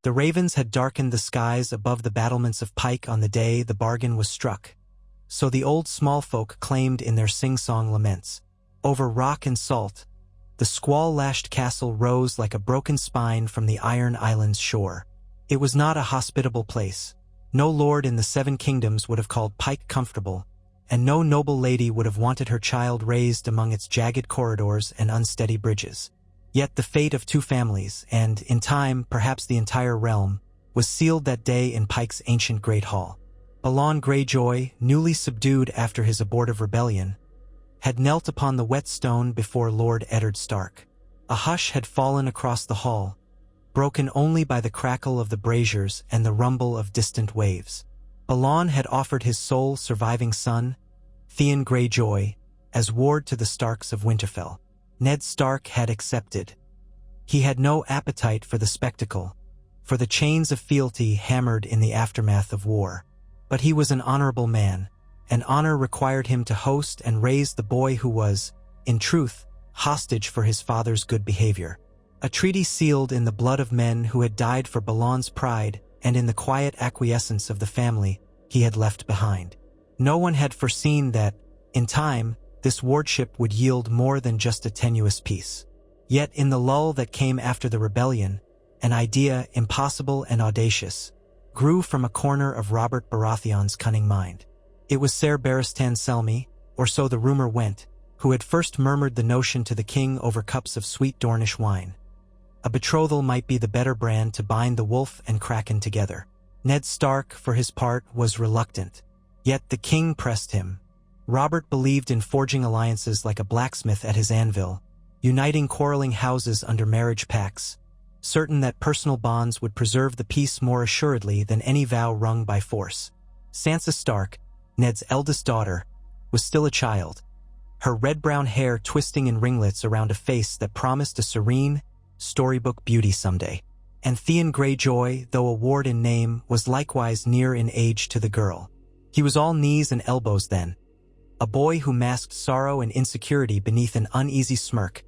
The ravens had darkened the skies above the battlements of Pike on the day the bargain was struck. So the old small folk claimed in their sing-song laments. Over rock and salt, the squall-lashed castle rose like a broken spine from the Iron Island's shore. It was not a hospitable place. No lord in the Seven Kingdoms would have called Pike comfortable, and no noble lady would have wanted her child raised among its jagged corridors and unsteady bridges. Yet the fate of two families, and, in time, perhaps the entire realm, was sealed that day in Pike's ancient Great Hall. Balon Greyjoy, newly subdued after his abortive rebellion, had knelt upon the wet stone before Lord Eddard Stark. A hush had fallen across the hall, broken only by the crackle of the braziers and the rumble of distant waves. Balon had offered his sole surviving son, Theon Greyjoy, as ward to the Starks of Winterfell. Ned Stark had accepted. He had no appetite for the spectacle, for the chains of fealty hammered in the aftermath of war. But he was an honorable man, and honor required him to host and raise the boy who was, in truth, hostage for his father's good behavior. A treaty sealed in the blood of men who had died for Balon's pride and in the quiet acquiescence of the family he had left behind. No one had foreseen that, in time, this wardship would yield more than just a tenuous peace. Yet in the lull that came after the rebellion, an idea, impossible and audacious, grew from a corner of Robert Baratheon's cunning mind. It was Ser Barristan Selmy, or so the rumor went, who had first murmured the notion to the king over cups of sweet Dornish wine. A betrothal might be the better brand to bind the wolf and kraken together. Ned Stark, for his part, was reluctant. Yet the king pressed him. Robert believed in forging alliances like a blacksmith at his anvil, uniting quarreling houses under marriage pacts, certain that personal bonds would preserve the peace more assuredly than any vow wrung by force. Sansa Stark, Ned's eldest daughter, was still a child, her red-brown hair twisting in ringlets around a face that promised a serene, storybook beauty someday. And Theon Greyjoy, though a ward in name, was likewise near in age to the girl. He was all knees and elbows then, a boy who masked sorrow and insecurity beneath an uneasy smirk,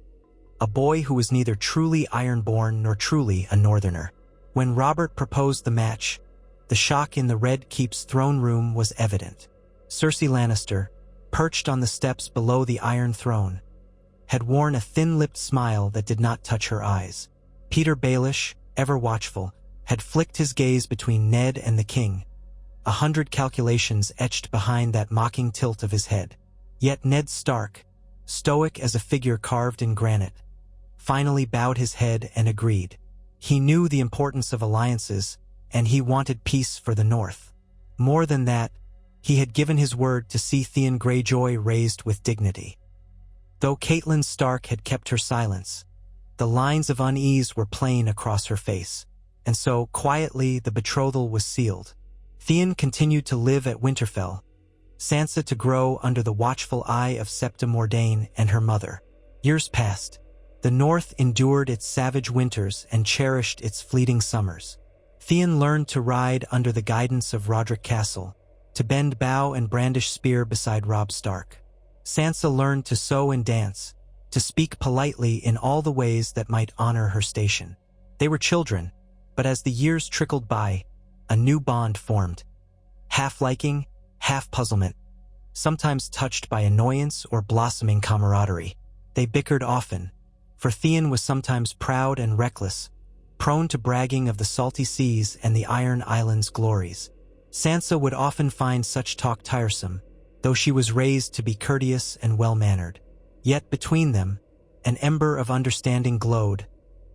a boy who was neither truly iron-born nor truly a northerner. When Robert proposed the match, the shock in the Red Keep's throne room was evident. Cersei Lannister, perched on the steps below the Iron Throne, had worn a thin-lipped smile that did not touch her eyes. Peter Baelish, ever watchful, had flicked his gaze between Ned and the king, 100 calculations etched behind that mocking tilt of his head. Yet Ned Stark, stoic as a figure carved in granite, finally bowed his head and agreed. He knew the importance of alliances, and he wanted peace for the North. More than that, he had given his word to see Theon Greyjoy raised with dignity. Though Catelyn Stark had kept her silence, the lines of unease were plain across her face, and so, quietly, the betrothal was sealed. Theon continued to live at Winterfell, Sansa to grow under the watchful eye of Septa Mordane and her mother. Years passed. The North endured its savage winters and cherished its fleeting summers. Theon learned to ride under the guidance of Roderick Castle, to bend bow and brandish spear beside Robb Stark. Sansa learned to sew and dance, to speak politely in all the ways that might honor her station. They were children, but as the years trickled by, a new bond formed. Half liking, half puzzlement, sometimes touched by annoyance or blossoming camaraderie. They bickered often, for Theon was sometimes proud and reckless, prone to bragging of the salty seas and the Iron Island's glories. Sansa would often find such talk tiresome, though she was raised to be courteous and well-mannered. Yet between them, an ember of understanding glowed,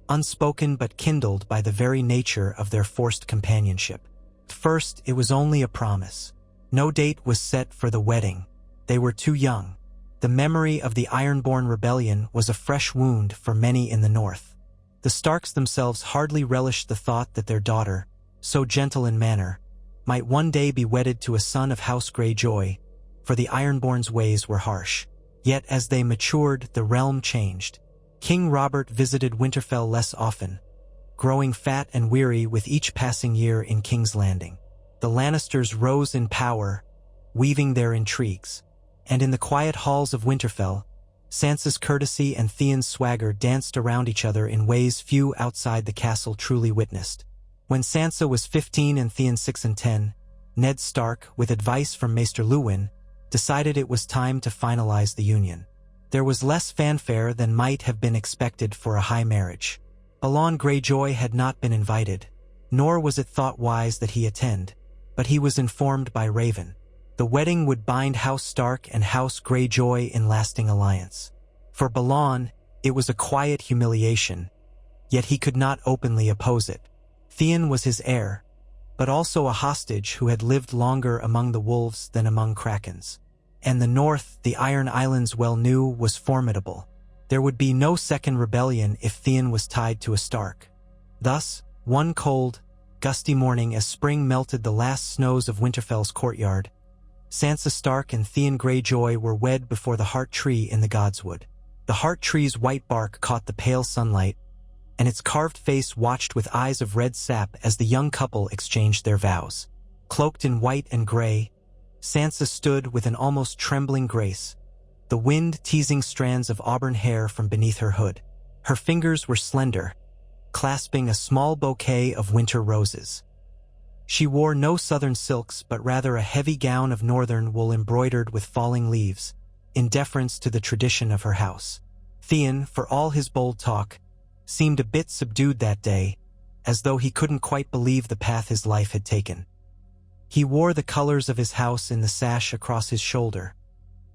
unspoken but kindled by the very nature of their forced companionship. At first, it was only a promise. No date was set for the wedding. They were too young. The memory of the Ironborn rebellion was a fresh wound for many in the North. The Starks themselves hardly relished the thought that their daughter, so gentle in manner, might one day be wedded to a son of House Greyjoy, for the Ironborn's ways were harsh. Yet as they matured, the realm changed. King Robert visited Winterfell less often, growing fat and weary with each passing year in King's Landing. The Lannisters rose in power, weaving their intrigues. And in the quiet halls of Winterfell, Sansa's courtesy and Theon's swagger danced around each other in ways few outside the castle truly witnessed. When Sansa was 15 and Theon 6 and 10, Ned Stark, with advice from Maester Luwin, decided it was time to finalize the union. There was less fanfare than might have been expected for a high marriage. Balon Greyjoy had not been invited, nor was it thought wise that he attend, but he was informed by Raven. The wedding would bind House Stark and House Greyjoy in lasting alliance. For Balon, it was a quiet humiliation, yet he could not openly oppose it. Theon was his heir, but also a hostage who had lived longer among the wolves than among krakens. And the north, the Iron Islands well knew, was formidable. There would be no second rebellion if Theon was tied to a Stark. Thus, one cold, gusty morning as spring melted the last snows of Winterfell's courtyard, Sansa Stark and Theon Greyjoy were wed before the heart tree in the Godswood. The heart tree's white bark caught the pale sunlight, and its carved face watched with eyes of red sap as the young couple exchanged their vows. Cloaked in white and gray, Sansa stood with an almost trembling grace, the wind teasing strands of auburn hair from beneath her hood. Her fingers were slender, clasping a small bouquet of winter roses. She wore no southern silks, but rather a heavy gown of northern wool embroidered with falling leaves, in deference to the tradition of her house. Theon, for all his bold talk, seemed a bit subdued that day, as though he couldn't quite believe the path his life had taken. He wore the colors of his house in the sash across his shoulder,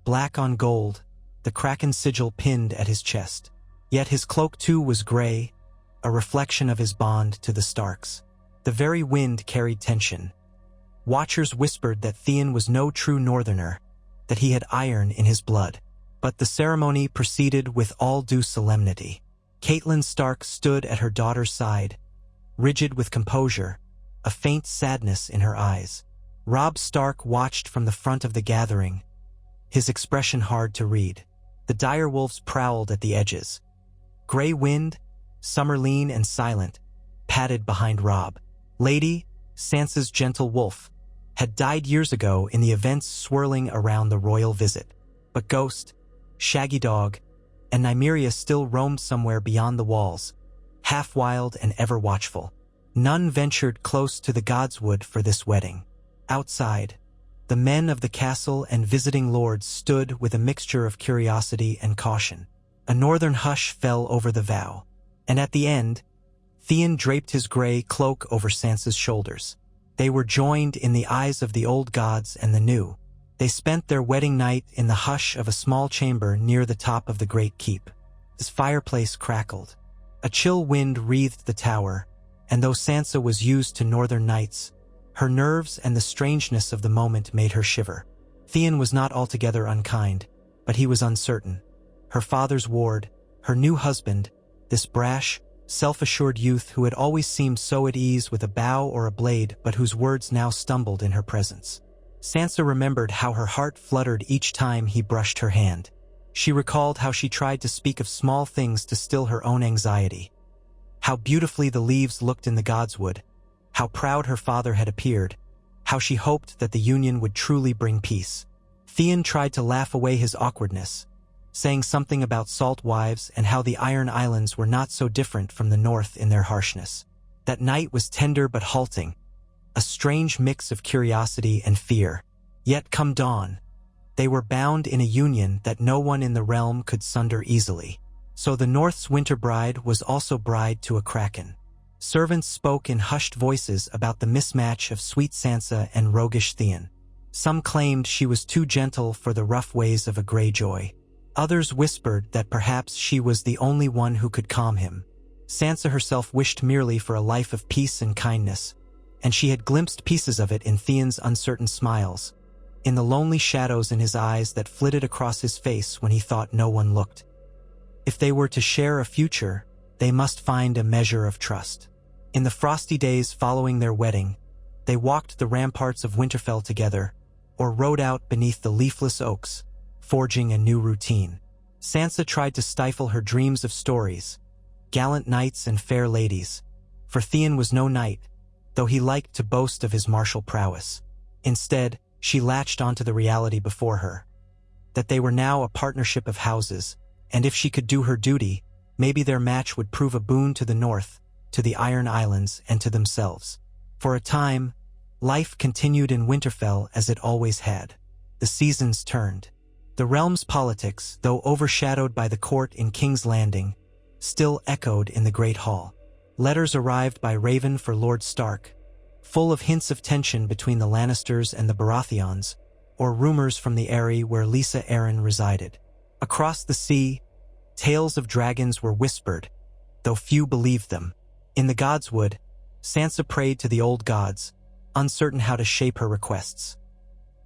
black on gold, the kraken sigil pinned at his chest. Yet his cloak too was gray, a reflection of his bond to the Starks. The very wind carried tension. Watchers whispered that Theon was no true northerner, that he had iron in his blood. But the ceremony proceeded with all due solemnity. Catelyn Stark stood at her daughter's side, rigid with composure, a faint sadness in her eyes. Robb Stark watched from the front of the gathering, his expression hard to read. The direwolves prowled at the edges. Grey Wind, summer-lean and silent, padded behind Robb. Lady, Sansa's gentle wolf, had died years ago in the events swirling around the royal visit. But Ghost, Shaggy Dog, and Nymeria still roamed somewhere beyond the walls, half wild and ever watchful. None ventured close to the Godswood for this wedding. Outside, the men of the castle and visiting lords stood with a mixture of curiosity and caution. A northern hush fell over the vow, and at the end, Theon draped his gray cloak over Sansa's shoulders. They were joined in the eyes of the old gods and the new. They spent their wedding night in the hush of a small chamber near the top of the great keep. His fireplace crackled. A chill wind wreathed the tower, and though Sansa was used to northern nights, her nerves and the strangeness of the moment made her shiver. Theon was not altogether unkind, but he was uncertain. Her father's ward, her new husband, this brash, self-assured youth who had always seemed so at ease with a bow or a blade but whose words now stumbled in her presence. Sansa remembered how her heart fluttered each time he brushed her hand. She recalled how she tried to speak of small things to still her own anxiety. How beautifully the leaves looked in the Godswood, how proud her father had appeared, how she hoped that the union would truly bring peace. Theon tried to laugh away his awkwardness, saying something about salt wives and how the Iron Islands were not so different from the north in their harshness. That night was tender but halting, a strange mix of curiosity and fear. Yet come dawn, they were bound in a union that no one in the realm could sunder easily. So the North's winter bride was also bride to a kraken. Servants spoke in hushed voices about the mismatch of sweet Sansa and roguish Theon. Some claimed she was too gentle for the rough ways of a Greyjoy. Others whispered that perhaps she was the only one who could calm him. Sansa herself wished merely for a life of peace and kindness, and she had glimpsed pieces of it in Theon's uncertain smiles, in the lonely shadows in his eyes that flitted across his face when he thought no one looked. If they were to share a future, they must find a measure of trust. In the frosty days following their wedding, they walked the ramparts of Winterfell together, or rode out beneath the leafless oaks, forging a new routine. Sansa tried to stifle her dreams of stories, gallant knights and fair ladies, for Theon was no knight, though he liked to boast of his martial prowess. Instead, she latched onto the reality before her, that they were now a partnership of houses, and if she could do her duty, maybe their match would prove a boon to the North, to the Iron Islands, and to themselves. For a time, life continued in Winterfell as it always had. The seasons turned. The realm's politics, though overshadowed by the court in King's Landing, still echoed in the Great Hall. Letters arrived by Raven for Lord Stark, full of hints of tension between the Lannisters and the Baratheons, or rumors from the Eyrie where Lisa Arryn resided. Across the sea, tales of dragons were whispered, though few believed them. In the Godswood, Sansa prayed to the old gods, uncertain how to shape her requests.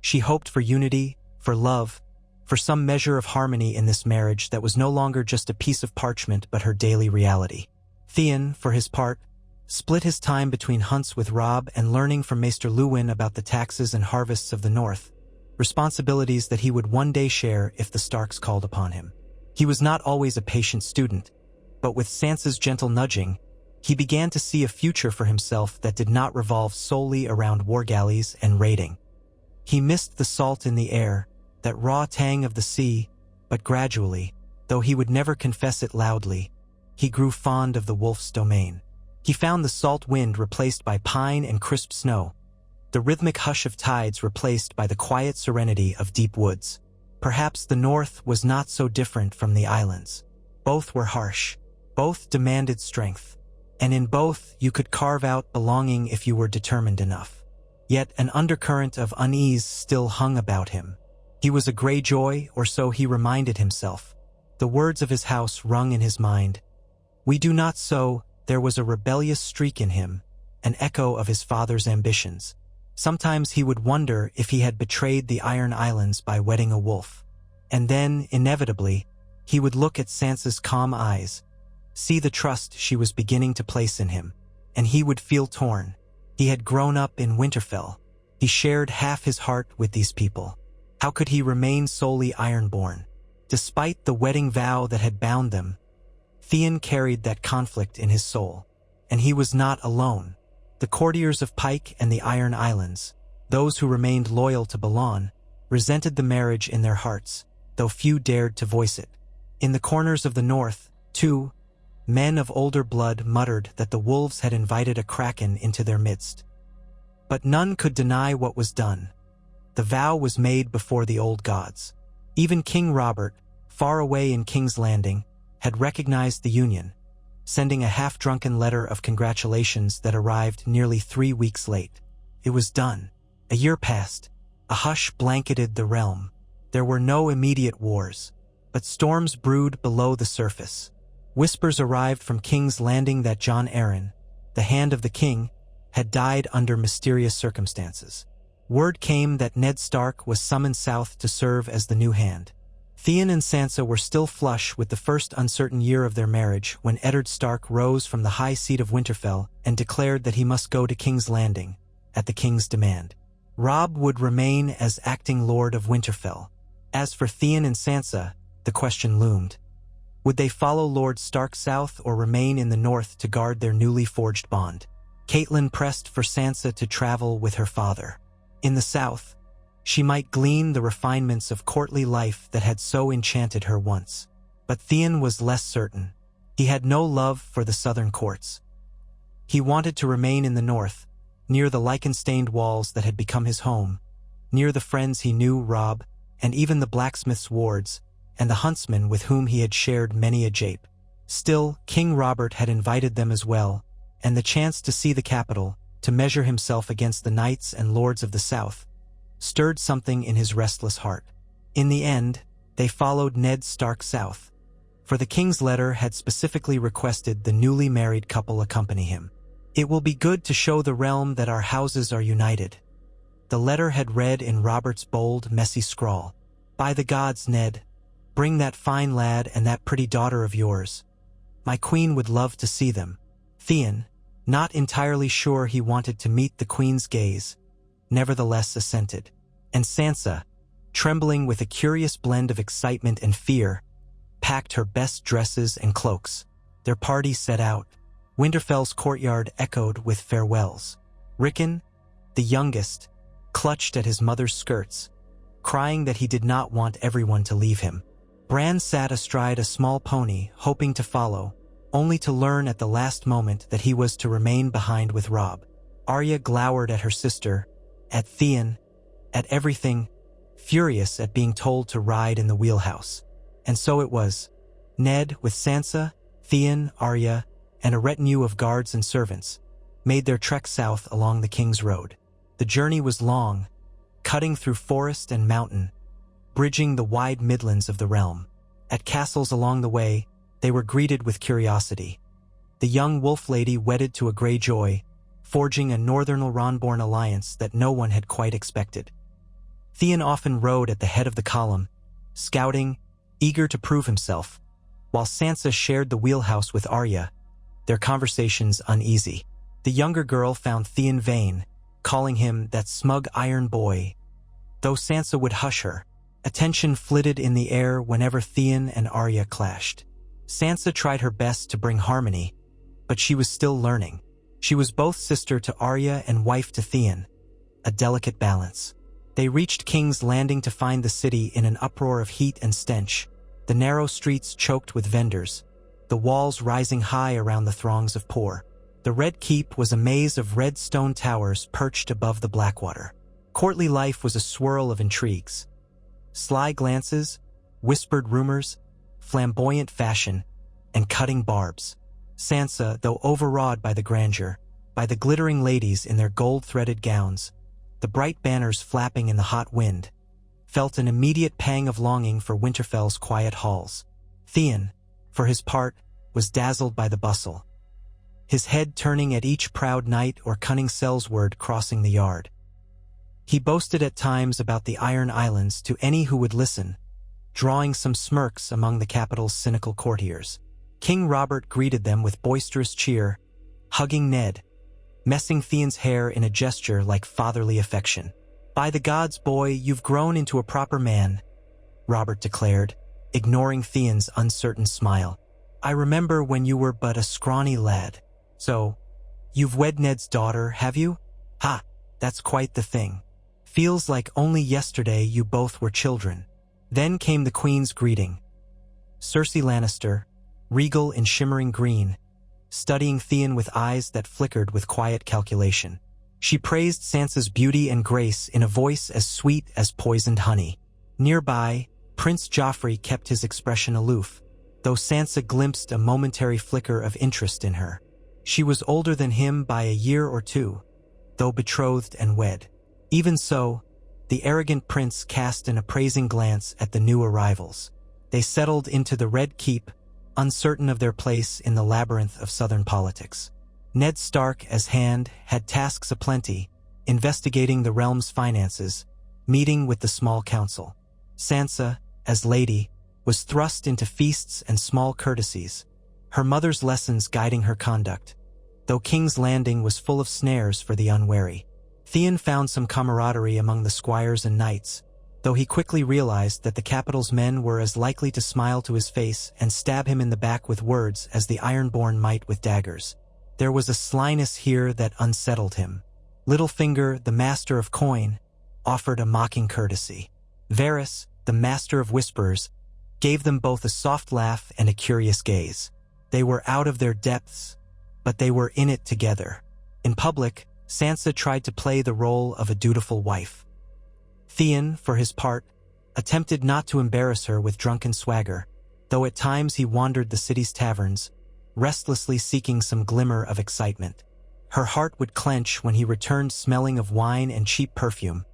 She hoped for unity, for love, for some measure of harmony in this marriage that was no longer just a piece of parchment but her daily reality. Theon, for his part, split his time between hunts with Robb and learning from Maester Luwin about the taxes and harvests of the North, responsibilities that he would one day share if the Starks called upon him. He was not always a patient student, but with Sansa's gentle nudging, he began to see a future for himself that did not revolve solely around war galleys and raiding. He missed the salt in the air, that raw tang of the sea, but gradually, though he would never confess it loudly, he grew fond of the wolf's domain. He found the salt wind replaced by pine and crisp snow, the rhythmic hush of tides replaced by the quiet serenity of deep woods. Perhaps the North was not so different from the islands. Both were harsh, both demanded strength, and in both you could carve out belonging if you were determined enough. Yet an undercurrent of unease still hung about him. He was a Greyjoy, or so he reminded himself. The words of his house rung in his mind. "We do not sow." There was a rebellious streak in him, an echo of his father's ambitions. Sometimes he would wonder if he had betrayed the Iron Islands by wedding a wolf. And then, inevitably, he would look at Sansa's calm eyes, see the trust she was beginning to place in him, and he would feel torn. He had grown up in Winterfell. He shared half his heart with these people. How could he remain solely Ironborn? Despite the wedding vow that had bound them, Theon carried that conflict in his soul. And he was not alone. The courtiers of Pike and the Iron Islands, those who remained loyal to Balon, resented the marriage in their hearts, though few dared to voice it. In the corners of the North, too, men of older blood muttered that the wolves had invited a kraken into their midst. But none could deny what was done. The vow was made before the old gods. Even King Robert, far away in King's Landing, had recognized the union, sending a half-drunken letter of congratulations that arrived nearly 3 weeks late. It was done. A year passed. A hush blanketed the realm. There were no immediate wars, but storms brewed below the surface. Whispers arrived from King's Landing that Jon Arryn, the Hand of the King, had died under mysterious circumstances. Word came that Ned Stark was summoned south to serve as the new Hand. Theon and Sansa were still flush with the first uncertain year of their marriage when Eddard Stark rose from the high seat of Winterfell and declared that he must go to King's Landing, at the King's demand. Robb would remain as acting Lord of Winterfell. As for Theon and Sansa, the question loomed. Would they follow Lord Stark south or remain in the north to guard their newly forged bond? Catelyn pressed for Sansa to travel with her father. In the south, she might glean the refinements of courtly life that had so enchanted her once. But Theon was less certain. He had no love for the southern courts. He wanted to remain in the north, near the lichen-stained walls that had become his home, near the friends he knew, Robb, and even the blacksmith's wards, and the huntsmen with whom he had shared many a jape. Still, King Robert had invited them as well, and the chance to see the capital, to measure himself against the knights and lords of the south, stirred something in his restless heart. In the end, they followed Ned Stark south, for the king's letter had specifically requested the newly married couple accompany him. "It will be good to show the realm that our houses are united." The letter had read in Robert's bold, messy scrawl. "By the gods, Ned, bring that fine lad and that pretty daughter of yours. My queen would love to see them." Theon, not entirely sure he wanted to meet the queen's gaze, nevertheless assented. And Sansa, trembling with a curious blend of excitement and fear, packed her best dresses and cloaks. Their party set out. Winterfell's courtyard echoed with farewells. Rickon, the youngest, clutched at his mother's skirts, crying that he did not want everyone to leave him. Bran sat astride a small pony, hoping to follow, only to learn at the last moment that he was to remain behind with Robb. Arya glowered at her sister, at Theon, at everything, furious at being told to ride in the wheelhouse. And so it was. Ned, with Sansa, Theon, Arya, and a retinue of guards and servants, made their trek south along the King's Road. The journey was long, cutting through forest and mountain, bridging the wide midlands of the realm. At castles along the way, they were greeted with curiosity. The young wolf lady wedded to a Greyjoy, forging a northern Ironborn alliance that no one had quite expected. Theon often rode at the head of the column, scouting, eager to prove himself, while Sansa shared the wheelhouse with Arya, their conversations uneasy. The younger girl found Theon vain, calling him that smug iron boy. Though Sansa would hush her, attention flitted in the air whenever Theon and Arya clashed. Sansa tried her best to bring harmony, but she was still learning. She was both sister to Arya and wife to Theon, a delicate balance. They reached King's Landing to find the city in an uproar of heat and stench, the narrow streets choked with vendors, the walls rising high around the throngs of poor. The Red Keep was a maze of red stone towers perched above the Blackwater. Courtly life was a swirl of intrigues. Sly glances, whispered rumors, flamboyant fashion, and cutting barbs. Sansa, though overawed by the grandeur, by the glittering ladies in their gold-threaded gowns, the bright banners flapping in the hot wind, felt an immediate pang of longing for Winterfell's quiet halls. Theon, for his part, was dazzled by the bustle, his head turning at each proud knight or cunning sellsword crossing the yard. He boasted at times about the Iron Islands to any who would listen, drawing some smirks among the capital's cynical courtiers. King Robert greeted them with boisterous cheer, hugging Ned, messing Theon's hair in a gesture like fatherly affection. "By the gods, boy, you've grown into a proper man," Robert declared, ignoring Theon's uncertain smile. "I remember when you were but a scrawny lad. So, you've wed Ned's daughter, have you? Ha, that's quite the thing. Feels like only yesterday you both were children." Then came the Queen's greeting. Cersei Lannister, regal in shimmering green, studying Theon with eyes that flickered with quiet calculation. She praised Sansa's beauty and grace in a voice as sweet as poisoned honey. Nearby, Prince Joffrey kept his expression aloof, though Sansa glimpsed a momentary flicker of interest in her. She was older than him by a year or two, though betrothed and wed. Even so, the arrogant prince cast an appraising glance at the new arrivals. They settled into the Red Keep, uncertain of their place in the labyrinth of southern politics. Ned Stark, as Hand, had tasks aplenty, investigating the realm's finances, meeting with the small council. Sansa, as Lady, was thrust into feasts and small courtesies, her mother's lessons guiding her conduct, though King's Landing was full of snares for the unwary. Theon found some camaraderie among the squires and knights, though he quickly realized that the capital's men were as likely to smile to his face and stab him in the back with words as the Ironborn might with daggers. There was a slyness here that unsettled him. Littlefinger, the master of coin, offered a mocking courtesy. Varys, the master of whisperers, gave them both a soft laugh and a curious gaze. They were out of their depths, but they were in it together. In public, Sansa tried to play the role of a dutiful wife. Theon, for his part, attempted not to embarrass her with drunken swagger, though at times he wandered the city's taverns, restlessly seeking some glimmer of excitement. Her heart would clench when he returned smelling of wine and cheap perfume,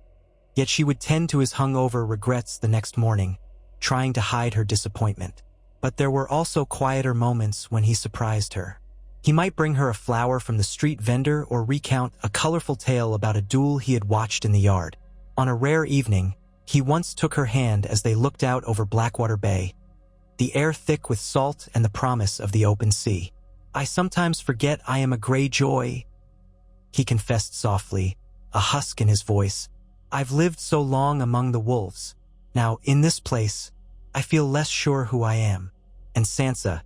yet she would tend to his hungover regrets the next morning, trying to hide her disappointment. But there were also quieter moments when he surprised her. He might bring her a flower from the street vendor or recount a colorful tale about a duel he had watched in the yard. On a rare evening, he once took her hand as they looked out over Blackwater Bay, the air thick with salt and the promise of the open sea. "I sometimes forget I am a Greyjoy," he confessed softly, a husk in his voice. "I've lived so long among the wolves. Now, in this place, I feel less sure who I am." And Sansa,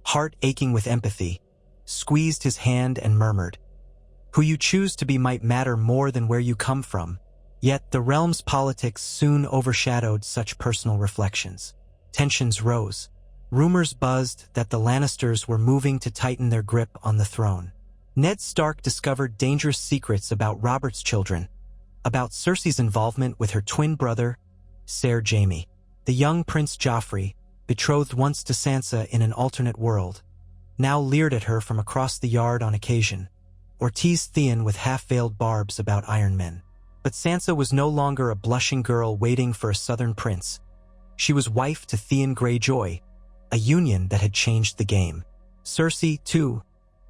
heart aching with empathy, squeezed his hand and murmured, "Who you choose to be might matter more than where you come from." Yet the realm's politics soon overshadowed such personal reflections. Tensions rose. Rumors buzzed that the Lannisters were moving to tighten their grip on the throne. Ned Stark discovered dangerous secrets about Robert's children, about Cersei's involvement with her twin brother, Ser Jaime. The young Prince Joffrey, betrothed once to Sansa in an alternate world, now leered at her from across the yard on occasion, or teased Theon with half-veiled barbs about Iron Men. But Sansa was no longer a blushing girl waiting for a southern prince. She was wife to Theon Greyjoy, a union that had changed the game. Cersei, too,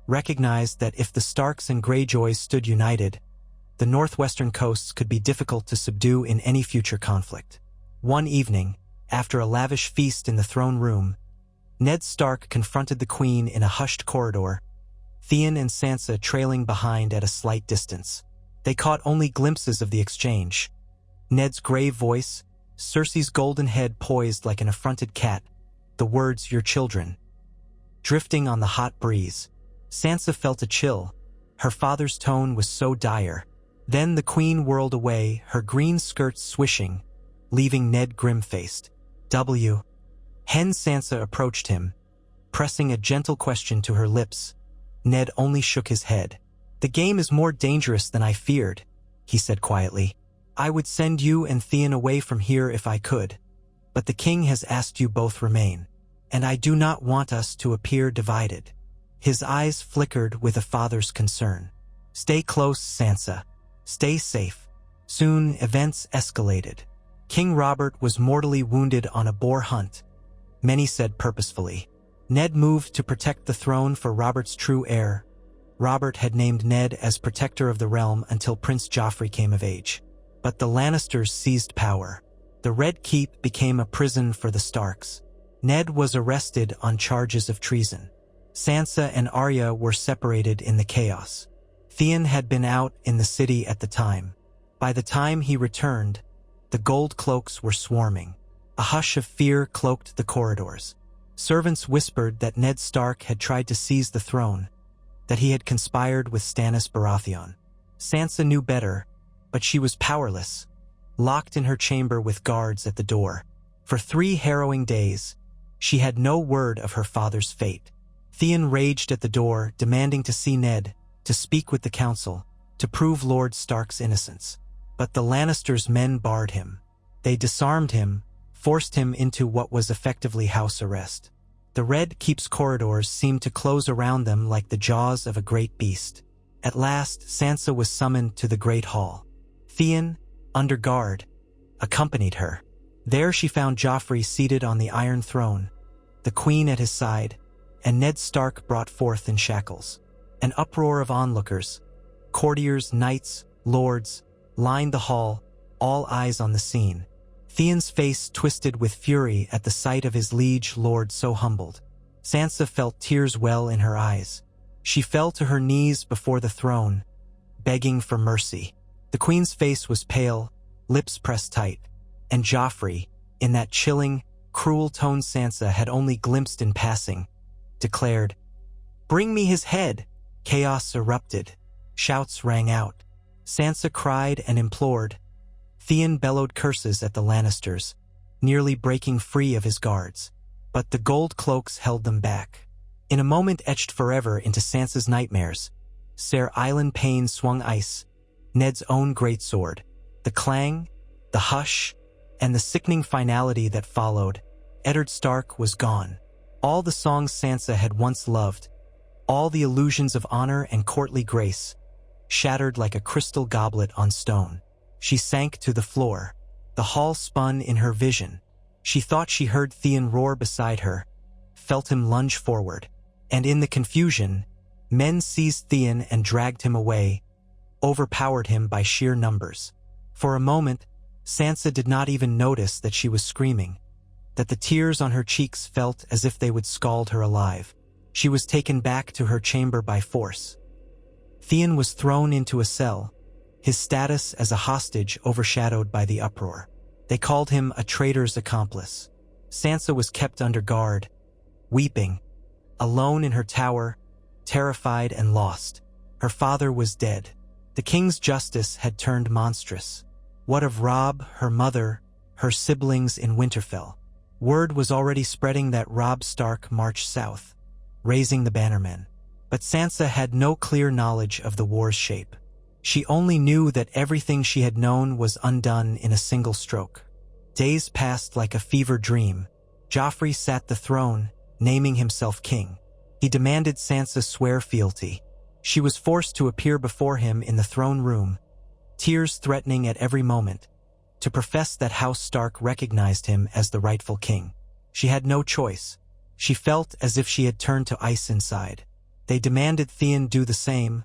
recognized that if the Starks and Greyjoys stood united, the northwestern coasts could be difficult to subdue in any future conflict. One evening, after a lavish feast in the throne room, Ned Stark confronted the Queen in a hushed corridor, Theon and Sansa trailing behind at a slight distance. They caught only glimpses of the exchange. Ned's grave voice, Cersei's golden head poised like an affronted cat, the words, "your children," drifting on the hot breeze. Sansa felt a chill. Her father's tone was so dire. Then the Queen whirled away, her green skirts swishing, leaving Ned grim-faced. Hen Sansa approached him, pressing a gentle question to her lips. Ned only shook his head. "The game is more dangerous than I feared," he said quietly. "I would send you and Theon away from here if I could, but the king has asked you both remain, and I do not want us to appear divided." His eyes flickered with a father's concern. "Stay close, Sansa. Stay safe." Soon, events escalated. King Robert was mortally wounded on a boar hunt, many said purposefully. Ned moved to protect the throne for Robert's true heir. Robert had named Ned as protector of the realm until Prince Joffrey came of age. But the Lannisters seized power. The Red Keep became a prison for the Starks. Ned was arrested on charges of treason. Sansa and Arya were separated in the chaos. Theon had been out in the city at the time. By the time he returned, the gold cloaks were swarming. A hush of fear cloaked the corridors. Servants whispered that Ned Stark had tried to seize the throne, that he had conspired with Stannis Baratheon. Sansa knew better, but she was powerless, locked in her chamber with guards at the door. For 3 harrowing days, she had no word of her father's fate. Theon raged at the door, demanding to see Ned, to speak with the council, to prove Lord Stark's innocence. But the Lannisters' men barred him. They disarmed him, forced him into what was effectively house arrest. The Red Keep's corridors seemed to close around them like the jaws of a great beast. At last, Sansa was summoned to the Great Hall. Theon, under guard, accompanied her. There she found Joffrey seated on the Iron Throne, the Queen at his side, and Ned Stark brought forth in shackles. An uproar of onlookers, courtiers, knights, lords, lined the hall, all eyes on the scene. Theon's face twisted with fury at the sight of his liege lord so humbled. Sansa felt tears well in her eyes. She fell to her knees before the throne, begging for mercy. The Queen's face was pale, lips pressed tight, and Joffrey, in that chilling, cruel tone Sansa had only glimpsed in passing, declared, "Bring me his head!" Chaos erupted. Shouts rang out. Sansa cried and implored. Theon bellowed curses at the Lannisters, nearly breaking free of his guards. But the gold cloaks held them back. In a moment etched forever into Sansa's nightmares, Ser Island Pain swung ice, Ned's own greatsword. The clang, the hush, and the sickening finality that followed. Eddard Stark was gone. All the songs Sansa had once loved, all the illusions of honor and courtly grace, shattered like a crystal goblet on stone. She sank to the floor. The hall spun in her vision. She thought she heard Theon roar beside her, felt him lunge forward, and in the confusion, men seized Theon and dragged him away, overpowered him by sheer numbers. For a moment, Sansa did not even notice that she was screaming, that the tears on her cheeks felt as if they would scald her alive. She was taken back to her chamber by force. Theon was thrown into a cell, his status as a hostage overshadowed by the uproar. They called him a traitor's accomplice. Sansa was kept under guard, weeping, alone in her tower, terrified and lost. Her father was dead. The king's justice had turned monstrous. What of Robb, her mother, her siblings in Winterfell? Word was already spreading that Robb Stark marched south, raising the bannermen. But Sansa had no clear knowledge of the war's shape. She only knew that everything she had known was undone in a single stroke. Days passed like a fever dream. Joffrey sat the throne, naming himself king. He demanded Sansa swear fealty. She was forced to appear before him in the throne room, tears threatening at every moment, to profess that House Stark recognized him as the rightful king. She had no choice. She felt as if she had turned to ice inside. They demanded Theon do the same,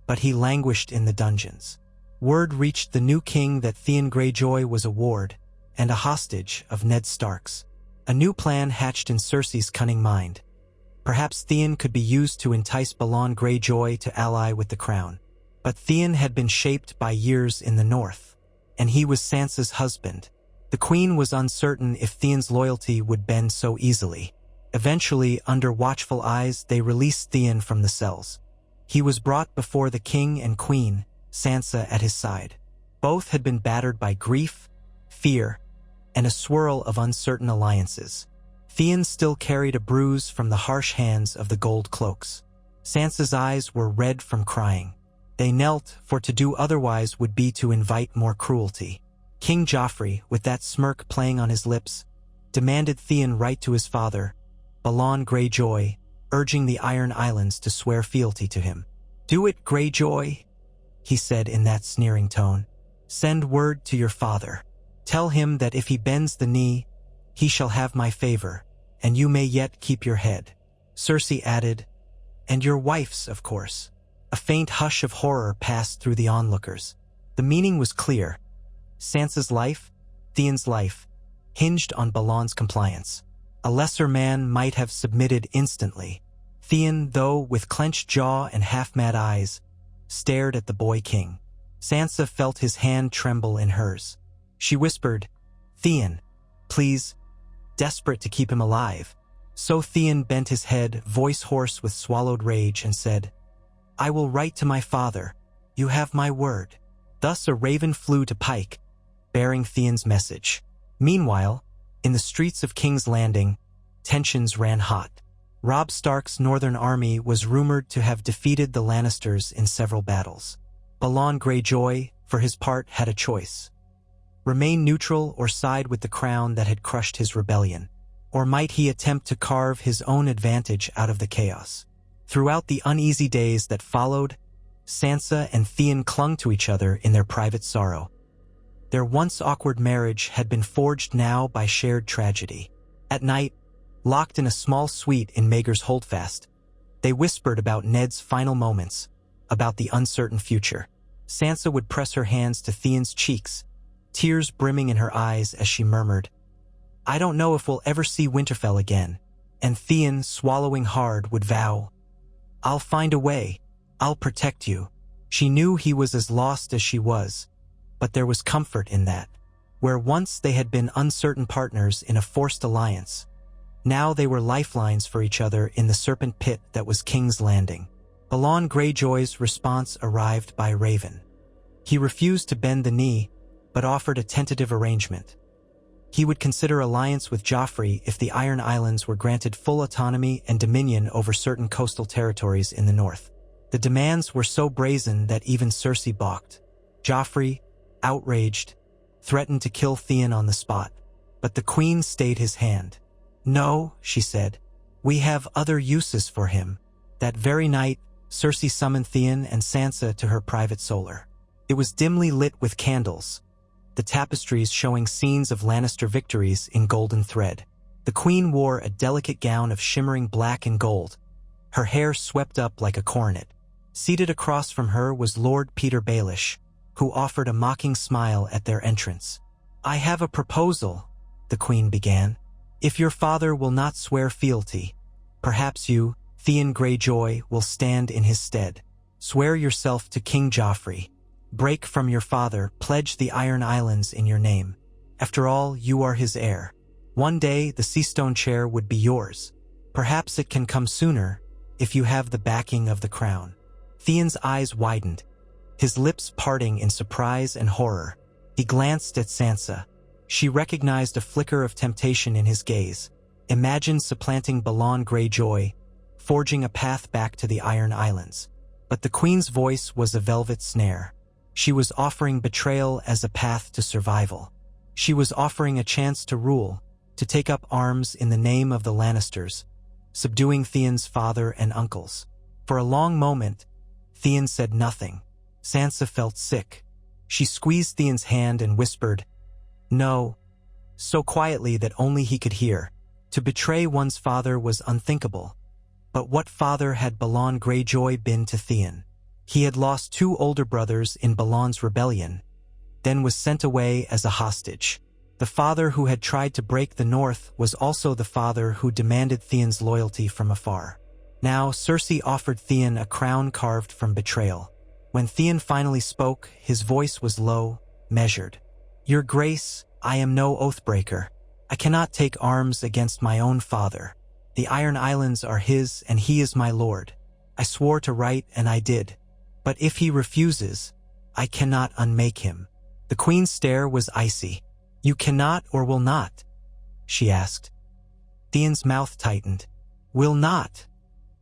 but he languished in the dungeons. Word reached the new king that Theon Greyjoy was a ward and a hostage of Ned Stark's. A new plan hatched in Cersei's cunning mind. Perhaps Theon could be used to entice Balon Greyjoy to ally with the crown. But Theon had been shaped by years in the north, and he was Sansa's husband. The queen was uncertain if Theon's loyalty would bend so easily. Eventually, under watchful eyes, they released Theon from the cells. He was brought before the king and queen, Sansa at his side. Both had been battered by grief, fear, and a swirl of uncertain alliances. Theon still carried a bruise from the harsh hands of the gold cloaks. Sansa's eyes were red from crying. They knelt, for to do otherwise would be to invite more cruelty. King Joffrey, with that smirk playing on his lips, demanded Theon write to his father, Balon Greyjoy, urging the Iron Islands to swear fealty to him. "Do it, Greyjoy," he said in that sneering tone. "Send word to your father. Tell him that if he bends the knee, he shall have my favor, and you may yet keep your head." Cersei added, "And your wife's, of course." A faint hush of horror passed through the onlookers. The meaning was clear. Sansa's life, Theon's life, hinged on Balon's compliance. A lesser man might have submitted instantly. Theon, though, with clenched jaw and half-mad eyes, stared at the boy king. Sansa felt his hand tremble in hers. She whispered, "Theon, please," desperate to keep him alive. So Theon bent his head, voice hoarse with swallowed rage, and said, "I will write to my father. You have my word." Thus a raven flew to Pike, bearing Theon's message. Meanwhile, in the streets of King's Landing, tensions ran hot. Robb Stark's northern army was rumored to have defeated the Lannisters in several battles. Balon Greyjoy, for his part, had a choice. Remain neutral or side with the crown that had crushed his rebellion? Or might he attempt to carve his own advantage out of the chaos? Throughout the uneasy days that followed, Sansa and Theon clung to each other in their private sorrow. Their once awkward marriage had been forged now by shared tragedy. At night, locked in a small suite in Maegor's Holdfast, they whispered about Ned's final moments, about the uncertain future. Sansa would press her hands to Theon's cheeks, tears brimming in her eyes as she murmured, "I don't know if we'll ever see Winterfell again." And Theon, swallowing hard, would vow, "I'll find a way. I'll protect you." She knew he was as lost as she was, but there was comfort in that. Where once they had been uncertain partners in a forced alliance, now they were lifelines for each other in the serpent pit that was King's Landing. Balon Greyjoy's response arrived by raven. He refused to bend the knee, but offered a tentative arrangement. He would consider alliance with Joffrey if the Iron Islands were granted full autonomy and dominion over certain coastal territories in the north. The demands were so brazen that even Cersei balked. Joffrey, outraged, threatened to kill Theon on the spot, but the queen stayed his hand. "No," she said, "we have other uses for him." That very night, Cersei summoned Theon and Sansa to her private solar. It was dimly lit with candles, the tapestries showing scenes of Lannister victories in golden thread. The queen wore a delicate gown of shimmering black and gold, her hair swept up like a coronet. Seated across from her was Lord Peter Baelish, who offered a mocking smile at their entrance. "I have a proposal," the queen began. "If your father will not swear fealty, perhaps you, Theon Greyjoy, will stand in his stead. Swear yourself to King Joffrey. Break from your father, pledge the Iron Islands in your name. After all, you are his heir. One day the Seastone chair would be yours. Perhaps it can come sooner, if you have the backing of the crown." Theon's eyes widened, his lips parting in surprise and horror. He glanced at Sansa. She recognized a flicker of temptation in his gaze. Imagine supplanting Balon Greyjoy, forging a path back to the Iron Islands. But the Queen's voice was a velvet snare. She was offering betrayal as a path to survival. She was offering a chance to rule, to take up arms in the name of the Lannisters, subduing Theon's father and uncles. For a long moment, Theon said nothing. Sansa felt sick. She squeezed Theon's hand and whispered, "No," so quietly that only he could hear. To betray one's father was unthinkable. But what father had Balon Greyjoy been to Theon? He had lost 2 older brothers in Balon's rebellion, then was sent away as a hostage. The father who had tried to break the North was also the father who demanded Theon's loyalty from afar. Now Cersei offered Theon a crown carved from betrayal. When Theon finally spoke, his voice was low, measured. "Your Grace, I am no oathbreaker. I cannot take arms against my own father. The Iron Islands are his and he is my lord. I swore to right and I did. But if he refuses, I cannot unmake him." The Queen's stare was icy. "You cannot or will not?" she asked. Theon's mouth tightened. "Will not,"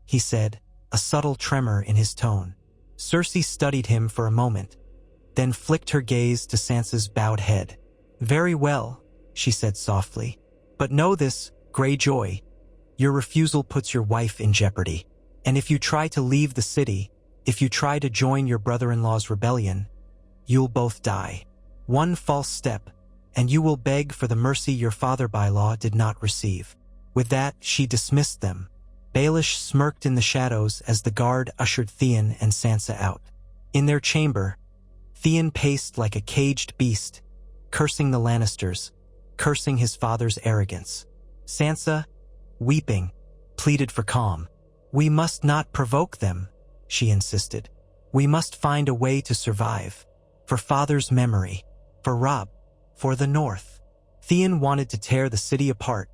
he said, a subtle tremor in his tone. Cersei studied him for a moment, then flicked her gaze to Sansa's bowed head. "Very well," she said softly. "But know this, Greyjoy, your refusal puts your wife in jeopardy. And if you try to leave the city, if you try to join your brother-in-law's rebellion, you'll both die. One false step, and you will beg for the mercy your father-by-law did not receive." With that, she dismissed them. Baelish smirked in the shadows as the guard ushered Theon and Sansa out. In their chamber, Theon paced like a caged beast, cursing the Lannisters, cursing his father's arrogance. Sansa, weeping, pleaded for calm. "We must not provoke them," she insisted. "We must find a way to survive. For father's memory, for Robb, for the North." Theon wanted to tear the city apart,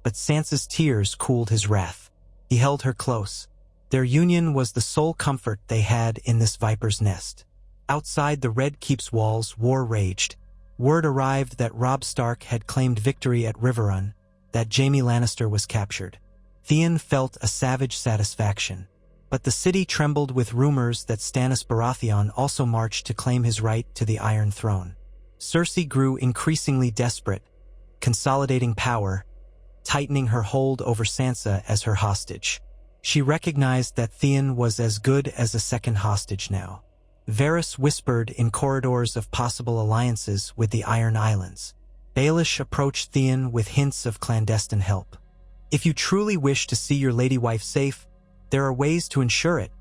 but Sansa's tears cooled his wrath. He held her close. Their union was the sole comfort they had in this viper's nest. Outside the Red Keep's walls, war raged. Word arrived that Robb Stark had claimed victory at Riverrun, that Jaime Lannister was captured. Theon felt a savage satisfaction. But the city trembled with rumors that Stannis Baratheon also marched to claim his right to the Iron Throne. Cersei grew increasingly desperate, consolidating power, tightening her hold over Sansa as her hostage. She recognized that Theon was as good as a second hostage now. Varys whispered in corridors of possible alliances with the Iron Islands. Baelish approached Theon with hints of clandestine help. "If you truly wish to see your lady wife safe, there are ways to ensure it,"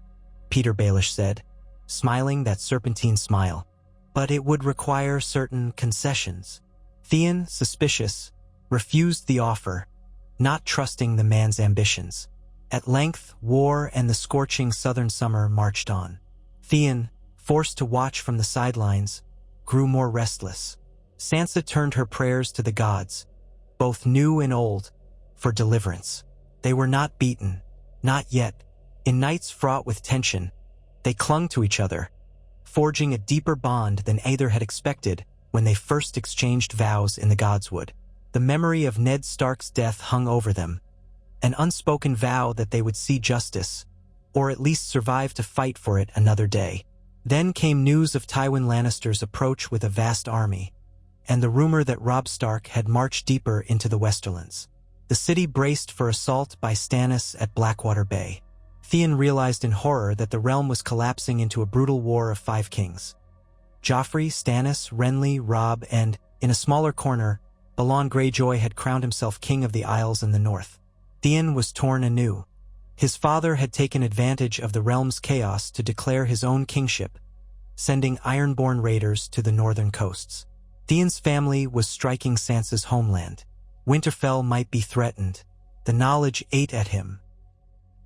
Peter Baelish said, smiling that serpentine smile. "But it would require certain concessions." Theon, suspicious, refused the offer, not trusting the man's ambitions. At length, war and the scorching southern summer marched on. Theon, forced to watch from the sidelines, grew more restless. Sansa turned her prayers to the gods, both new and old, for deliverance. They were not beaten, not yet. In nights fraught with tension, they clung to each other, forging a deeper bond than either had expected when they first exchanged vows in the Godswood. The memory of Ned Stark's death hung over them, an unspoken vow that they would see justice, or at least survive to fight for it another day. Then came news of Tywin Lannister's approach with a vast army, and the rumor that Robb Stark had marched deeper into the Westerlands. The city braced for assault by Stannis at Blackwater Bay. Theon realized in horror that the realm was collapsing into a brutal war of 5 kings. Joffrey, Stannis, Renly, Robb, and, in a smaller corner, Balon Greyjoy had crowned himself king of the Isles in the north. Theon was torn anew. His father had taken advantage of the realm's chaos to declare his own kingship, sending Ironborn raiders to the northern coasts. Theon's family was striking Sansa's homeland. Winterfell might be threatened. The knowledge ate at him.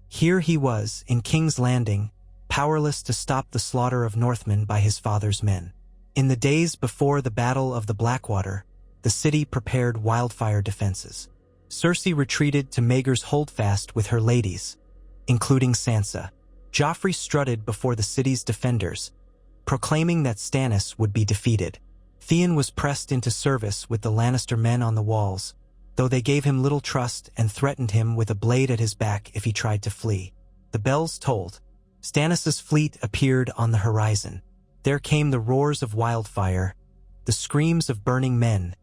Here he was, in King's Landing, powerless to stop the slaughter of Northmen by his father's men. In the days before the Battle of the Blackwater, the city prepared wildfire defenses. Cersei retreated to Maegor's Holdfast with her ladies, including Sansa. Joffrey strutted before the city's defenders, proclaiming that Stannis would be defeated. Theon was pressed into service with the Lannister men on the walls, though they gave him little trust and threatened him with a blade at his back if he tried to flee. The bells tolled. Stannis' fleet appeared on the horizon. There came the roars of wildfire, the screams of burning men,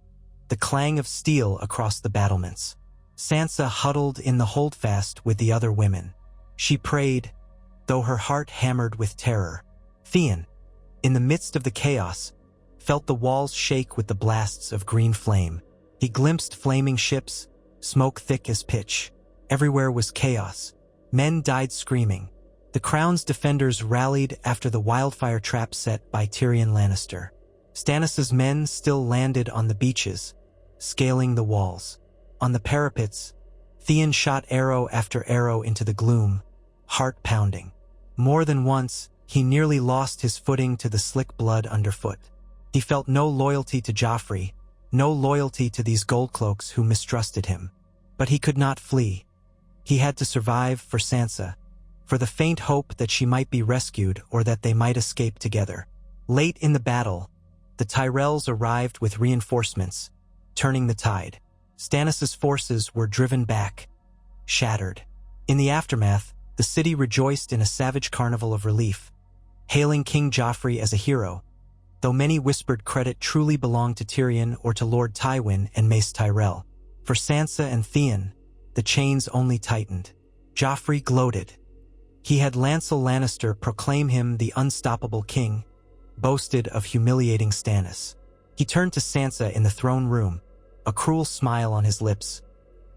the clang of steel across the battlements. Sansa huddled in the holdfast with the other women. She prayed, though her heart hammered with terror. Theon, in the midst of the chaos, felt the walls shake with the blasts of green flame. He glimpsed flaming ships, smoke thick as pitch. Everywhere was chaos. Men died screaming. The Crown's defenders rallied after the wildfire trap set by Tyrion Lannister. Stannis' men still landed on the beaches, scaling the walls. On the parapets, Theon shot arrow after arrow into the gloom, heart pounding. More than once, he nearly lost his footing to the slick blood underfoot. He felt no loyalty to Joffrey, no loyalty to these goldcloaks who mistrusted him. But he could not flee. He had to survive for Sansa, for the faint hope that she might be rescued or that they might escape together. Late in the battle, the Tyrells arrived with reinforcements, turning the tide. Stannis' forces were driven back, shattered. In the aftermath, the city rejoiced in a savage carnival of relief, hailing King Joffrey as a hero, though many whispered credit truly belonged to Tyrion or to Lord Tywin and Mace Tyrell. For Sansa and Theon, the chains only tightened. Joffrey gloated. He had Lancel Lannister proclaim him the unstoppable king, boasted of humiliating Stannis. He turned to Sansa in the throne room, a cruel smile on his lips.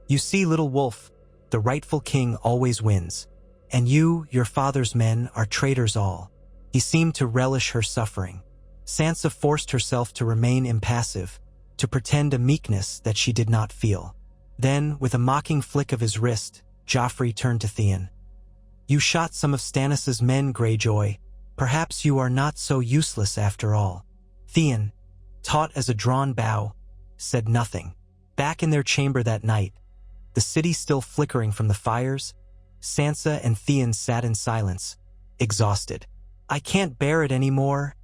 "You see, little wolf, the rightful king always wins. And you, your father's men, are traitors all." He seemed to relish her suffering. Sansa forced herself to remain impassive, to pretend a meekness that she did not feel. Then, with a mocking flick of his wrist, Joffrey turned to Theon. "You shot some of Stannis' men, Greyjoy. Perhaps you are not so useless after all." Theon, taut as a drawn bow, said nothing. Back in their chamber that night, the city still flickering from the fires, Sansa and Theon sat in silence, exhausted. "I can't bear it anymore,"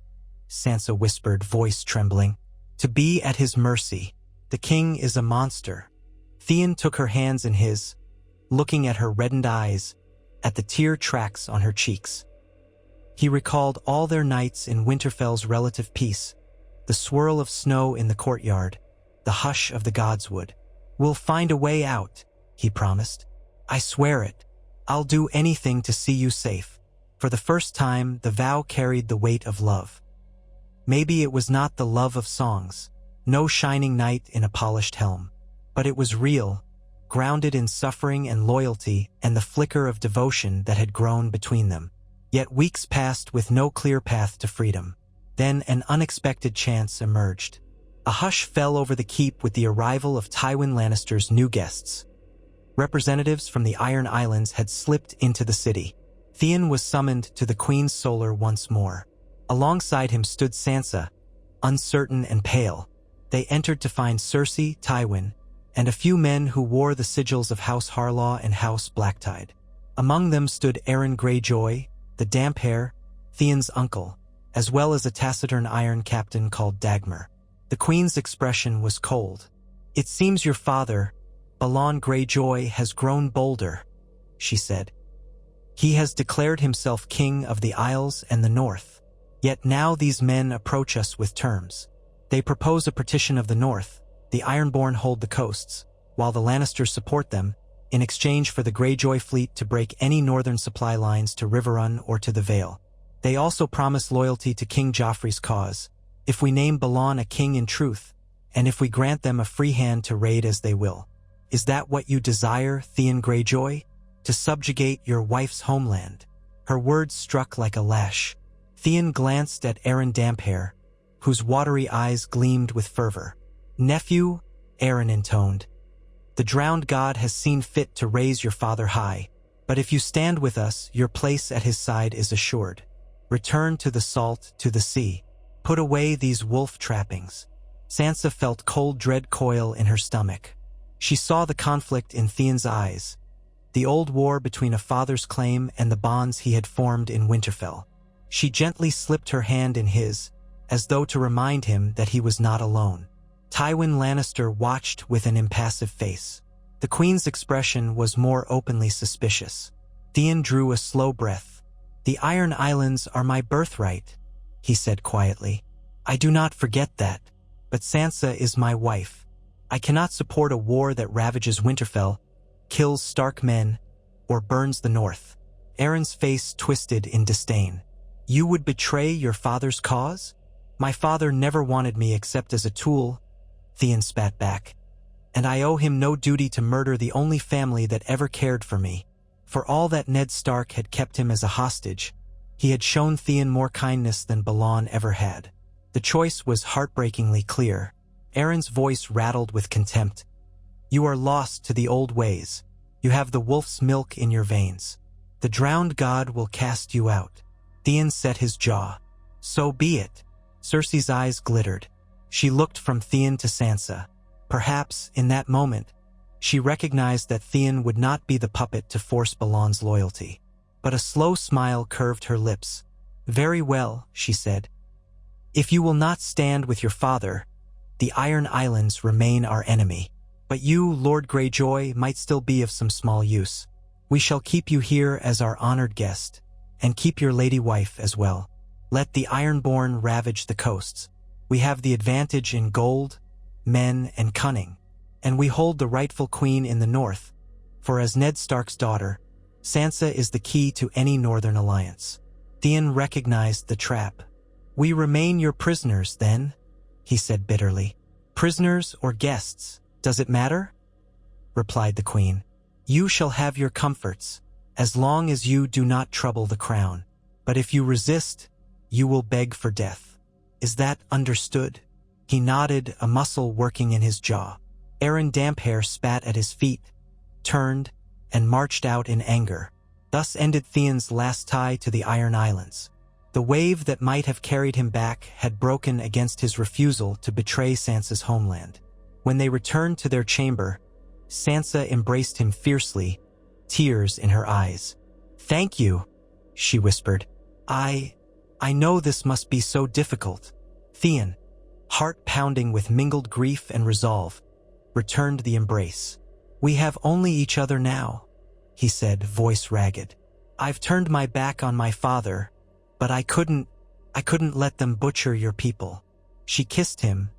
Sansa whispered, voice trembling. "To be at his mercy. The king is a monster." Theon took her hands in his, looking at her reddened eyes, at the tear tracks on her cheeks. He recalled all their nights in Winterfell's relative peace, the swirl of snow in the courtyard, the hush of the godswood. "We'll find a way out," he promised. "I swear it. I'll do anything to see you safe." For the first time, the vow carried the weight of love. Maybe it was not the love of songs, no shining knight in a polished helm, but it was real, grounded in suffering and loyalty and the flicker of devotion that had grown between them. Yet weeks passed with no clear path to freedom. Then an unexpected chance emerged. A hush fell over the keep with the arrival of Tywin Lannister's new guests. Representatives from the Iron Islands had slipped into the city. Theon was summoned to the Queen's Solar once more. Alongside him stood Sansa, uncertain and pale. They entered to find Cersei, Tywin, and a few men who wore the sigils of House Harlaw and House Blacktide. Among them stood Aeron Greyjoy, the Damphair, Theon's uncle, as well as a taciturn iron captain called Dagmar. The Queen's expression was cold. "It seems your father, Balon Greyjoy, has grown bolder," she said. "He has declared himself king of the Isles and the North. Yet now these men approach us with terms. They propose a partition of the North. The Ironborn hold the coasts, while the Lannisters support them, in exchange for the Greyjoy fleet to break any northern supply lines to Riverrun or to the Vale. They also promise loyalty to King Joffrey's cause, if we name Balon a king in truth, and if we grant them a free hand to raid as they will. Is that what you desire, Theon Greyjoy? To subjugate your wife's homeland?" Her words struck like a lash. Theon glanced at Aeron Damphair, whose watery eyes gleamed with fervor. "Nephew," Aeron intoned, "the drowned god has seen fit to raise your father high, but if you stand with us, your place at his side is assured. Return to the salt, to the sea. Put away these wolf trappings." Sansa felt cold dread coil in her stomach. She saw the conflict in Theon's eyes, the old war between a father's claim and the bonds he had formed in Winterfell. She gently slipped her hand in his, as though to remind him that he was not alone. Tywin Lannister watched with an impassive face. The Queen's expression was more openly suspicious. Theon drew a slow breath. "The Iron Islands are my birthright," he said quietly. "I do not forget that, but Sansa is my wife. I cannot support a war that ravages Winterfell, kills Stark men, or burns the North." Aeron's face twisted in disdain. "You would betray your father's cause? My father never wanted me except as a tool," Theon spat back. "And I owe him no duty to murder the only family that ever cared for me." For all that Ned Stark had kept him as a hostage, he had shown Theon more kindness than Balon ever had. The choice was heartbreakingly clear. Aeron's voice rattled with contempt. "You are lost to the old ways. You have the wolf's milk in your veins. The drowned god will cast you out." Theon set his jaw. "So be it." Cersei's eyes glittered. She looked from Theon to Sansa. Perhaps, in that moment, she recognized that Theon would not be the puppet to force Balon's loyalty. But a slow smile curved her lips. "Very well," she said. "If you will not stand with your father, the Iron Islands remain our enemy. But you, Lord Greyjoy, might still be of some small use. We shall keep you here as our honored guest, and keep your lady wife as well. Let the Ironborn ravage the coasts. We have the advantage in gold, men, and cunning, and we hold the rightful queen in the north, for as Ned Stark's daughter, Sansa is the key to any northern alliance." Theon recognized the trap. "We remain your prisoners, then," he said bitterly. "Prisoners or guests, does it matter?" replied the queen. "You shall have your comforts, as long as you do not trouble the crown. But if you resist, you will beg for death. Is that understood?" He nodded, a muscle working in his jaw. Aeron Damphair spat at his feet, turned, and marched out in anger. Thus ended Theon's last tie to the Iron Islands. The wave that might have carried him back had broken against his refusal to betray Sansa's homeland. When they returned to their chamber, Sansa embraced him fiercely, tears in her eyes. "Thank you," she whispered. I know this must be so difficult." Theon, heart pounding with mingled grief and resolve, returned the embrace. "We have only each other now," he said, voice ragged. "I've turned my back on my father, but I couldn't let them butcher your people." She kissed him,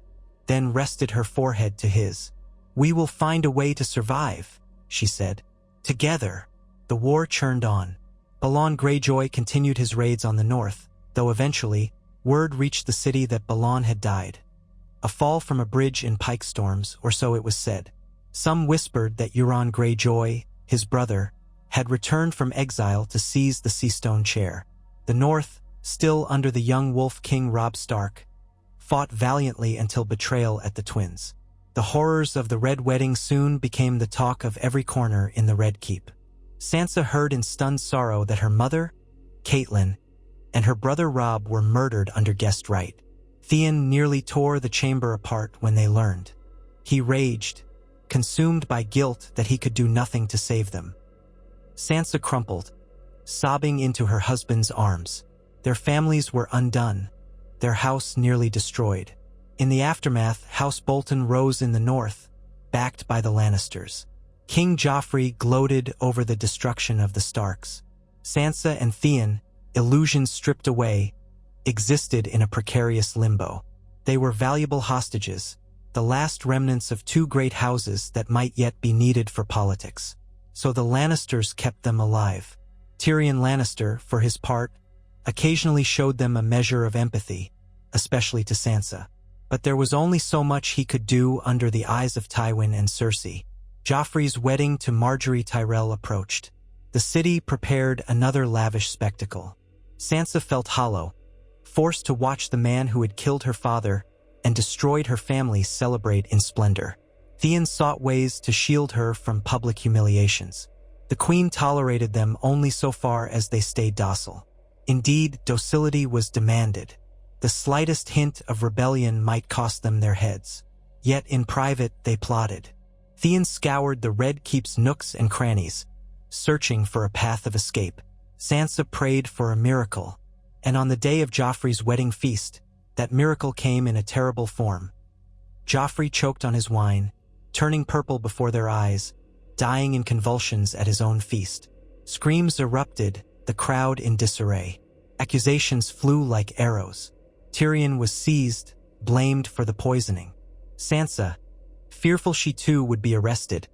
then rested her forehead to his. "We will find a way to survive," she said. Together. The war churned on. Balon Greyjoy continued his raids on the north, though eventually, word reached the city that Balon had died. A fall from a bridge in Pike Storms, or so it was said. Some whispered that Euron Greyjoy, his brother, had returned from exile to seize the Seastone chair. The North, still under the young Wolf King Robb Stark, fought valiantly until betrayal at the Twins. The horrors of the Red Wedding soon became the talk of every corner in the Red Keep. Sansa heard in stunned sorrow that her mother, Catelyn, and her brother Robb were murdered under guest right. Theon nearly tore the chamber apart when they learned. He raged, consumed by guilt that he could do nothing to save them. Sansa crumpled, sobbing into her husband's arms. Their families were undone, their house nearly destroyed. In the aftermath, House Bolton rose in the north, backed by the Lannisters. King Joffrey gloated over the destruction of the Starks. Sansa and Theon, illusions stripped away, existed in a precarious limbo. They were valuable hostages, the last remnants of two great houses that might yet be needed for politics. So the Lannisters kept them alive. Tyrion Lannister, for his part, occasionally showed them a measure of empathy, especially to Sansa. But there was only so much he could do under the eyes of Tywin and Cersei. Joffrey's wedding to Margaery Tyrell approached. The city prepared another lavish spectacle. Sansa felt hollow, forced to watch the man who had killed her father and destroyed her family celebrate in splendor. Theon sought ways to shield her from public humiliations. The queen tolerated them only so far as they stayed docile. Indeed, docility was demanded. The slightest hint of rebellion might cost them their heads. Yet in private they plotted. Theon scoured the Red Keep's nooks and crannies, searching for a path of escape. Sansa prayed for a miracle, and on the day of Joffrey's wedding feast, that miracle came in a terrible form. Joffrey choked on his wine, turning purple before their eyes, dying in convulsions at his own feast. Screams erupted, the crowd in disarray. Accusations flew like arrows. Tyrion was seized, blamed for the poisoning. Sansa, fearful she too would be arrested,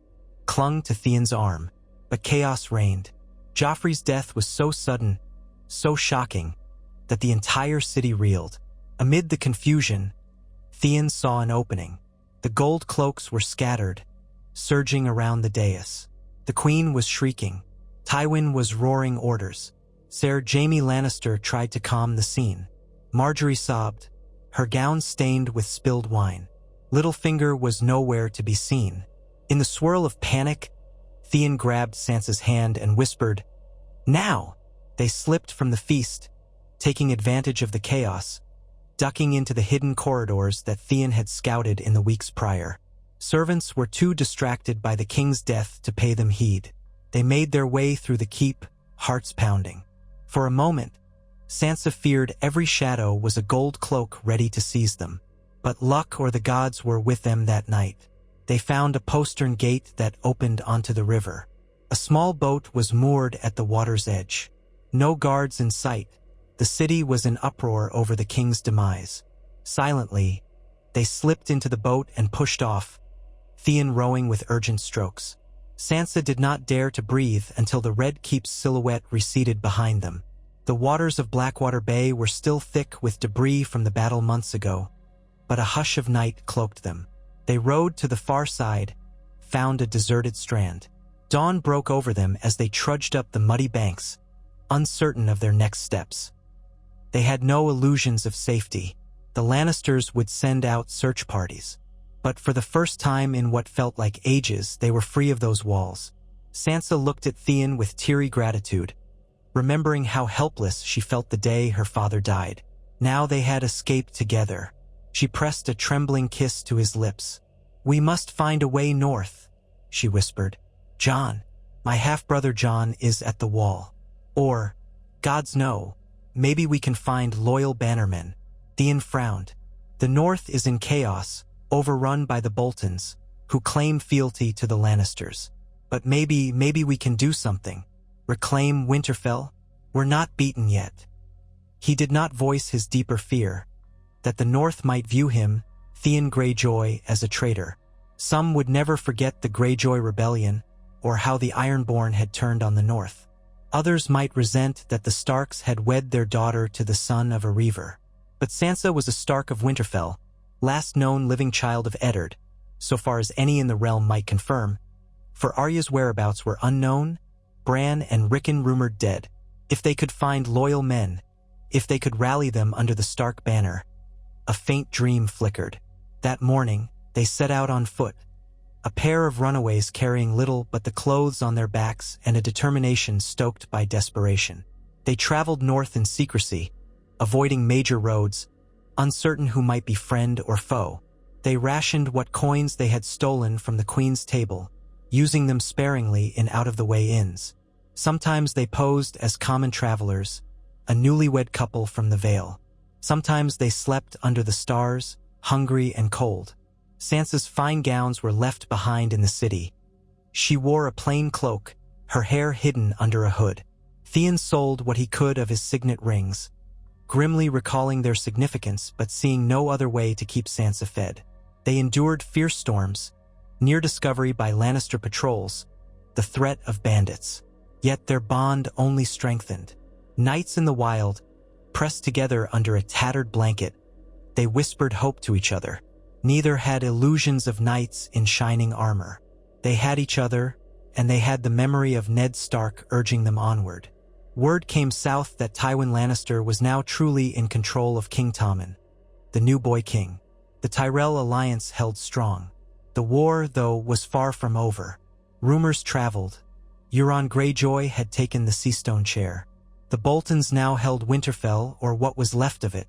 clung to Theon's arm, but chaos reigned. Joffrey's death was so sudden, so shocking, that the entire city reeled. Amid the confusion, Theon saw an opening. The gold cloaks were scattered, surging around the dais. The queen was shrieking. Tywin was roaring orders. Ser Jaime Lannister tried to calm the scene. Marjorie sobbed, her gown stained with spilled wine. Littlefinger was nowhere to be seen. In the swirl of panic, Theon grabbed Sansa's hand and whispered, "Now!" They slipped from the feast, taking advantage of the chaos, ducking into the hidden corridors that Theon had scouted in the weeks prior. Servants were too distracted by the king's death to pay them heed. They made their way through the keep, hearts pounding. For a moment, Sansa feared every shadow was a gold cloak ready to seize them. But luck or the gods were with them that night. They found a postern gate that opened onto the river. A small boat was moored at the water's edge. No guards in sight. The city was in uproar over the king's demise. Silently, they slipped into the boat and pushed off, Theon rowing with urgent strokes. Sansa did not dare to breathe until the Red Keep's silhouette receded behind them. The waters of Blackwater Bay were still thick with debris from the battle months ago, but a hush of night cloaked them. They rowed to the far side, found a deserted strand. Dawn broke over them as they trudged up the muddy banks, uncertain of their next steps. They had no illusions of safety. The Lannisters would send out search parties. But for the first time in what felt like ages, they were free of those walls. Sansa looked at Theon with teary gratitude, remembering how helpless she felt the day her father died. Now they had escaped together. She pressed a trembling kiss to his lips. "We must find a way north," she whispered. "Jon, my half-brother Jon is at the wall. Or, gods know, maybe we can find loyal bannermen." Theon frowned. The north is in chaos, overrun by the Boltons, who claim fealty to the Lannisters. But maybe we can do something. Reclaim Winterfell? We're not beaten yet. He did not voice his deeper fear, that the North might view him, Theon Greyjoy, as a traitor. Some would never forget the Greyjoy rebellion, or how the Ironborn had turned on the North. Others might resent that the Starks had wed their daughter to the son of a Reaver. But Sansa was a Stark of Winterfell, last known living child of Eddard, so far as any in the realm might confirm. For Arya's whereabouts were unknown, Bran and Rickon rumored dead. If they could find loyal men, if they could rally them under the Stark banner, a faint dream flickered. That morning, they set out on foot, a pair of runaways carrying little but the clothes on their backs and a determination stoked by desperation. They traveled north in secrecy, avoiding major roads, uncertain who might be friend or foe. They rationed what coins they had stolen from the Queen's table, using them sparingly in out-of-the-way inns. Sometimes they posed as common travelers, a newlywed couple from the Vale. Sometimes they slept under the stars, hungry and cold. Sansa's fine gowns were left behind in the city. She wore a plain cloak, her hair hidden under a hood. Theon sold what he could of his signet rings, grimly recalling their significance but seeing no other way to keep Sansa fed. They endured fierce storms, near discovery by Lannister patrols, the threat of bandits. Yet their bond only strengthened. Nights in the wild, pressed together under a tattered blanket, they whispered hope to each other. Neither had illusions of knights in shining armor. They had each other, and they had the memory of Ned Stark urging them onward. Word came south that Tywin Lannister was now truly in control of King Tommen, the new boy king. The Tyrell alliance held strong. The war, though, was far from over. Rumors traveled. Euron Greyjoy had taken the Seastone chair. The Boltons now held Winterfell, or what was left of it,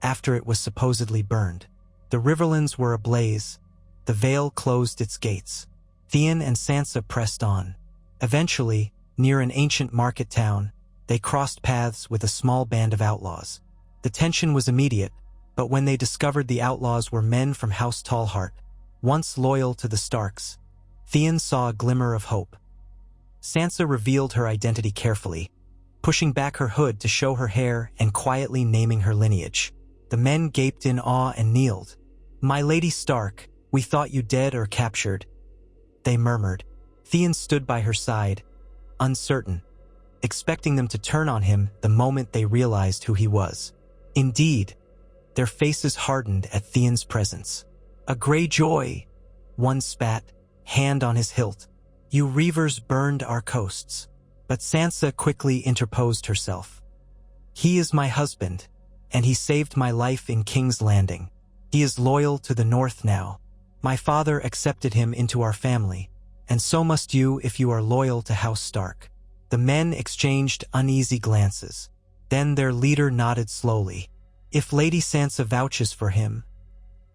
after it was supposedly burned. The Riverlands were ablaze. The Vale closed its gates. Theon and Sansa pressed on. Eventually, near an ancient market town, they crossed paths with a small band of outlaws. The tension was immediate. But when they discovered the outlaws were men from House Tallheart, once loyal to the Starks, Theon saw a glimmer of hope. Sansa revealed her identity carefully, pushing back her hood to show her hair and quietly naming her lineage. The men gaped in awe and kneeled. "My Lady Stark, we thought you dead or captured," they murmured. Theon stood by her side, uncertain, expecting them to turn on him the moment they realized who he was. Indeed, their faces hardened at Theon's presence. "A Greyjoy," one spat, hand on his hilt. "You reavers burned our coasts." But Sansa quickly interposed herself. "He is my husband, and he saved my life in King's Landing. He is loyal to the North now. My father accepted him into our family, and so must you if you are loyal to House Stark." The men exchanged uneasy glances. Then their leader nodded slowly. "If Lady Sansa vouches for him,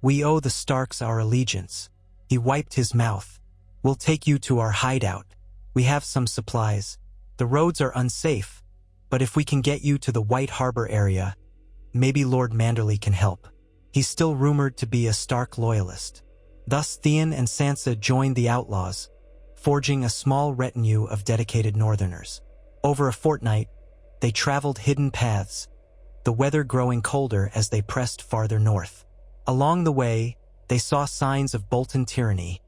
we owe the Starks our allegiance." He wiped his mouth. "We'll take you to our hideout. We have some supplies. The roads are unsafe, but if we can get you to the White Harbor area, maybe Lord Manderley can help. He's still rumored to be a Stark loyalist." Thus Theon and Sansa joined the outlaws, forging a small retinue of dedicated Northerners. Over a fortnight, they traveled hidden paths, the weather growing colder as they pressed farther north. Along the way, they saw signs of Bolton tyranny.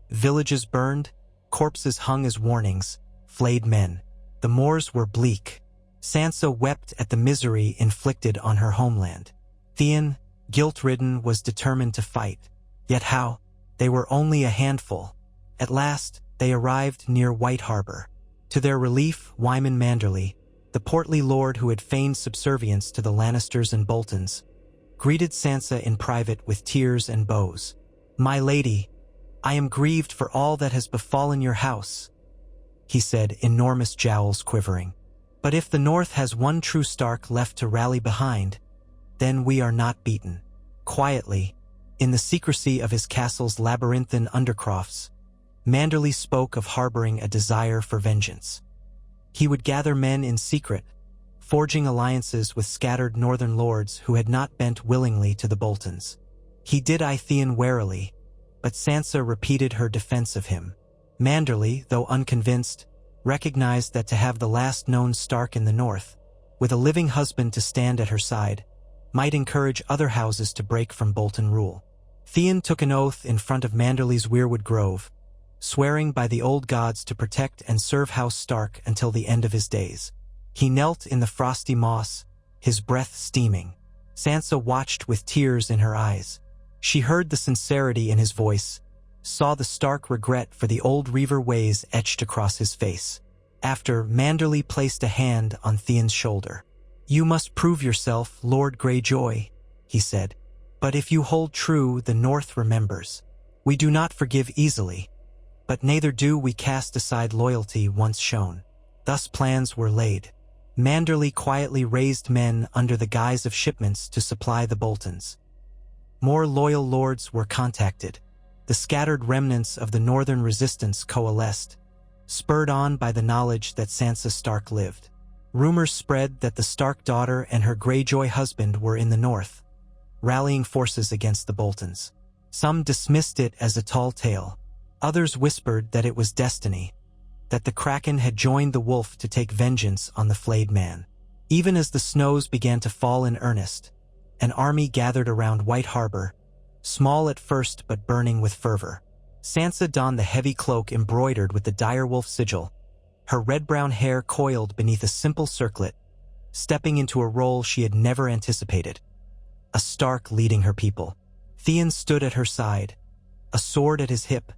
Villages burned, corpses hung as warnings, flayed men. The moors were bleak. Sansa wept at the misery inflicted on her homeland. Theon, guilt-ridden, was determined to fight. Yet how? They were only a handful. At last, they arrived near White Harbor. To their relief, Wyman Manderley, the portly lord who had feigned subservience to the Lannisters and Boltons, greeted Sansa in private with tears and bows. "My lady, I am grieved for all that has befallen your house," he said, enormous jowls quivering. "But if the North has one true Stark left to rally behind, then we are not beaten." Quietly, in the secrecy of his castle's labyrinthine undercrofts, Manderley spoke of harboring a desire for vengeance. He would gather men in secret, forging alliances with scattered northern lords who had not bent willingly to the Boltons. He did eye Theon warily, but Sansa repeated her defense of him. Manderley, though unconvinced, recognized that to have the last known Stark in the North, with a living husband to stand at her side, might encourage other houses to break from Bolton rule. Theon took an oath in front of Manderley's weirwood grove, swearing by the old gods to protect and serve House Stark until the end of his days. He knelt in the frosty moss, his breath steaming. Sansa watched with tears in her eyes. She heard the sincerity in his voice, saw the stark regret for the old Reaver ways etched across his face. After, Manderley placed a hand on Theon's shoulder. "You must prove yourself, Lord Greyjoy," he said. "But if you hold true, the North remembers. We do not forgive easily, but neither do we cast aside loyalty once shown." Thus plans were laid. Manderley quietly raised men under the guise of shipments to supply the Boltons. More loyal lords were contacted. The scattered remnants of the northern resistance coalesced, spurred on by the knowledge that Sansa Stark lived. Rumors spread that the Stark daughter and her Greyjoy husband were in the north, rallying forces against the Boltons. Some dismissed it as a tall tale. Others whispered that it was destiny, that the Kraken had joined the wolf to take vengeance on the flayed man. Even as the snows began to fall in earnest, an army gathered around White Harbor, small at first but burning with fervor. Sansa donned the heavy cloak embroidered with the direwolf sigil, her red-brown hair coiled beneath a simple circlet, stepping into a role she had never anticipated. A Stark leading her people. Theon stood at her side, a sword at his hip,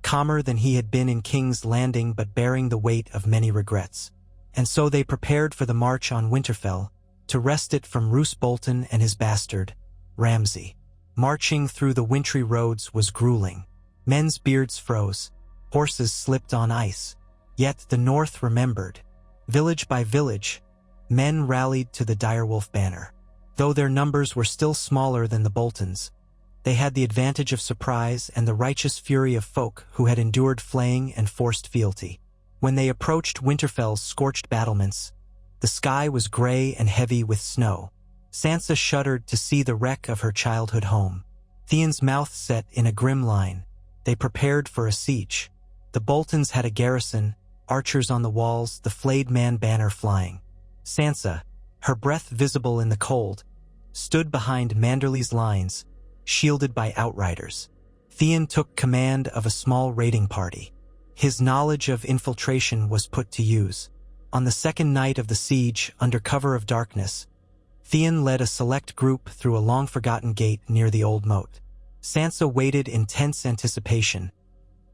calmer than he had been in King's Landing but bearing the weight of many regrets. And so they prepared for the march on Winterfell, to wrest it from Roose Bolton and his bastard, Ramsay. Marching through the wintry roads was grueling. Men's beards froze, horses slipped on ice. Yet the North remembered. Village by village, men rallied to the direwolf banner. Though their numbers were still smaller than the Boltons, they had the advantage of surprise and the righteous fury of folk who had endured flaying and forced fealty. When they approached Winterfell's scorched battlements, the sky was gray and heavy with snow. Sansa shuddered to see the wreck of her childhood home. Theon's mouth set in a grim line. They prepared for a siege. The Boltons had a garrison, archers on the walls, the flayed man banner flying. Sansa, her breath visible in the cold, stood behind Manderly's lines, shielded by outriders. Theon took command of a small raiding party. His knowledge of infiltration was put to use. On the second night of the siege, under cover of darkness, Theon led a select group through a long-forgotten gate near the old moat. Sansa waited in tense anticipation,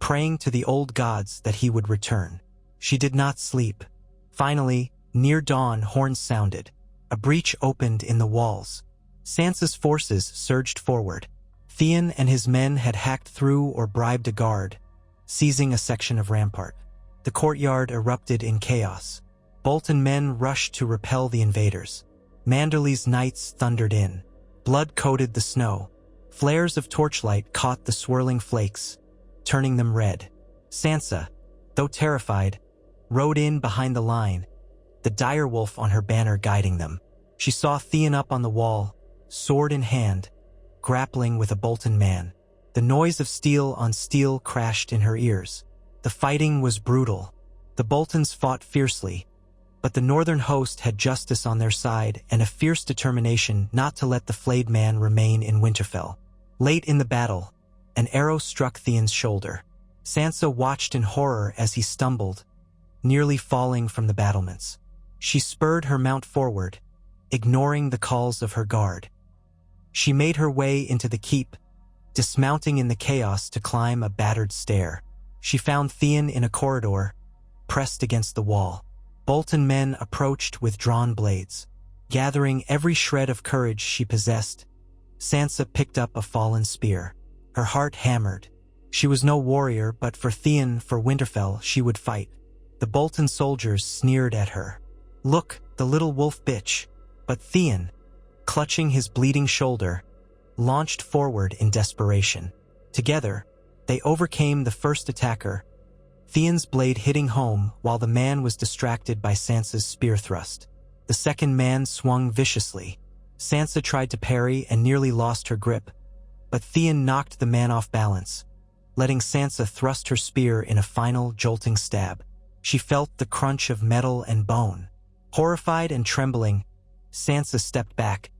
praying to the old gods that he would return. She did not sleep. Finally, near dawn, horns sounded. A breach opened in the walls. Sansa's forces surged forward. Theon and his men had hacked through or bribed a guard, seizing a section of rampart. The courtyard erupted in chaos. Bolton men rushed to repel the invaders. Manderly's knights thundered in. Blood coated the snow. Flares of torchlight caught the swirling flakes, turning them red. Sansa, though terrified, rode in behind the line, the direwolf on her banner guiding them. She saw Theon up on the wall, sword in hand, grappling with a Bolton man. The noise of steel on steel crashed in her ears. The fighting was brutal. The Boltons fought fiercely, but the northern host had justice on their side and a fierce determination not to let the flayed man remain in Winterfell. Late in the battle, an arrow struck Theon's shoulder. Sansa watched in horror as he stumbled, nearly falling from the battlements. She spurred her mount forward, ignoring the calls of her guard. She made her way into the keep, dismounting in the chaos to climb a battered stair. She found Theon in a corridor, pressed against the wall. Bolton men approached with drawn blades. Gathering every shred of courage she possessed, Sansa picked up a fallen spear. Her heart hammered. She was no warrior, but for Theon, for Winterfell, she would fight. The Bolton soldiers sneered at her. "Look, the little wolf bitch." But Theon, clutching his bleeding shoulder, launched forward in desperation. Together, they overcame the first attacker, Theon's blade hitting home while the man was distracted by Sansa's spear thrust. The second man swung viciously. Sansa tried to parry and nearly lost her grip, but Theon knocked the man off balance, letting Sansa thrust her spear in a final jolting stab. She felt the crunch of metal and bone. Horrified and trembling, Sansa stepped back,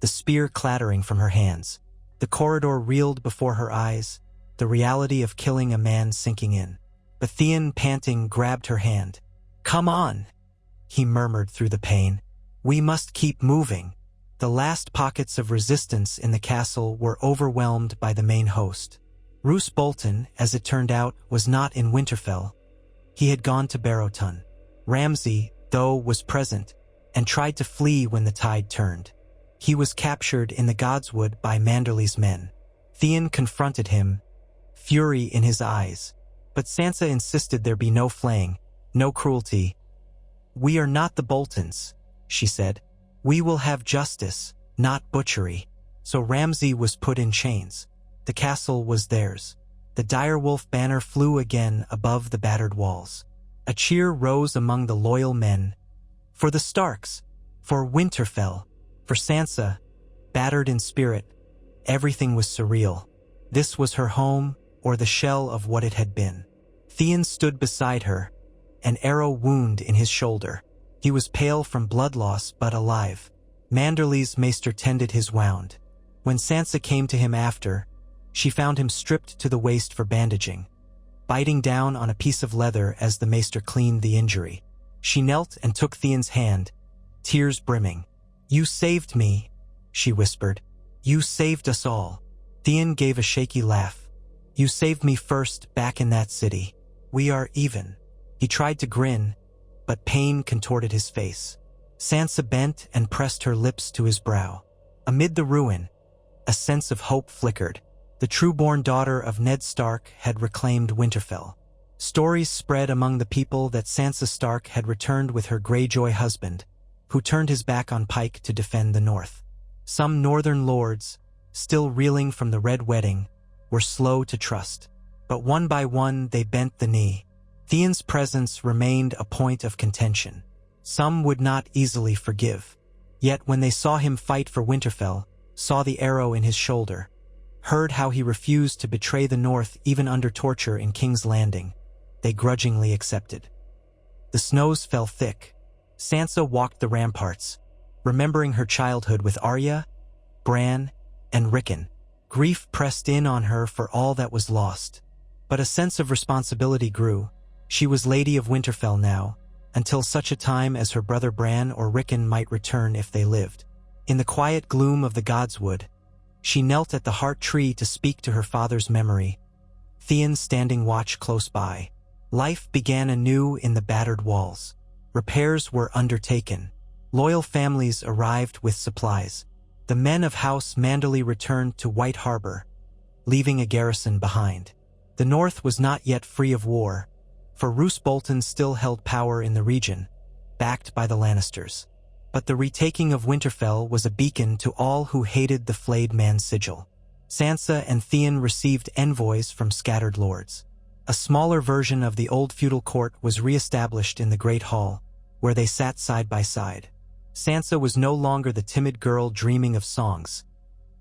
the spear clattering from her hands. The corridor reeled before her eyes, the reality of killing a man sinking in. But Theon, panting, grabbed her hand. "Come on," he murmured through the pain. "We must keep moving." The last pockets of resistance in the castle were overwhelmed by the main host. Roose Bolton, as it turned out, was not in Winterfell. He had gone to Barrowton. Ramsay, though, was present, and tried to flee when the tide turned. He was captured in the Godswood by Manderly's men. Theon confronted him, fury in his eyes. But Sansa insisted there be no flaying, no cruelty. "We are not the Boltons," she said. "We will have justice, not butchery." So Ramsay was put in chains. The castle was theirs. The direwolf banner flew again above the battered walls. A cheer rose among the loyal men. For the Starks, for Winterfell, for Sansa, battered in spirit, everything was surreal. This was her home, or the shell of what it had been. Theon stood beside her, an arrow wound in his shoulder. He was pale from blood loss, but alive. Manderly's maester tended his wound. When Sansa came to him after, she found him stripped to the waist for bandaging, biting down on a piece of leather as the maester cleaned the injury. She knelt and took Theon's hand, tears brimming. "You saved me," she whispered. "You saved us all." Theon gave a shaky laugh. "You saved me first, back in that city. We are even." He tried to grin, but pain contorted his face. Sansa bent and pressed her lips to his brow. Amid the ruin, a sense of hope flickered. The true-born daughter of Ned Stark had reclaimed Winterfell. Stories spread among the people that Sansa Stark had returned with her Greyjoy husband, who turned his back on Pike to defend the north. Some northern lords, still reeling from the Red Wedding, were slow to trust. But one by one they bent the knee. Theon's presence remained a point of contention. Some would not easily forgive. Yet when they saw him fight for Winterfell, saw the arrow in his shoulder, heard how he refused to betray the North even under torture in King's Landing, they grudgingly accepted. The snows fell thick. Sansa walked the ramparts, remembering her childhood with Arya, Bran, and Rickon. Grief pressed in on her for all that was lost. But a sense of responsibility grew. She was Lady of Winterfell now, until such a time as her brother Bran or Rickon might return if they lived. In the quiet gloom of the Godswood, she knelt at the heart tree to speak to her father's memory, Theon standing watch close by. Life began anew in the battered walls. Repairs were undertaken. Loyal families arrived with supplies. The men of House Manderley returned to White Harbor, leaving a garrison behind. The North was not yet free of war, for Roose Bolton still held power in the region, backed by the Lannisters. But the retaking of Winterfell was a beacon to all who hated the flayed man's sigil. Sansa and Theon received envoys from scattered lords. A smaller version of the old feudal court was re-established in the Great Hall, where they sat side by side. Sansa was no longer the timid girl dreaming of songs.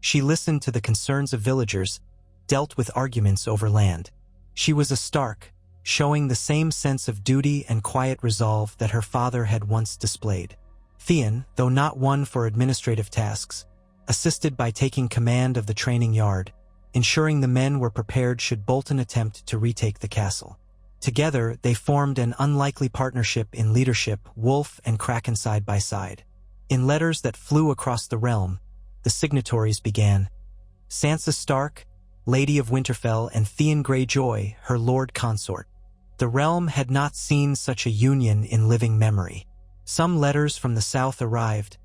She listened to the concerns of villagers, dealt with arguments over land. She was a Stark, showing the same sense of duty and quiet resolve that her father had once displayed. Theon, though not one for administrative tasks, assisted by taking command of the training yard, ensuring the men were prepared should Bolton attempt to retake the castle. Together, they formed an unlikely partnership in leadership, Wolf and Kraken side by side. In letters that flew across the realm, the signatories began, Sansa Stark, Lady of Winterfell, and Theon Greyjoy, her lord consort. The realm had not seen such a union in living memory. Some letters from the south arrived,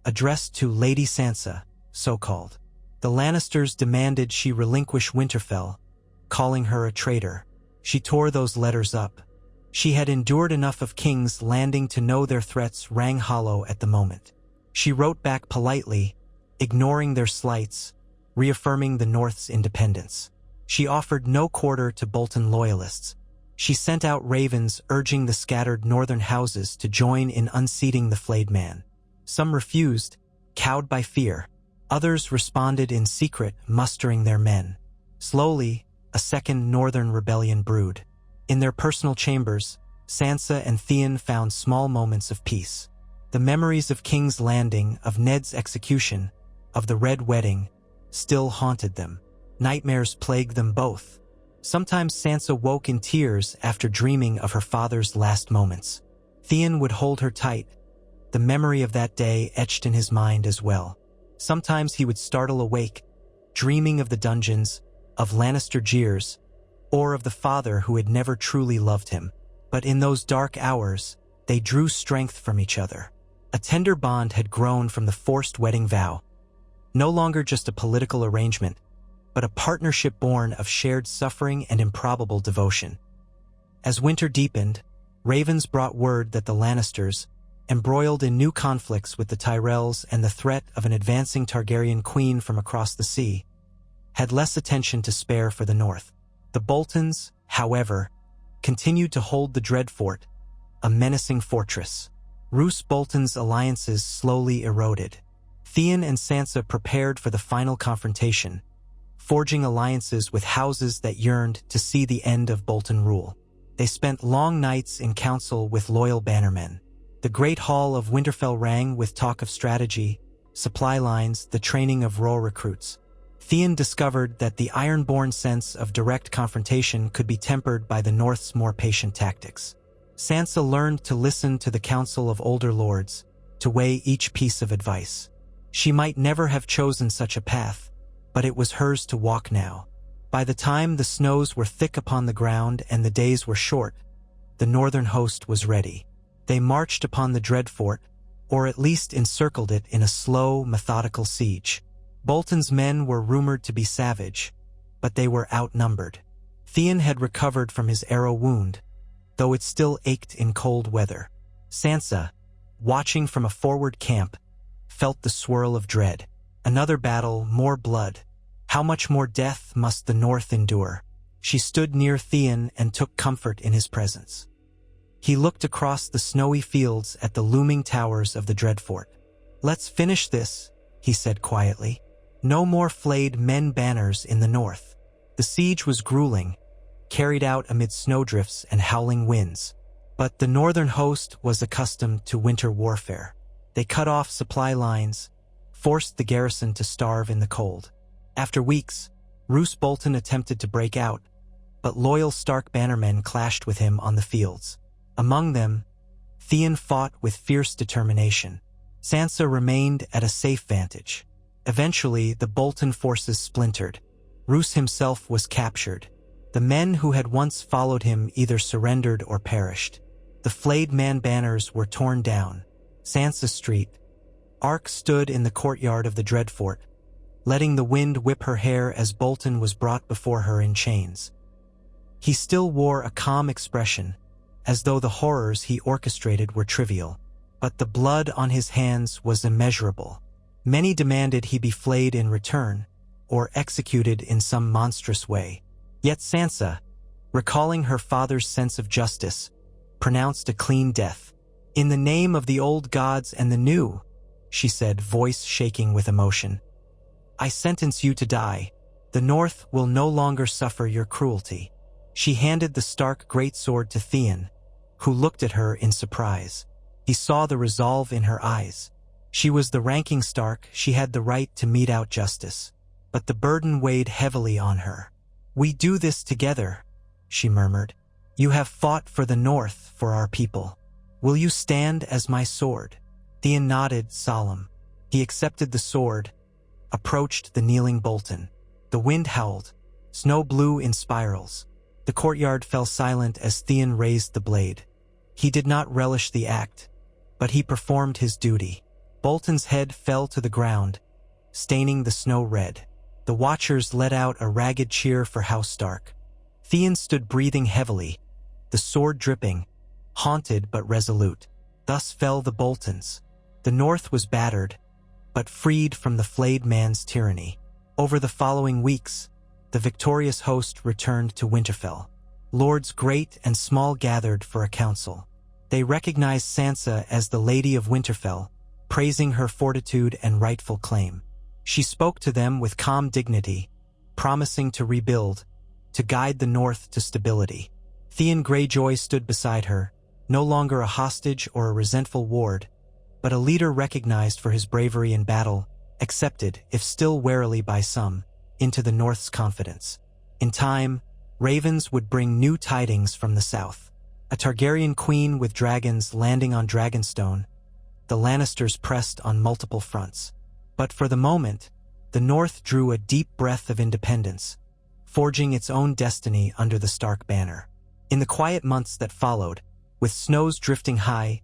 addressed to Lady Sansa, so-called. The Lannisters demanded she relinquish Winterfell, calling her a traitor. She tore those letters up. She had endured enough of King's Landing to know their threats rang hollow at the moment. She wrote back politely, ignoring their slights, reaffirming the North's independence. She offered no quarter to Bolton loyalists. She sent out ravens urging the scattered northern houses to join in unseating the flayed man. Some refused, cowed by fear. Others responded in secret, mustering their men. Slowly, a second northern rebellion brewed. In their personal chambers, Sansa and Theon found small moments of peace. The memories of King's Landing, of Ned's execution, of the Red Wedding, still haunted them. Nightmares plagued them both. Sometimes Sansa woke in tears after dreaming of her father's last moments. Theon would hold her tight, the memory of that day etched in his mind as well. Sometimes he would startle awake, dreaming of the dungeons, of Lannister jeers, or of the father who had never truly loved him. But in those dark hours, they drew strength from each other. A tender bond had grown from the forced wedding vow. No longer just a political arrangement, but a partnership born of shared suffering and improbable devotion. As winter deepened, ravens brought word that the Lannisters, embroiled in new conflicts with the Tyrells and the threat of an advancing Targaryen queen from across the sea, had less attention to spare for the North. The Boltons, however, continued to hold the Dread Fort, a menacing fortress. Roose Bolton's alliances slowly eroded. Theon and Sansa prepared for the final confrontation, forging alliances with houses that yearned to see the end of Bolton rule. They spent long nights in council with loyal bannermen. The Great Hall of Winterfell rang with talk of strategy, supply lines, the training of raw recruits. Theon discovered that the iron-born sense of direct confrontation could be tempered by the North's more patient tactics. Sansa learned to listen to the counsel of older lords, to weigh each piece of advice. She might never have chosen such a path, but it was hers to walk now. By the time the snows were thick upon the ground and the days were short, the northern host was ready. They marched upon the Dread Fort, or at least encircled it in a slow, methodical siege. Bolton's men were rumored to be savage, but they were outnumbered. Theon had recovered from his arrow wound, though it still ached in cold weather. Sansa, watching from a forward camp, felt the swirl of dread. Another battle, more blood. How much more death must the North endure? She stood near Theon and took comfort in his presence. He looked across the snowy fields at the looming towers of the Dread Fort. "Let's finish this," he said quietly. No more flayed men banners in the north. The siege was grueling, carried out amid snowdrifts and howling winds. But the northern host was accustomed to winter warfare. They cut off supply lines, forced the garrison to starve in the cold. After weeks, Roose Bolton attempted to break out, but loyal Stark bannermen clashed with him on the fields. Among them, Theon fought with fierce determination. Sansa remained at a safe vantage. Eventually, the Bolton forces splintered. Roose himself was captured. The men who had once followed him either surrendered or perished. The flayed man banners were torn down. Sansa Street, Ark stood in the courtyard of the Dreadfort, letting the wind whip her hair as Bolton was brought before her in chains. He still wore a calm expression, as though the horrors he orchestrated were trivial. But the blood on his hands was immeasurable. Many demanded he be flayed in return, or executed in some monstrous way. Yet Sansa, recalling her father's sense of justice, pronounced a clean death. "In the name of the old gods and the new," she said, voice shaking with emotion, "I sentence you to die. The North will no longer suffer your cruelty." She handed the Stark greatsword to Theon, who looked at her in surprise. He saw the resolve in her eyes. She was the ranking Stark, she had the right to mete out justice. But the burden weighed heavily on her. "We do this together," she murmured. "You have fought for the North, for our people. Will you stand as my sword?" Theon nodded, solemn. He accepted the sword, approached the kneeling Bolton. The wind howled. Snow blew in spirals. The courtyard fell silent as Theon raised the blade. He did not relish the act, but he performed his duty. Bolton's head fell to the ground, staining the snow red. The watchers let out a ragged cheer for House Stark. Theon stood breathing heavily, the sword dripping, haunted but resolute. Thus fell the Boltons. The North was battered, but freed from the flayed man's tyranny. Over the following weeks, the victorious host returned to Winterfell. Lords great and small gathered for a council. They recognized Sansa as the Lady of Winterfell, praising her fortitude and rightful claim. She spoke to them with calm dignity, promising to rebuild, to guide the North to stability. Theon Greyjoy stood beside her, no longer a hostage or a resentful ward, but a leader recognized for his bravery in battle, accepted, if still warily by some, into the North's confidence. In time, ravens would bring new tidings from the south. A Targaryen queen with dragons landing on Dragonstone. The Lannisters pressed on multiple fronts. But for the moment, the North drew a deep breath of independence, forging its own destiny under the Stark banner. In the quiet months that followed, with snows drifting high,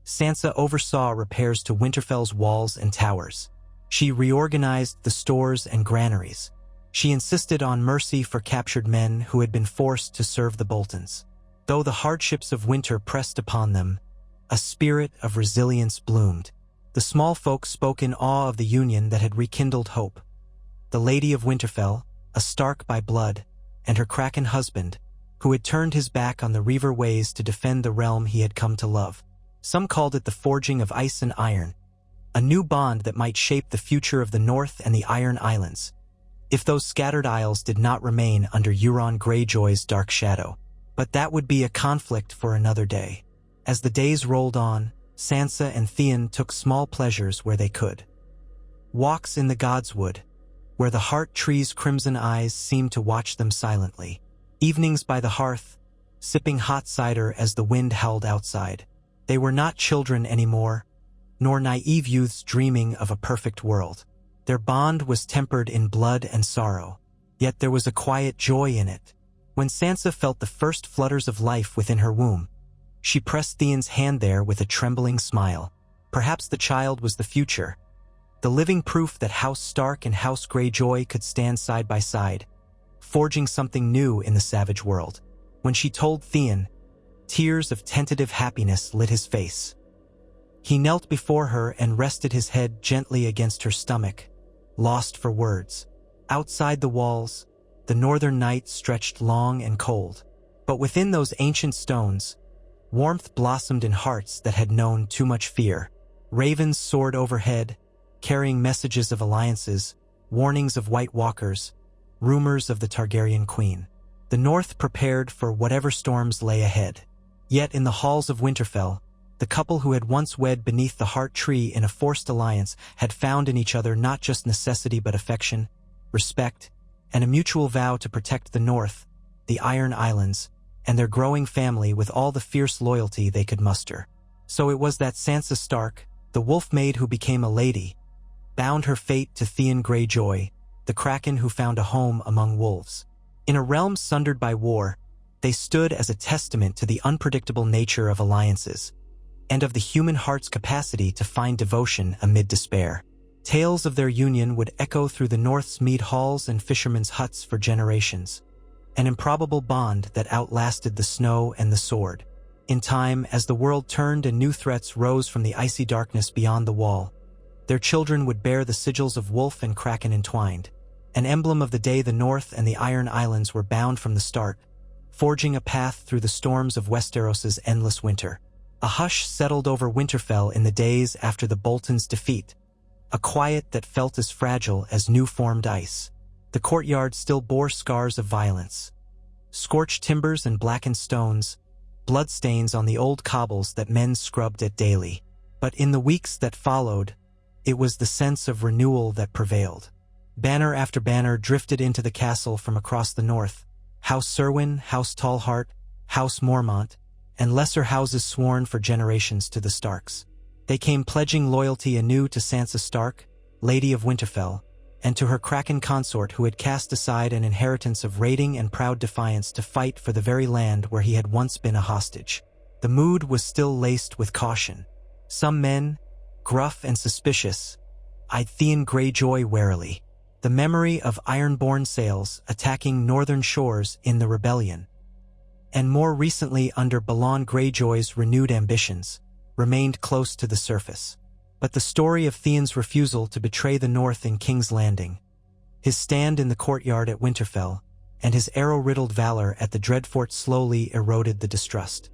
Sansa oversaw repairs to Winterfell's walls and towers. She reorganized the stores and granaries. She insisted on mercy for captured men who had been forced to serve the Boltons. Though the hardships of winter pressed upon them, a spirit of resilience bloomed. The small folk spoke in awe of the union that had rekindled hope. The Lady of Winterfell, a Stark by blood, and her Kraken husband, who had turned his back on the Reaver ways to defend the realm he had come to love. Some called it the forging of ice and iron, a new bond that might shape the future of the North and the Iron Islands, if those scattered isles did not remain under Euron Greyjoy's dark shadow. But that would be a conflict for another day. As the days rolled on, Sansa and Theon took small pleasures where they could. Walks in the Godswood, where the heart tree's crimson eyes seemed to watch them silently. Evenings by the hearth, sipping hot cider as the wind howled outside. They were not children anymore, nor naive youths dreaming of a perfect world. Their bond was tempered in blood and sorrow, yet there was a quiet joy in it. When Sansa felt the first flutters of life within her womb, she pressed Theon's hand there with a trembling smile. Perhaps the child was the future, the living proof that House Stark and House Greyjoy could stand side by side, forging something new in the savage world. When she told Theon, tears of tentative happiness lit his face. He knelt before her and rested his head gently against her stomach, lost for words. Outside the walls, the northern night stretched long and cold. But within those ancient stones, warmth blossomed in hearts that had known too much fear. Ravens soared overhead, carrying messages of alliances, warnings of White Walkers, rumors of the Targaryen queen. The North prepared for whatever storms lay ahead. Yet in the halls of Winterfell, the couple who had once wed beneath the heart tree in a forced alliance had found in each other not just necessity but affection, respect, and a mutual vow to protect the North, the Iron Islands, and their growing family with all the fierce loyalty they could muster. So it was that Sansa Stark, the wolf maid who became a lady, bound her fate to Theon Greyjoy, the kraken who found a home among wolves. In a realm sundered by war, they stood as a testament to the unpredictable nature of alliances, and of the human heart's capacity to find devotion amid despair. Tales of their union would echo through the North's mead halls and fishermen's huts for generations, an improbable bond that outlasted the snow and the sword. In time, as the world turned and new threats rose from the icy darkness beyond the wall, their children would bear the sigils of wolf and kraken entwined, an emblem of the day the North and the Iron Islands were bound from the start, forging a path through the storms of Westeros's endless winter. A hush settled over Winterfell in the days after the Boltons' defeat, a quiet that felt as fragile as new-formed ice. The courtyard still bore scars of violence, scorched timbers and blackened stones, bloodstains on the old cobbles that men scrubbed at daily. But in the weeks that followed, it was the sense of renewal that prevailed. Banner after banner drifted into the castle from across the north. House Serwyn, House Tallheart, House Mormont, and lesser houses sworn for generations to the Starks. They came pledging loyalty anew to Sansa Stark, Lady of Winterfell, and to her kraken consort who had cast aside an inheritance of raiding and proud defiance to fight for the very land where he had once been a hostage. The mood was still laced with caution. Some men, gruff and suspicious, eyed Theon Greyjoy warily. The memory of iron-born sails attacking northern shores in the rebellion, and more recently under Balon Greyjoy's renewed ambitions, remained close to the surface. But the story of Theon's refusal to betray the North in King's Landing, his stand in the courtyard at Winterfell, and his arrow-riddled valor at the Dreadfort slowly eroded the distrust.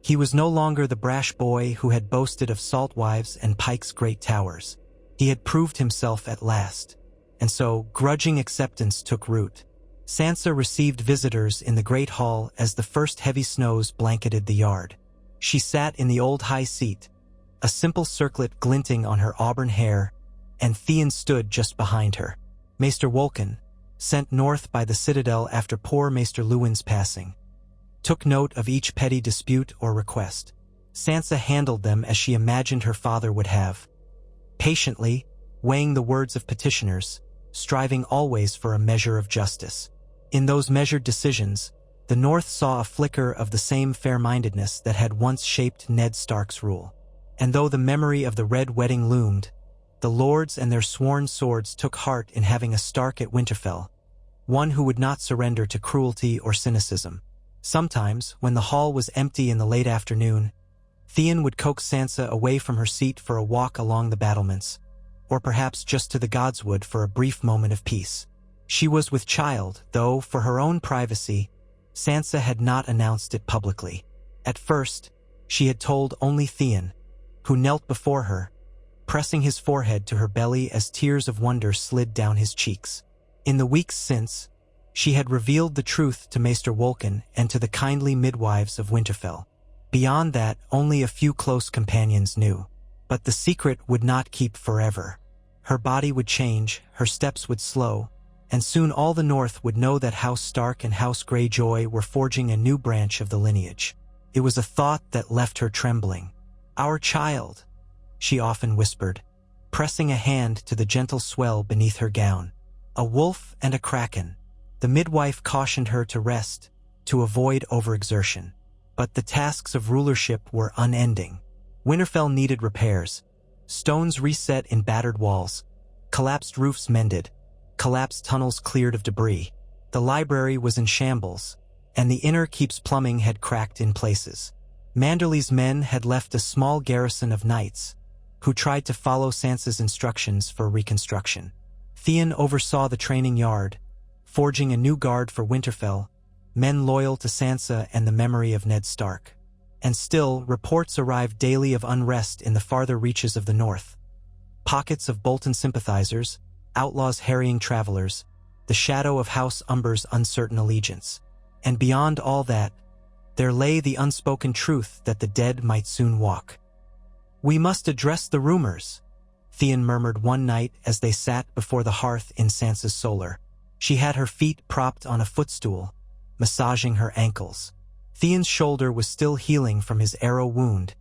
He was no longer the brash boy who had boasted of salt wives and Pike's great towers. He had proved himself at last, and so grudging acceptance took root. Sansa received visitors in the great hall as the first heavy snows blanketed the yard. She sat in the old high seat, a simple circlet glinting on her auburn hair, and Theon stood just behind her. Maester Wolkan, sent north by the citadel after poor Maester Luwin's passing, took note of each petty dispute or request. Sansa handled them as she imagined her father would have, patiently, weighing the words of petitioners, striving always for a measure of justice. In those measured decisions, the North saw a flicker of the same fair-mindedness that had once shaped Ned Stark's rule. And though the memory of the Red Wedding loomed, the lords and their sworn swords took heart in having a Stark at Winterfell, one who would not surrender to cruelty or cynicism. Sometimes, when the hall was empty in the late afternoon, Theon would coax Sansa away from her seat for a walk along the battlements, or perhaps just to the Godswood for a brief moment of peace. She was with child, though, for her own privacy, Sansa had not announced it publicly. At first, she had told only Theon, who knelt before her, pressing his forehead to her belly as tears of wonder slid down his cheeks. In the weeks since, she had revealed the truth to Maester Wolkan and to the kindly midwives of Winterfell. Beyond that, only a few close companions knew. But the secret would not keep forever. Her body would change, her steps would slow, and soon all the North would know that House Stark and House Greyjoy were forging a new branch of the lineage. It was a thought that left her trembling. "Our child," she often whispered, pressing a hand to the gentle swell beneath her gown. "A wolf and a kraken." The midwife cautioned her to rest, to avoid overexertion. But the tasks of rulership were unending. Winterfell needed repairs, stones reset in battered walls, collapsed roofs mended, collapsed tunnels cleared of debris. The library was in shambles, and the inner keep's plumbing had cracked in places. Manderly's men had left a small garrison of knights, who tried to follow Sansa's instructions for reconstruction. Theon oversaw the training yard, forging a new guard for Winterfell, men loyal to Sansa and the memory of Ned Stark. And still, reports arrived daily of unrest in the farther reaches of the north. Pockets of Bolton sympathizers, outlaws harrying travelers, the shadow of House Umber's uncertain allegiance. And beyond all that, there lay the unspoken truth that the dead might soon walk. "We must address the rumors," Theon murmured one night as they sat before the hearth in Sansa's solar. She had her feet propped on a footstool, massaging her ankles. Theon's shoulder was still healing from his arrow wound,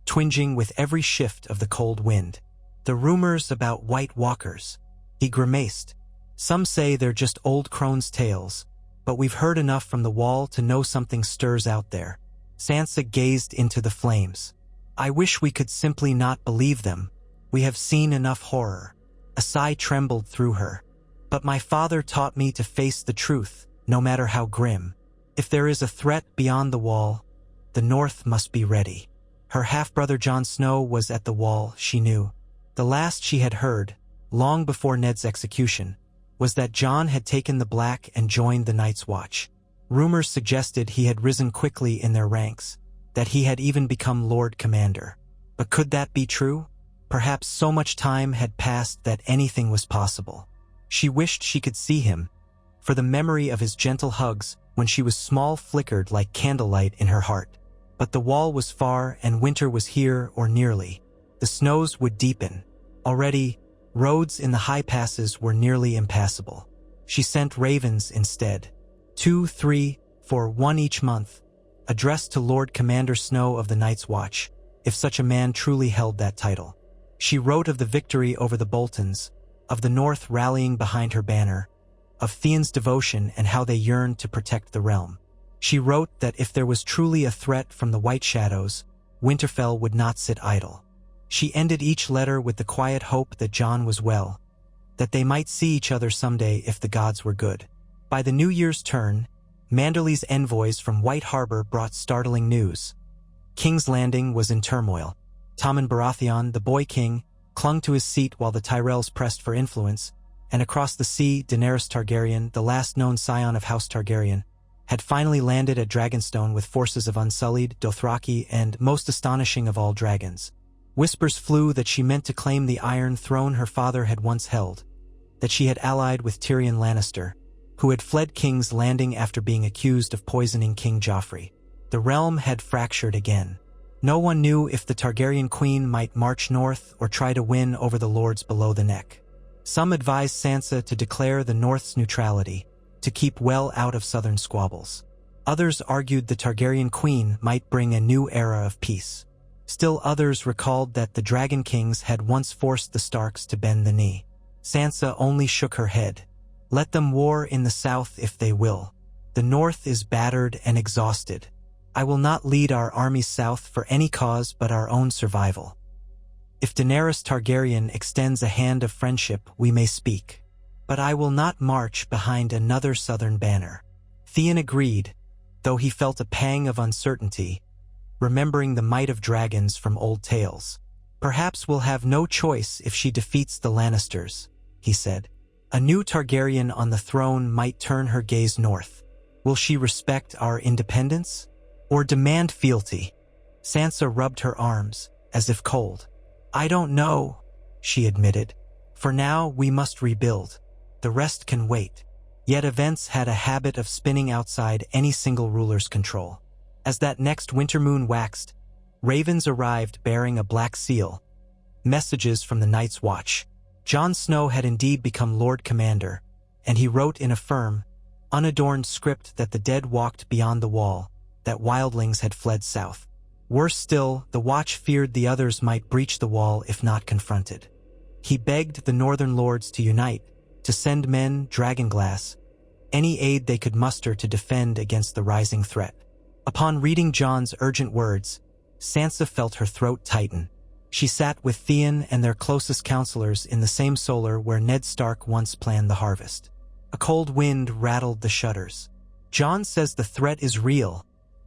twinging with every shift of the cold wind. "The rumors about White Walkers," he grimaced. "Some say they're just old crones' tales, but we've heard enough from the wall to know something stirs out there." Sansa gazed into the flames. "I wish we could simply not believe them. We have seen enough horror." A sigh trembled through her. "But my father taught me to face the truth, no matter how grim. If there is a threat beyond the wall, the North must be ready." Her half-brother Jon Snow was at the wall, she knew. The last she had heard, long before Ned's execution, was that Jon had taken the Black and joined the Night's Watch. Rumors suggested he had risen quickly in their ranks, that he had even become Lord Commander. But could that be true? Perhaps so much time had passed that anything was possible. She wished she could see him, for the memory of his gentle hugs when she was small flickered like candlelight in her heart. But the wall was far and winter was here or nearly. The snows would deepen. Already, roads in the high passes were nearly impassable. She sent ravens instead. 2, 3, 4, 1 each month, addressed to Lord Commander Snow of the Night's Watch, if such a man truly held that title. She wrote of the victory over the Boltons, of the North rallying behind her banner, of Theon's devotion and how they yearned to protect the realm. She wrote that if there was truly a threat from the White Shadows, Winterfell would not sit idle. She ended each letter with the quiet hope that Jon was well, that they might see each other someday if the gods were good. By the New Year's turn, Manderly's envoys from White Harbor brought startling news. King's Landing was in turmoil. Tommen Baratheon, the boy king, clung to his seat while the Tyrells pressed for influence, and across the sea, Daenerys Targaryen, the last known scion of House Targaryen, had finally landed at Dragonstone with forces of Unsullied, Dothraki, and, most astonishing of all, dragons. Whispers flew that she meant to claim the Iron Throne her father had once held, that she had allied with Tyrion Lannister, who had fled King's Landing after being accused of poisoning King Joffrey. The realm had fractured again. No one knew if the Targaryen queen might march north or try to win over the lords below the neck. Some advised Sansa to declare the North's neutrality, to keep well out of southern squabbles. Others argued the Targaryen queen might bring a new era of peace. Still others recalled that the Dragon Kings had once forced the Starks to bend the knee. Sansa only shook her head. "Let them war in the south if they will. The north is battered and exhausted. I will not lead our armies south for any cause but our own survival. If Daenerys Targaryen extends a hand of friendship, we may speak. But I will not march behind another southern banner." Theon agreed, though he felt a pang of uncertainty, remembering the might of dragons from old tales. "Perhaps we'll have no choice if she defeats the Lannisters," he said. "A new Targaryen on the throne might turn her gaze north. Will she respect our independence? Or demand fealty?" Sansa rubbed her arms, as if cold. "I don't know," she admitted. "For now, we must rebuild. The rest can wait." Yet events had a habit of spinning outside any single ruler's control. As that next winter moon waxed, ravens arrived bearing a black seal, messages from the Night's Watch. Jon Snow had indeed become Lord Commander, and he wrote in a firm, unadorned script that the dead walked beyond the wall, that wildlings had fled south. Worse still, the Watch feared the others might breach the wall if not confronted. He begged the northern lords to unite, to send men, dragonglass, any aid they could muster to defend against the rising threat. Upon reading Jon's urgent words, Sansa felt her throat tighten. She sat with Theon and their closest counselors in the same solar where Ned Stark once planned the harvest. A cold wind rattled the shutters. "Jon says the threat is real,"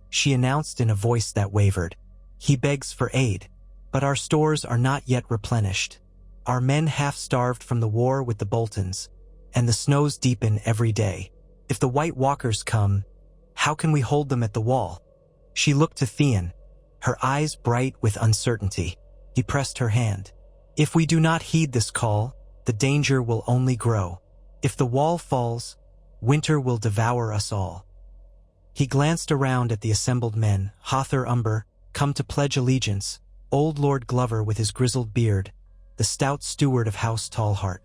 she announced in a voice that wavered. "He begs for aid, but our stores are not yet replenished. Our men half-starved from the war with the Boltons, and the snows deepen every day. If the White Walkers come, how can we hold them at the wall?" She looked to Theon, her eyes bright with uncertainty. He pressed her hand. If we do not heed this call, the danger will only grow. If the wall falls, winter will devour us all. He glanced around at the assembled men. Hother Umber, come to pledge allegiance, old Lord Glover with his grizzled beard, the stout steward of House Tallheart.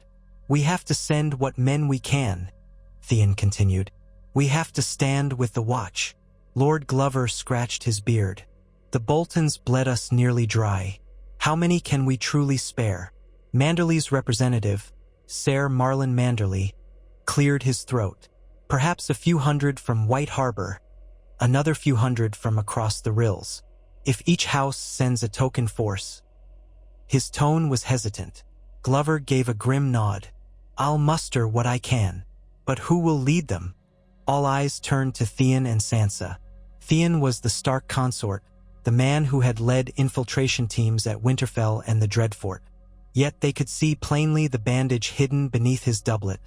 We have to send what men we can, Theon continued. We have to stand with the watch. Lord Glover scratched his beard. The Boltons bled us nearly dry. How many can we truly spare? Manderley's representative, Ser Marlon Manderley, cleared his throat. Perhaps a few hundred from White Harbor, another few hundred from across the rills. If each house sends a token force. His tone was hesitant. Glover gave a grim nod. I'll muster what I can. But who will lead them? All eyes turned to Theon and Sansa. Theon was the Stark consort, the man who had led infiltration teams at Winterfell and the Dreadfort. Yet they could see plainly the bandage hidden beneath his doublet,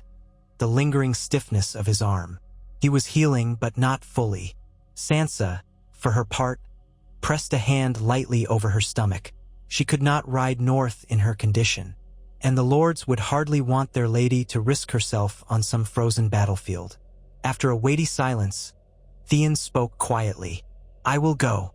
the lingering stiffness of his arm. He was healing, but not fully. Sansa, for her part, pressed a hand lightly over her stomach. She could not ride north in her condition, and the lords would hardly want their lady to risk herself on some frozen battlefield. After a weighty silence, Theon spoke quietly. I will go.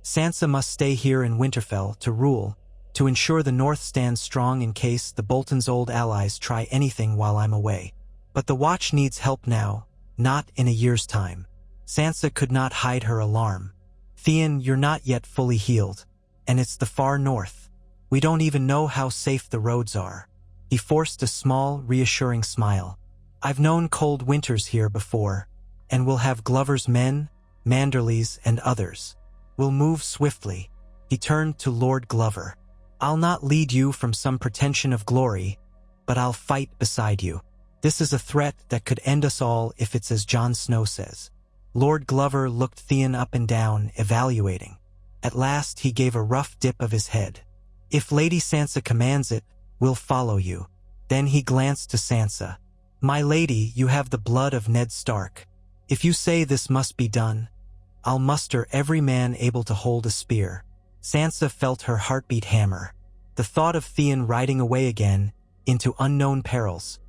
Sansa must stay here in Winterfell to rule, to ensure the North stands strong in case the Boltons' old allies try anything while I'm away. But the Watch needs help now, not in a year's time. Sansa could not hide her alarm. Theon, you're not yet fully healed, and it's the far north. We don't even know how safe the roads are. He forced a small, reassuring smile. I've known cold winters here before, and we'll have Glover's men, Manderley's, and others. We'll move swiftly. He turned to Lord Glover. I'll not lead you from some pretension of glory, but I'll fight beside you. This is a threat that could end us all if it's as Jon Snow says. Lord Glover looked Theon up and down, evaluating. At last he gave a rough dip of his head. If Lady Sansa commands it, we'll follow you. Then he glanced to Sansa. My lady, you have the blood of Ned Stark. If you say this must be done, I'll muster every man able to hold a spear. Sansa felt her heartbeat hammer. The thought of Theon riding away again, into unknown perils,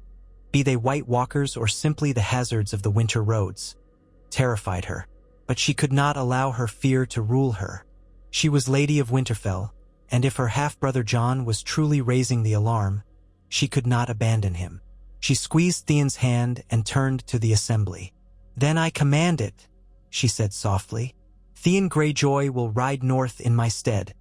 be they White Walkers or simply the hazards of the winter roads, terrified her. But she could not allow her fear to rule her. She was Lady of Winterfell, and if her half-brother Jon was truly raising the alarm, she could not abandon him. She squeezed Theon's hand and turned to the assembly. Then I command it, she said softly. Theon Greyjoy will ride north in my stead,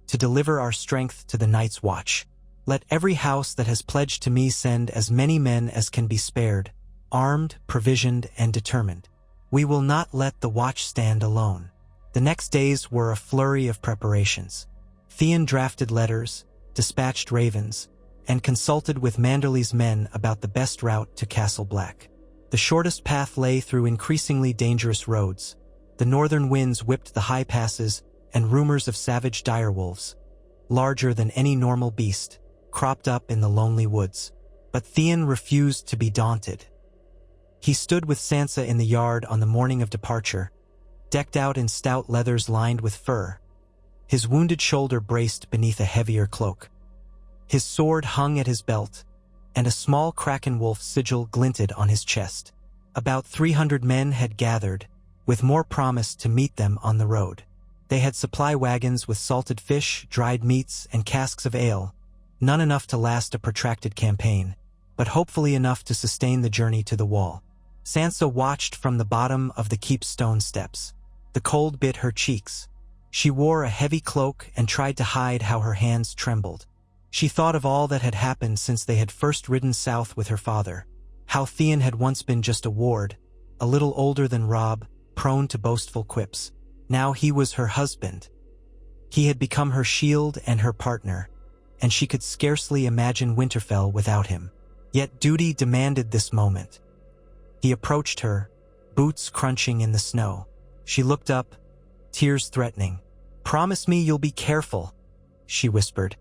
to deliver our strength to the Night's Watch. Let every house that has pledged to me send as many men as can be spared, armed, provisioned, and determined. We will not let the Watch stand alone. The next days were a flurry of preparations. Theon drafted letters, dispatched ravens, and consulted with Manderley's men about the best route to Castle Black. The shortest path lay through increasingly dangerous roads. The northern winds whipped the high passes, and rumors of savage direwolves, larger than any normal beast, cropped up in the lonely woods. But Theon refused to be daunted. He stood with Sansa in the yard on the morning of departure, decked out in stout leathers lined with fur, his wounded shoulder braced beneath a heavier cloak. His sword hung at his belt, and a small kraken wolf sigil glinted on his chest. About 300 men had gathered, with more promise to meet them on the road. They had supply wagons with salted fish, dried meats, and casks of ale, none enough to last a protracted campaign, but hopefully enough to sustain the journey to the wall. Sansa watched from the bottom of the keep's stone steps. The cold bit her cheeks. She wore a heavy cloak and tried to hide how her hands trembled. She thought of all that had happened since they had first ridden south with her father, how Theon had once been just a ward, a little older than Robb, prone to boastful quips. Now he was her husband. He had become her shield and her partner, and she could scarcely imagine Winterfell without him. Yet duty demanded this moment. He approached her, boots crunching in the snow. She looked up, tears threatening. "Promise me you'll be careful," she whispered,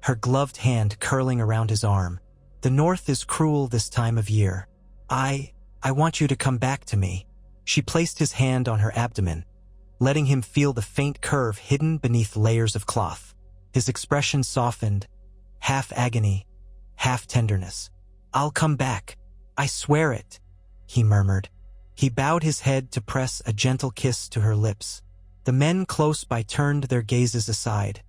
her gloved hand curling around his arm. "The North is cruel this time of year. I want you to come back to me." She placed his hand on her abdomen, letting him feel the faint curve hidden beneath layers of cloth. His expression softened, half agony, half tenderness. "I'll come back. I swear it," he murmured. He bowed his head to press a gentle kiss to her lips. The men close by turned their gazes aside,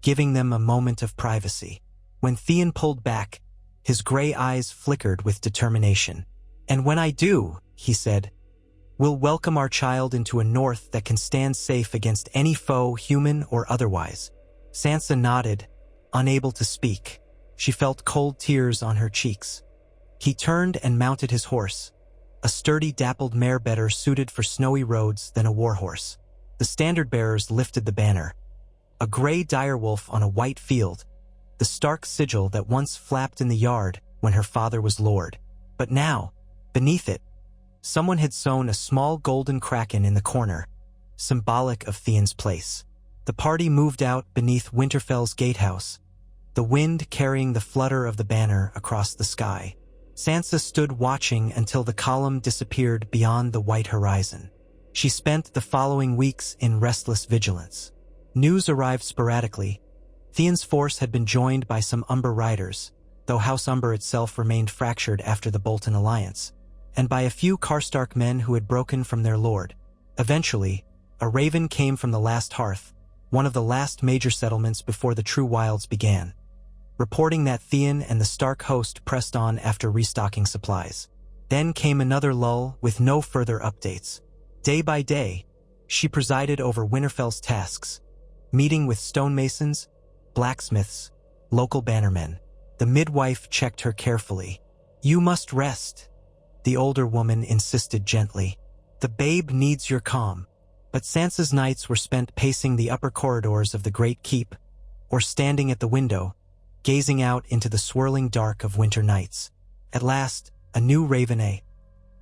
giving them a moment of privacy. When Theon pulled back, his gray eyes flickered with determination. "And when I do," he said, "we'll welcome our child into a north that can stand safe against any foe, human or otherwise." Sansa nodded, unable to speak. She felt cold tears on her cheeks. He turned and mounted his horse, a sturdy dappled mare better suited for snowy roads than a warhorse. The standard-bearers lifted the banner, a gray direwolf on a white field, the stark sigil that once flapped in the yard when her father was lord. But now, beneath it, someone had sewn a small golden kraken in the corner, symbolic of Theon's place. The party moved out beneath Winterfell's gatehouse, the wind carrying the flutter of the banner across the sky. Sansa stood watching until the column disappeared beyond the white horizon. She spent the following weeks in restless vigilance. News arrived sporadically. Theon's force had been joined by some Umber riders, though House Umber itself remained fractured after the Bolton alliance, and by a few Karstark men who had broken from their lord. Eventually, a raven came from the Last Hearth, one of the last major settlements before the True Wilds began, reporting that Theon and the Stark host pressed on after restocking supplies. Then came another lull with no further updates. Day by day, she presided over Winterfell's tasks, meeting with stonemasons, blacksmiths, local bannermen. The midwife checked her carefully. "You must rest," the older woman insisted gently. "The babe needs your calm." But Sansa's nights were spent pacing the upper corridors of the Great Keep, or standing at the window, gazing out into the swirling dark of winter nights. At last, a new raven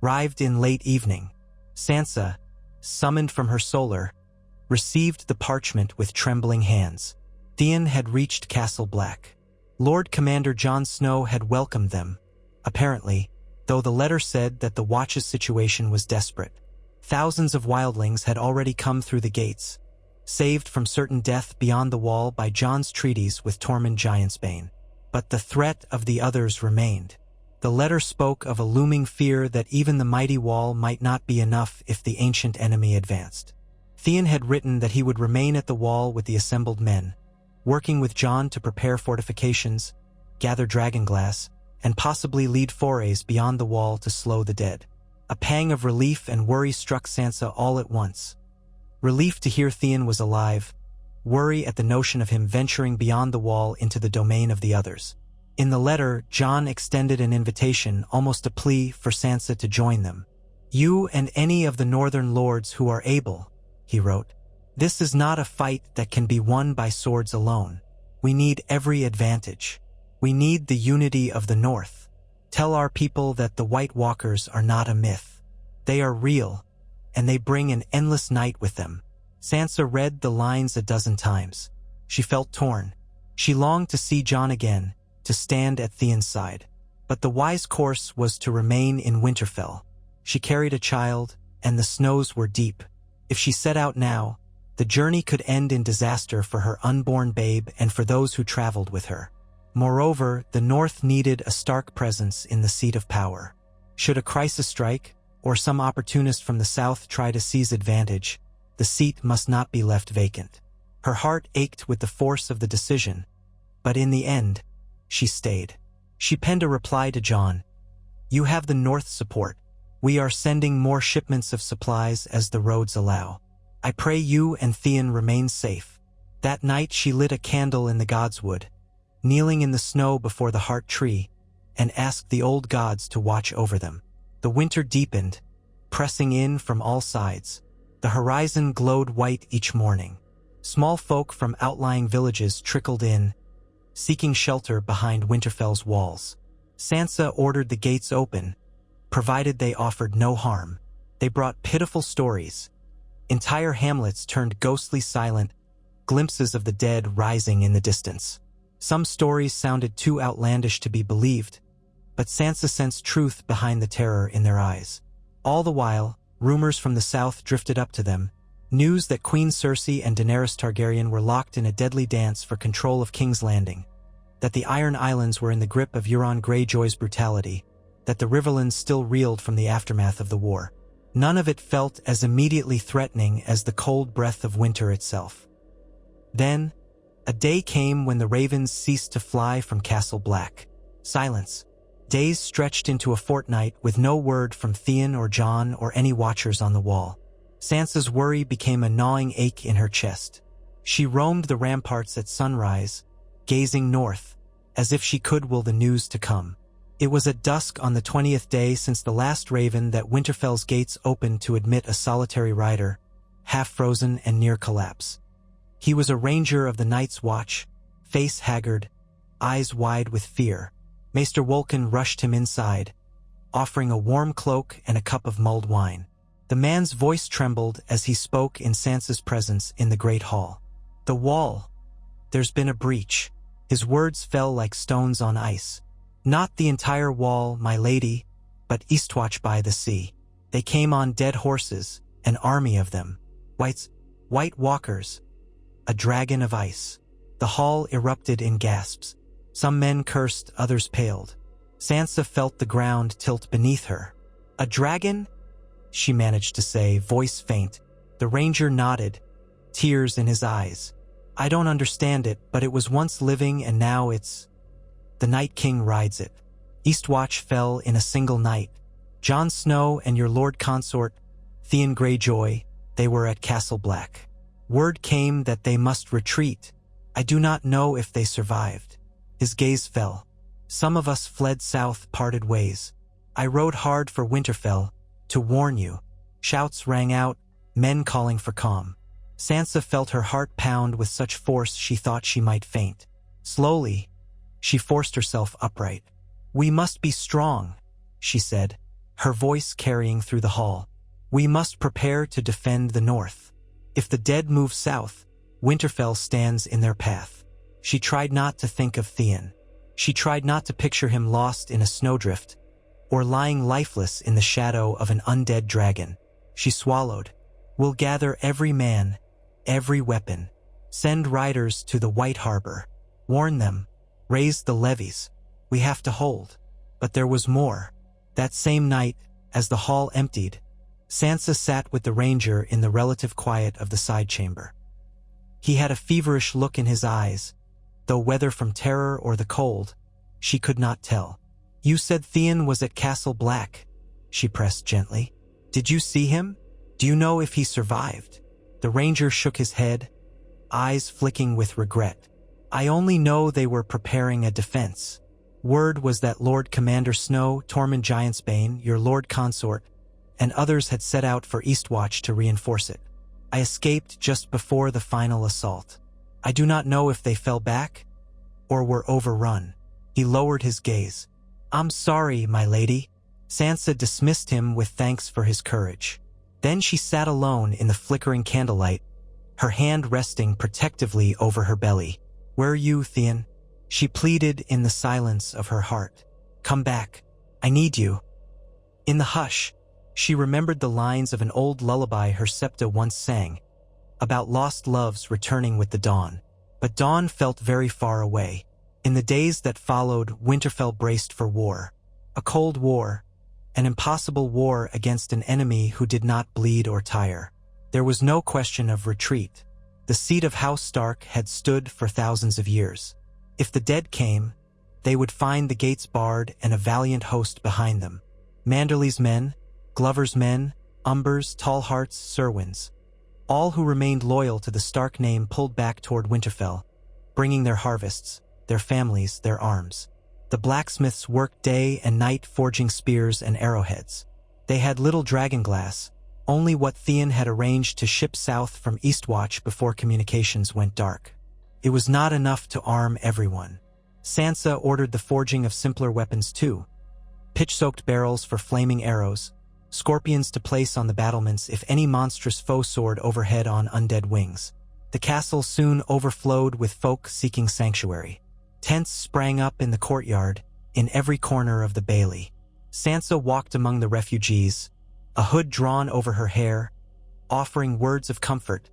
arrived in late evening. Sansa, summoned from her solar, received the parchment with trembling hands. Theon had reached Castle Black. Lord Commander Jon Snow had welcomed them, apparently, though the letter said that the Watch's situation was desperate. Thousands of wildlings had already come through the gates, saved from certain death beyond the wall by Jon's treaties with Tormund Giantsbane. But the threat of the others remained. The letter spoke of a looming fear that even the mighty wall might not be enough if the ancient enemy advanced. Theon had written that he would remain at the wall with the assembled men, working with Jon to prepare fortifications, gather dragonglass, and possibly lead forays beyond the wall to slow the dead. A pang of relief and worry struck Sansa all at once. Relief to hear Theon was alive, worry at the notion of him venturing beyond the wall into the domain of the others. In the letter, Jon extended an invitation, almost a plea, for Sansa to join them. "You and any of the northern lords who are able," he wrote. "This is not a fight that can be won by swords alone. We need every advantage. We need the unity of the North. Tell our people that the White Walkers are not a myth. They are real, and they bring an endless night with them." Sansa read the lines a dozen times. She felt torn. She longed to see Jon again, to stand at Theon's side. But the wise course was to remain in Winterfell. She carried a child, and the snows were deep. If she set out now, the journey could end in disaster for her unborn babe and for those who traveled with her. Moreover, the North needed a Stark presence in the seat of power. Should a crisis strike, or some opportunist from the South try to seize advantage, the seat must not be left vacant. Her heart ached with the force of the decision, but in the end, she stayed. She penned a reply to Jon. "You have the North's support. We are sending more shipments of supplies as the roads allow. I pray you and Theon remain safe." That night she lit a candle in the godswood, kneeling in the snow before the heart tree, and asked the old gods to watch over them. The winter deepened, pressing in from all sides. The horizon glowed white each morning. Small folk from outlying villages trickled in, seeking shelter behind Winterfell's walls. Sansa ordered the gates open, provided they offered no harm. They brought pitiful stories. Entire hamlets turned ghostly silent, glimpses of the dead rising in the distance. Some stories sounded too outlandish to be believed, but Sansa sensed truth behind the terror in their eyes. All the while, rumors from the south drifted up to them, News that Queen Cersei and Daenerys Targaryen were locked in a deadly dance for control of King's Landing, that the Iron Islands were in the grip of Euron Greyjoy's brutality, that the Riverlands still reeled from the aftermath of the war. None of it felt as immediately threatening as the cold breath of winter itself. Then, a day came when the ravens ceased to fly from Castle Black. Silence. Days stretched into a fortnight with no word from Theon or Jon or any watchers on the wall. Sansa's worry became a gnawing ache in her chest. She roamed the ramparts at sunrise, gazing north, as if she could will the news to come. It was at dusk on the 20th day since the last raven that Winterfell's gates opened to admit a solitary rider, half-frozen and near collapse. He was a ranger of the Night's Watch, face haggard, eyes wide with fear. Maester Wolkan rushed him inside, offering a warm cloak and a cup of mulled wine. The man's voice trembled as he spoke in Sansa's presence in the great hall. "The wall. There's been a breach." His words fell like stones on ice. "Not the entire wall, my lady, but Eastwatch by the sea. They came on dead horses, an army of them. White walkers. A dragon of ice." The hall erupted in gasps. Some men cursed, others paled. Sansa felt the ground tilt beneath her. "A dragon?" she managed to say, voice faint. The ranger nodded, tears in his eyes. "I don't understand it, but it was once living and now it's... The Night King rides it. Eastwatch fell in a single night. Jon Snow and your Lord Consort, Theon Greyjoy, they were at Castle Black. Word came that they must retreat. I do not know if they survived." His gaze fell. "Some of us fled south, parted ways. I rode hard for Winterfell, to warn you." Shouts rang out, men calling for calm. Sansa felt her heart pound with such force she thought she might faint. Slowly, she forced herself upright. "We must be strong," she said, her voice carrying through the hall. "We must prepare to defend the north. If the dead move south, Winterfell stands in their path." She tried not to think of Theon. She tried not to picture him lost in a snowdrift, or lying lifeless in the shadow of an undead dragon. She swallowed. "We'll gather every man, every weapon. Send riders to the White Harbor. Warn them. Raise the levies. We have to hold." But there was more. That same night, as the hall emptied, Sansa sat with the ranger in the relative quiet of the side chamber. He had a feverish look in his eyes, though whether from terror or the cold, she could not tell. "You said Theon was at Castle Black," she pressed gently. "Did you see him? Do you know if he survived?" The ranger shook his head, eyes flicking with regret. "I only know they were preparing a defense. Word was that Lord Commander Snow, Tormund Giantsbane, your Lord Consort, and others had set out for Eastwatch to reinforce it. I escaped just before the final assault. I do not know if they fell back or were overrun." He lowered his gaze. "I'm sorry, my lady." Sansa dismissed him with thanks for his courage. Then she sat alone in the flickering candlelight, her hand resting protectively over her belly. "Where are you, Theon?" she pleaded in the silence of her heart. "Come back. I need you." In the hush, she remembered the lines of an old lullaby her Septa once sang, about lost loves returning with the dawn. But dawn felt very far away. In the days that followed, Winterfell braced for war. A cold war, an impossible war against an enemy who did not bleed or tire. There was no question of retreat. The seat of House Stark had stood for thousands of years. If the dead came, they would find the gates barred and a valiant host behind them. Manderly's men, Glover's men, Umber's, Tallheart's, Serwyn's. All who remained loyal to the Stark name pulled back toward Winterfell, bringing their harvests, their families, their arms. The blacksmiths worked day and night forging spears and arrowheads. They had little dragonglass, only what Theon had arranged to ship south from Eastwatch before communications went dark. It was not enough to arm everyone. Sansa ordered the forging of simpler weapons too. Pitch-soaked barrels for flaming arrows, scorpions to place on the battlements if any monstrous foe soared overhead on undead wings. The castle soon overflowed with folk seeking sanctuary. Tents sprang up in the courtyard, in every corner of the bailey. Sansa walked among the refugees, a hood drawn over her hair, offering words of comfort,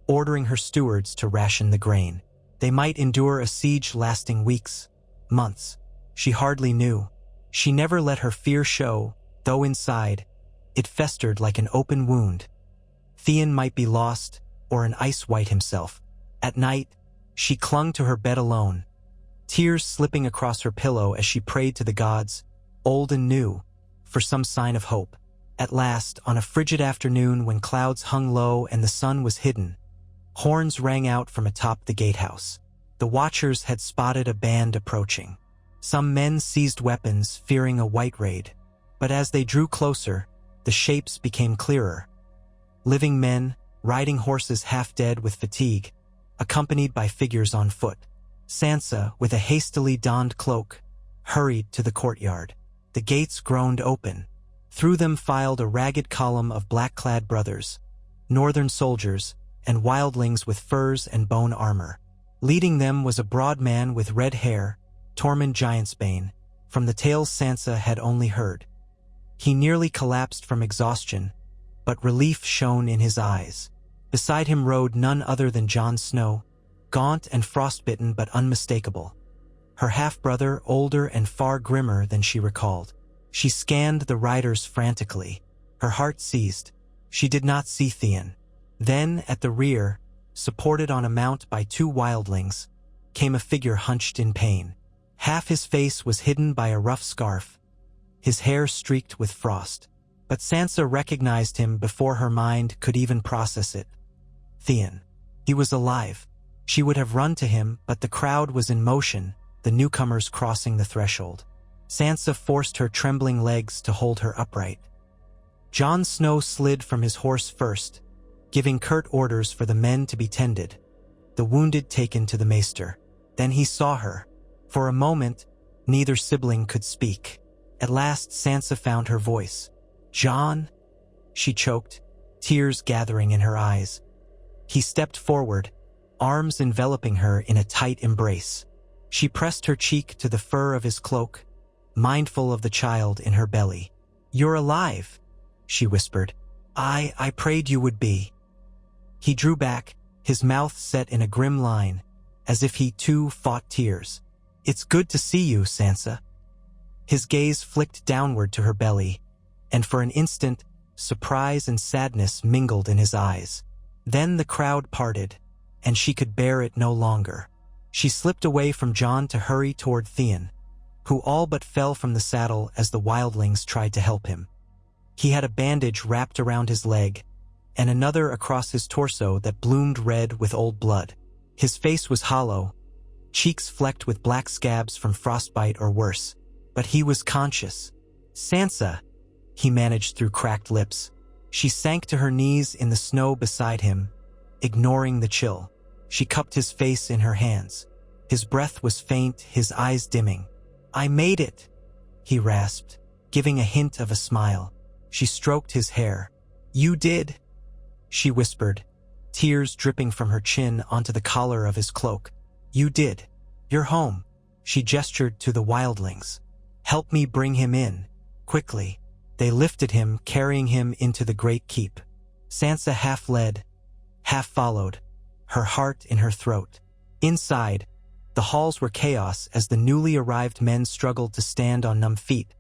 ordering her stewards to ration the grain. They might endure a siege lasting weeks, months. She hardly knew. She never let her fear show, though inside, it festered like an open wound. Theon might be lost, or an ice white himself. At night, she clung to her bed alone, tears slipping across her pillow as she prayed to the gods, old and new, for some sign of hope. At last, on a frigid afternoon when clouds hung low and the sun was hidden, horns rang out from atop the gatehouse. The watchers had spotted a band approaching. Some men seized weapons, fearing a white raid. But as they drew closer, the shapes became clearer. Living men, riding horses half dead with fatigue, accompanied by figures on foot. Sansa, with a hastily donned cloak, hurried to the courtyard. The gates groaned open. Through them filed a ragged column of black-clad brothers, northern soldiers, and wildlings with furs and bone armor. Leading them was a broad man with red hair, Tormund Giantsbane, from the tales Sansa had only heard. He nearly collapsed from exhaustion, but relief shone in his eyes. Beside him rode none other than Jon Snow, gaunt and frostbitten but unmistakable. Her half-brother, older and far grimmer than she recalled. She scanned the riders frantically. Her heart seized. She did not see Theon. Then, at the rear, supported on a mount by two wildlings, came a figure hunched in pain. Half his face was hidden by a rough scarf, his hair streaked with frost. But Sansa recognized him before her mind could even process it. Theon. He was alive. She would have run to him, but the crowd was in motion, the newcomers crossing the threshold. Sansa forced her trembling legs to hold her upright. Jon Snow slid from his horse first, giving curt orders for the men to be tended, the wounded taken to the maester. Then he saw her. For a moment, neither sibling could speak. At last Sansa found her voice. "Jon?" she choked, tears gathering in her eyes. He stepped forward, arms enveloping her in a tight embrace. She pressed her cheek to the fur of his cloak, mindful of the child in her belly. "You're alive," she whispered. I prayed you would be." He drew back, his mouth set in a grim line, as if he too fought tears. "It's good to see you, Sansa." His gaze flicked downward to her belly, and for an instant, surprise and sadness mingled in his eyes. Then the crowd parted, and she could bear it no longer. She slipped away from Jon to hurry toward Theon, who all but fell from the saddle as the wildlings tried to help him. He had a bandage wrapped around his leg, and another across his torso that bloomed red with old blood. His face was hollow, cheeks flecked with black scabs from frostbite or worse, but he was conscious. "Sansa," he managed through cracked lips. She sank to her knees in the snow beside him, ignoring the chill. She cupped his face in her hands. His breath was faint, his eyes dimming. "I made it," he rasped, giving a hint of a smile. She stroked his hair. "You did," she whispered, tears dripping from her chin onto the collar of his cloak. "You did. You're home." She gestured to the wildlings. "Help me bring him in, quickly." They lifted him, carrying him into the great keep. Sansa half led, half followed, her heart in her throat. Inside, the halls were chaos as the newly arrived men struggled to stand on numb feet,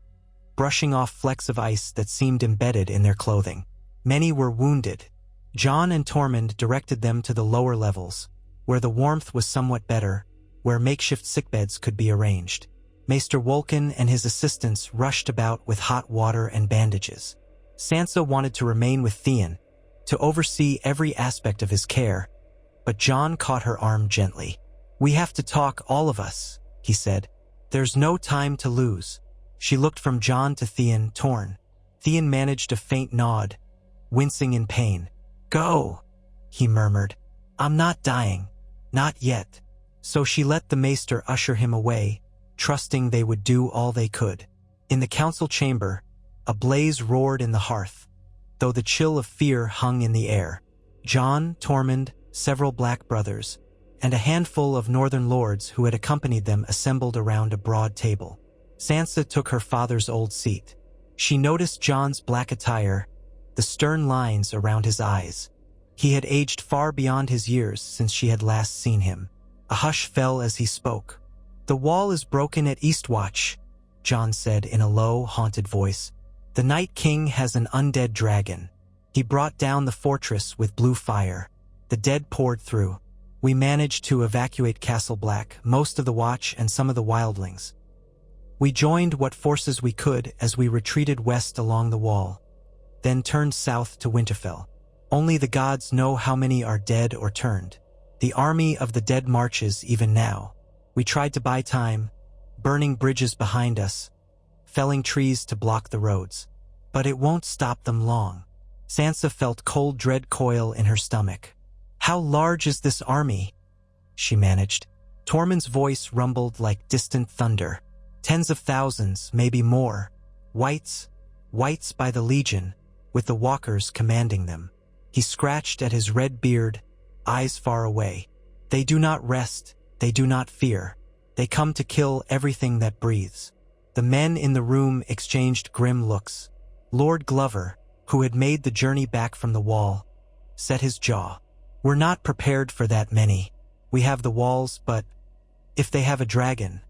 brushing off flecks of ice that seemed embedded in their clothing. Many were wounded. Jon and Tormund directed them to the lower levels, where the warmth was somewhat better, where makeshift sickbeds could be arranged. Maester Wolkan and his assistants rushed about with hot water and bandages. Sansa wanted to remain with Theon, to oversee every aspect of his care, but Jon caught her arm gently. "We have to talk, all of us," he said. "There's no time to lose." She looked from Jon to Theon, torn. Theon managed a faint nod, wincing in pain. "Go," he murmured. "I'm not dying. Not yet." So she let the maester usher him away, trusting they would do all they could. In the council chamber, a blaze roared in the hearth, though the chill of fear hung in the air. Jon, Tormund, several black brothers, and a handful of northern lords who had accompanied them assembled around a broad table. Sansa took her father's old seat. She noticed Jon's black attire, the stern lines around his eyes. He had aged far beyond his years since she had last seen him. A hush fell as he spoke. "The wall is broken at Eastwatch," Jon said in a low, haunted voice. "The Night King has an undead dragon. He brought down the fortress with blue fire. The dead poured through. We managed to evacuate Castle Black, most of the Watch and some of the wildlings. We joined what forces we could as we retreated west along the wall, then turned south to Winterfell. Only the gods know how many are dead or turned. The army of the dead marches even now. We tried to buy time, burning bridges behind us, felling trees to block the roads. But it won't stop them long." Sansa felt cold dread coil in her stomach. "How large is this army?" she managed. Tormund's voice rumbled like distant thunder. "Tens of thousands, maybe more. Whites by the legion, with the walkers commanding them." He scratched at his red beard, eyes far away. "They do not rest, they do not fear. They come to kill everything that breathes." The men in the room exchanged grim looks. Lord Glover, who had made the journey back from the wall, set his jaw. "We're not prepared for that many. We have the walls, but if they have a dragon..."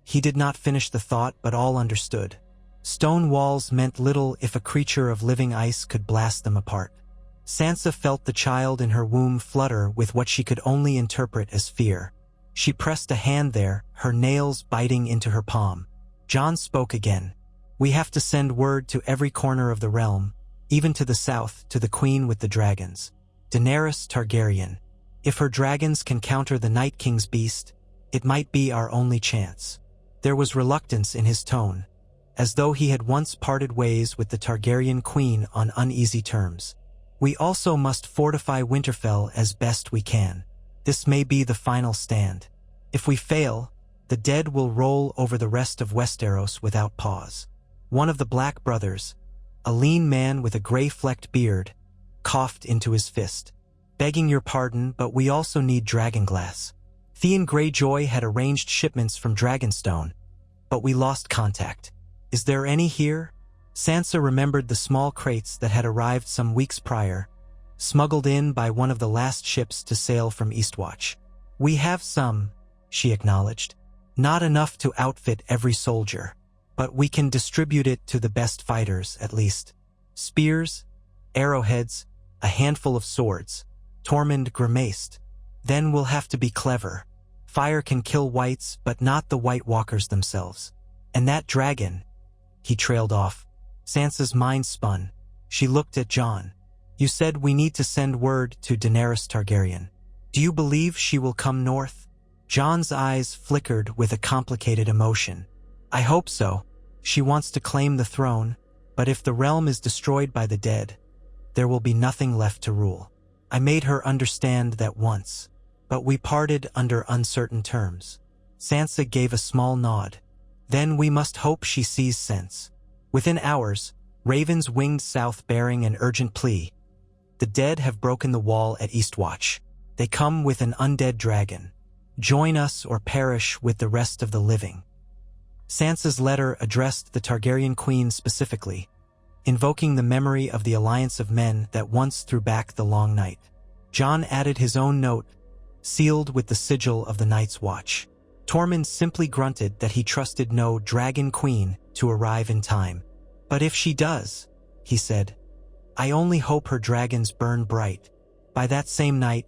He did not finish the thought, but all understood. Stone walls meant little if a creature of living ice could blast them apart. Sansa felt the child in her womb flutter with what she could only interpret as fear. She pressed a hand there, her nails biting into her palm. Jon spoke again. "We have to send word to every corner of the realm, even to the south, to the Queen with the dragons. Daenerys Targaryen. If her dragons can counter the Night King's beast, it might be our only chance." There was reluctance in his tone, as though he had once parted ways with the Targaryen queen on uneasy terms. "We also must fortify Winterfell as best we can. This may be the final stand. If we fail, the dead will roll over the rest of Westeros without pause." One of the Black brothers, a lean man with a gray-flecked beard, coughed into his fist. "Begging your pardon, but we also need dragonglass. Theon Greyjoy had arranged shipments from Dragonstone, but we lost contact. Is there any here?" Sansa remembered the small crates that had arrived some weeks prior, smuggled in by one of the last ships to sail from Eastwatch. "We have some," she acknowledged. "Not enough to outfit every soldier, but we can distribute it to the best fighters, at least. Spears, arrowheads, a handful of swords." Tormund grimaced. "Then we'll have to be clever. Fire can kill whites, but not the White Walkers themselves. And that dragon..." He trailed off. Sansa's mind spun. She looked at Jon. "You said we need to send word to Daenerys Targaryen. Do you believe she will come north?" Jon's eyes flickered with a complicated emotion. "I hope so. She wants to claim the throne, but if the realm is destroyed by the dead, there will be nothing left to rule. I made her understand that once, but we parted under uncertain terms." Sansa gave a small nod. "Then we must hope she sees sense." Within hours, ravens winged south bearing an urgent plea. "The dead have broken the wall at Eastwatch. They come with an undead dragon. Join us or perish with the rest of the living." Sansa's letter addressed the Targaryen queen specifically, invoking the memory of the alliance of men that once threw back the long night. Jon added his own note, sealed with the sigil of the Night's Watch. Tormund simply grunted that he trusted no dragon queen to arrive in time. "But if she does," he said, "I only hope her dragons burn bright." By that same night,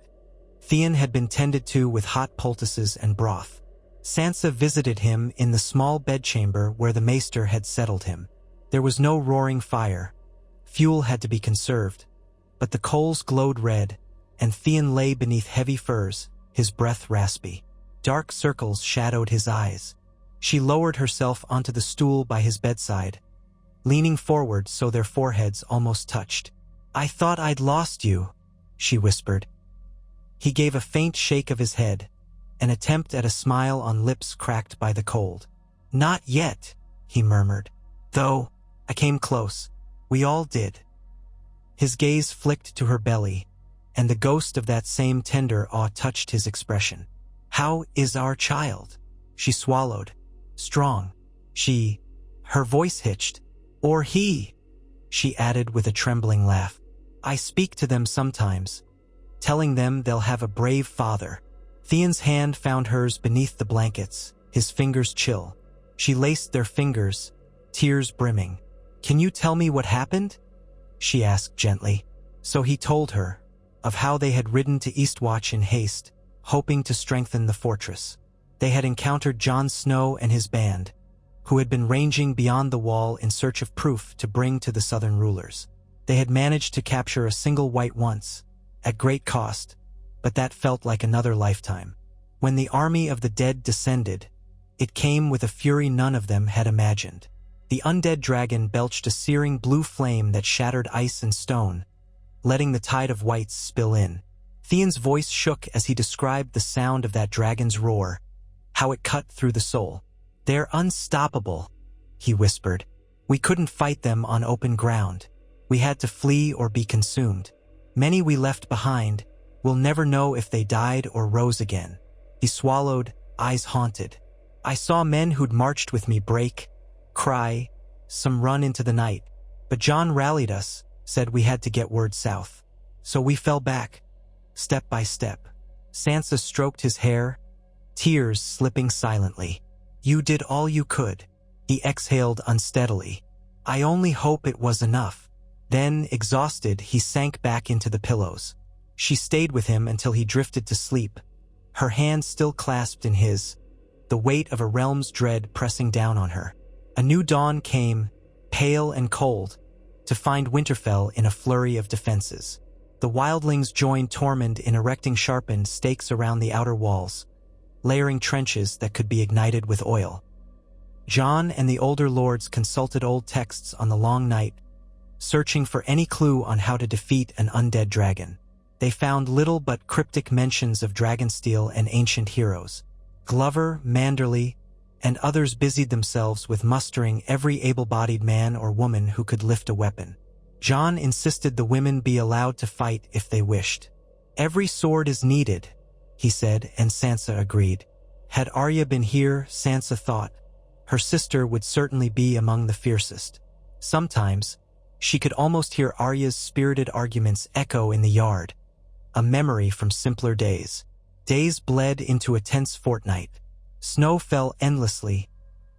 Theon had been tended to with hot poultices and broth. Sansa visited him in the small bedchamber where the maester had settled him. There was no roaring fire. Fuel had to be conserved, but the coals glowed red, and Theon lay beneath heavy furs, his breath raspy. Dark circles shadowed his eyes. She lowered herself onto the stool by his bedside, leaning forward so their foreheads almost touched. "I thought I'd lost you," she whispered. He gave a faint shake of his head, an attempt at a smile on lips cracked by the cold. "Not yet," he murmured. "Though, I came close. We all did." His gaze flicked to her belly, and the ghost of that same tender awe touched his expression. "How is our child?" She swallowed. "Strong." Her voice hitched. "Or he," she added with a trembling laugh. "I speak to them sometimes, telling them they'll have a brave father. Theon's hand found hers beneath the blankets, his fingers chill. She laced their fingers, tears brimming. "Can you tell me what happened?" she asked gently. So he told her of how they had ridden to Eastwatch in haste, hoping to strengthen the fortress. They had encountered Jon Snow and his band, who had been ranging beyond the wall in search of proof to bring to the southern rulers. They had managed to capture a single white once, at great cost, but that felt like another lifetime. When the army of the dead descended, it came with a fury none of them had imagined. The undead dragon belched a searing blue flame that shattered ice and stone, letting the tide of whites spill in. Theon's voice shook as he described the sound of that dragon's roar, how it cut through the soul. "They're unstoppable," he whispered. "We couldn't fight them on open ground. We had to flee or be consumed. Many we left behind, we'll never know if they died or rose again." He swallowed, eyes haunted. "I saw men who'd marched with me break, cry, some run into the night. But Jon rallied us, said we had to get word south. So we fell back, step by step." Sansa stroked his hair, tears slipping silently. "You did all you could." He exhaled unsteadily. "I only hope it was enough." Then, exhausted, he sank back into the pillows. She stayed with him until he drifted to sleep, her hand still clasped in his, the weight of a realm's dread pressing down on her. A new dawn came, pale and cold, to find Winterfell in a flurry of defenses. The wildlings joined Tormund in erecting sharpened stakes around the outer walls, layering trenches that could be ignited with oil. Jon and the older lords consulted old texts on the long night, searching for any clue on how to defeat an undead dragon. They found little but cryptic mentions of Dragonsteel and ancient heroes. Glover, Manderly, and others busied themselves with mustering every able-bodied man or woman who could lift a weapon. Jon insisted the women be allowed to fight if they wished. "Every sword is needed," he said, and Sansa agreed. Had Arya been here, Sansa thought, her sister would certainly be among the fiercest. Sometimes, she could almost hear Arya's spirited arguments echo in the yard, a memory from simpler days. Days bled into a tense fortnight. Snow fell endlessly,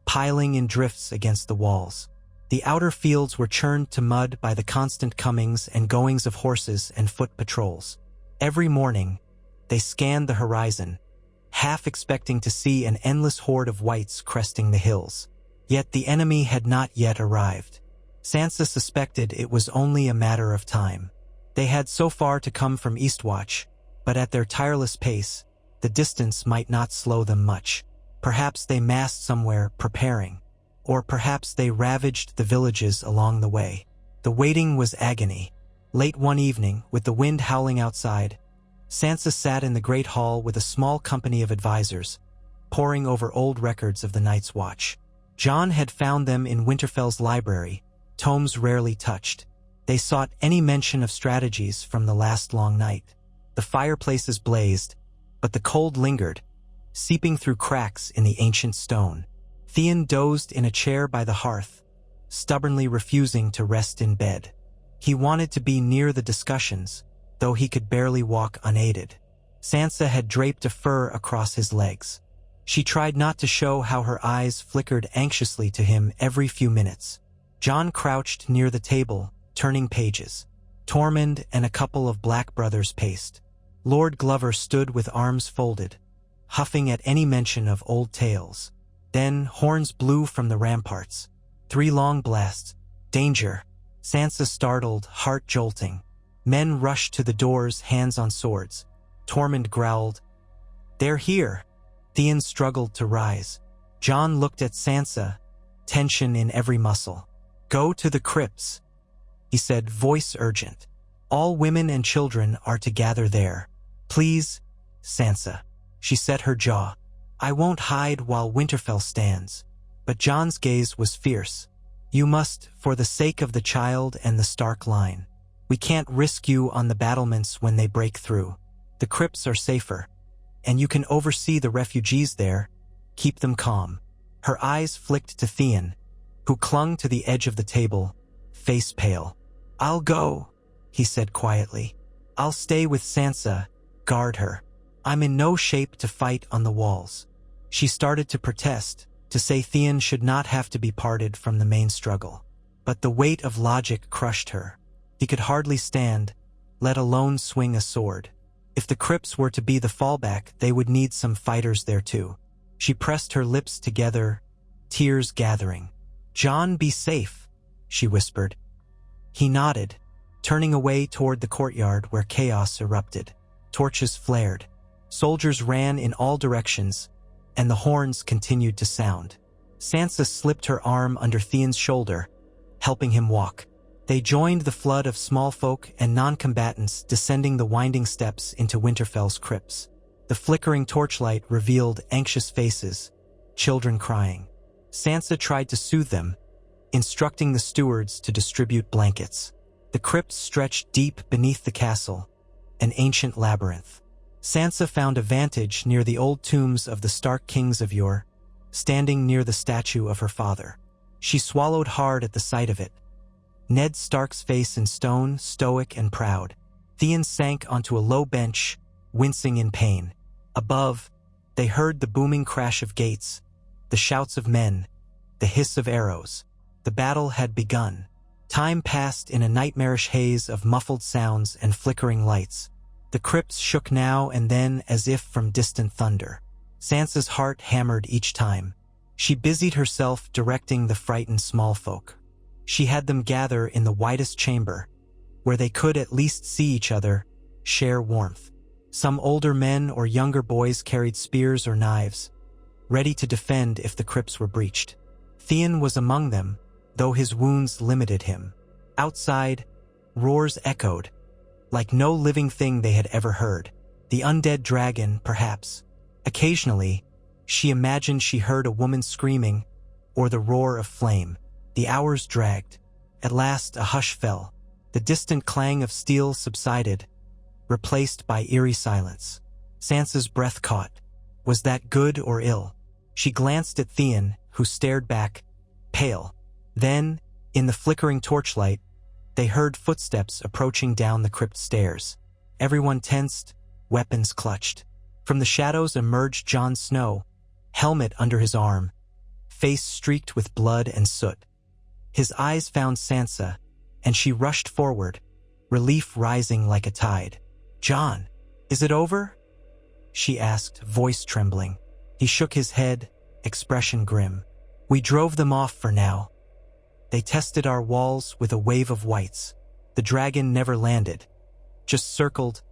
piling in drifts against the walls. The outer fields were churned to mud by the constant comings and goings of horses and foot patrols. Every morning, they scanned the horizon, half expecting to see an endless horde of whites cresting the hills. Yet the enemy had not yet arrived. Sansa suspected it was only a matter of time. They had so far to come from Eastwatch, but at their tireless pace, the distance might not slow them much. Perhaps they massed somewhere, preparing. Or perhaps they ravaged the villages along the way. The waiting was agony. Late one evening, with the wind howling outside, Sansa sat in the great hall with a small company of advisors, poring over old records of the Night's Watch. Jon had found them in Winterfell's library, tomes rarely touched. They sought any mention of strategies from the last long night. The fireplaces blazed, but the cold lingered, seeping through cracks in the ancient stone. Theon dozed in a chair by the hearth, stubbornly refusing to rest in bed. He wanted to be near the discussions, though he could barely walk unaided. Sansa had draped a fur across his legs. She tried not to show how her eyes flickered anxiously to him every few minutes. Jon crouched near the table, turning pages. Tormund and a couple of black brothers paced. Lord Glover stood with arms folded, huffing at any mention of old tales. Then horns blew from the ramparts. 3 long blasts. Danger. Sansa startled, heart jolting. Men rushed to the doors, hands on swords. Tormund growled, "They're here." Theon struggled to rise. Jon looked at Sansa, tension in every muscle. "Go to the crypts," he said, voice urgent. "All women and children are to gather there. Please, Sansa." She set her jaw. "I won't hide while Winterfell stands." But Jon's gaze was fierce. "You must, for the sake of the child and the Stark line. We can't risk you on the battlements when they break through. The crypts are safer, and you can oversee the refugees there. Keep them calm." Her eyes flicked to Theon, who clung to the edge of the table, face pale. "I'll go," he said quietly. I'll stay with Sansa, guard her. I'm in no shape to fight on the walls. She started to protest, to say Theon should not have to be parted from the main struggle. But the weight of logic crushed her. He could hardly stand, let alone swing a sword. If the crypts were to be the fallback, they would need some fighters there too. She pressed her lips together, tears gathering. "Jon, be safe," she whispered. He nodded, turning away toward the courtyard where chaos erupted. Torches flared. Soldiers ran in all directions, and the horns continued to sound. Sansa slipped her arm under Theon's shoulder, helping him walk. They joined the flood of small folk and non-combatants descending the winding steps into Winterfell's crypts. The flickering torchlight revealed anxious faces, children crying. Sansa tried to soothe them, instructing the stewards to distribute blankets. The crypts stretched deep beneath the castle, an ancient labyrinth. Sansa found a vantage near the old tombs of the Stark kings of yore, standing near the statue of her father. She swallowed hard at the sight of it. Ned Stark's face in stone, stoic and proud. Theon sank onto a low bench, wincing in pain. Above, they heard the booming crash of gates, the shouts of men, the hiss of arrows. The battle had begun. Time passed in a nightmarish haze of muffled sounds and flickering lights. The crypts shook now and then as if from distant thunder. Sansa's heart hammered each time. She busied herself directing the frightened small folk. She had them gather in the widest chamber, where they could at least see each other, share warmth. Some older men or younger boys carried spears or knives, ready to defend if the crypts were breached. Theon was among them, though his wounds limited him. Outside, roars echoed, like no living thing they had ever heard. The undead dragon, perhaps. Occasionally, she imagined she heard a woman screaming, or the roar of flame. The hours dragged. At last, a hush fell. The distant clang of steel subsided, replaced by eerie silence. Sansa's breath caught. Was that good or ill? She glanced at Theon, who stared back, pale. Then, in the flickering torchlight, they heard footsteps approaching down the crypt stairs. Everyone tensed, weapons clutched. From the shadows emerged Jon Snow, helmet under his arm, face streaked with blood and soot. His eyes found Sansa, and she rushed forward, relief rising like a tide. "Jon, is it over?" she asked, voice trembling. He shook his head, expression grim. "We drove them off for now. They tested our walls with a wave of whites. The dragon never landed, just circled,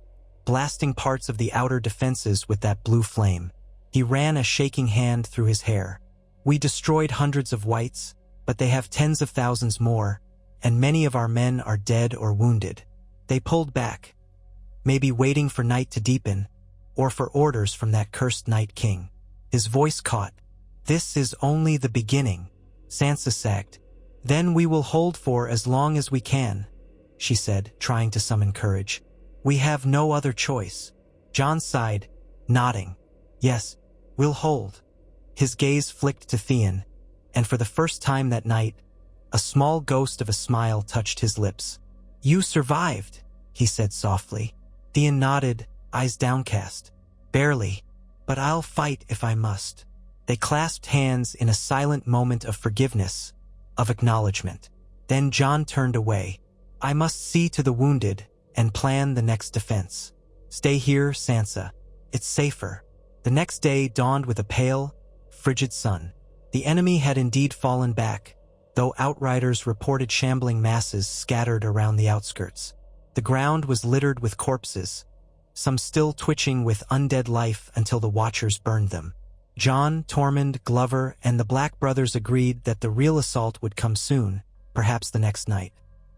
blasting parts of the outer defenses with that blue flame." He ran a shaking hand through his hair. "We destroyed hundreds of whites, but they have tens of thousands more, and many of our men are dead or wounded. They pulled back, maybe waiting for night to deepen, or for orders from that cursed Night King." His voice caught. "This is only the beginning," Sansa sagged. "Then we will hold for as long as we can," she said, trying to summon courage. "We have no other choice." Jon sighed, nodding. "Yes, we'll hold." His gaze flicked to Theon, and for the first time that night, a small ghost of a smile touched his lips. "You survived," he said softly. Theon nodded, eyes downcast. "Barely, but I'll fight if I must." They clasped hands in a silent moment of forgiveness, of acknowledgement. Then Jon turned away. "I must see to the wounded and plan the next defense. Stay here, Sansa. It's safer." The next day dawned with a pale, frigid sun. The enemy had indeed fallen back, though outriders reported shambling masses scattered around the outskirts. The ground was littered with corpses, some still twitching with undead life until the Watchers burned them. Jon, Tormund, Glover, and the Black Brothers agreed that the real assault would come soon, perhaps the next night.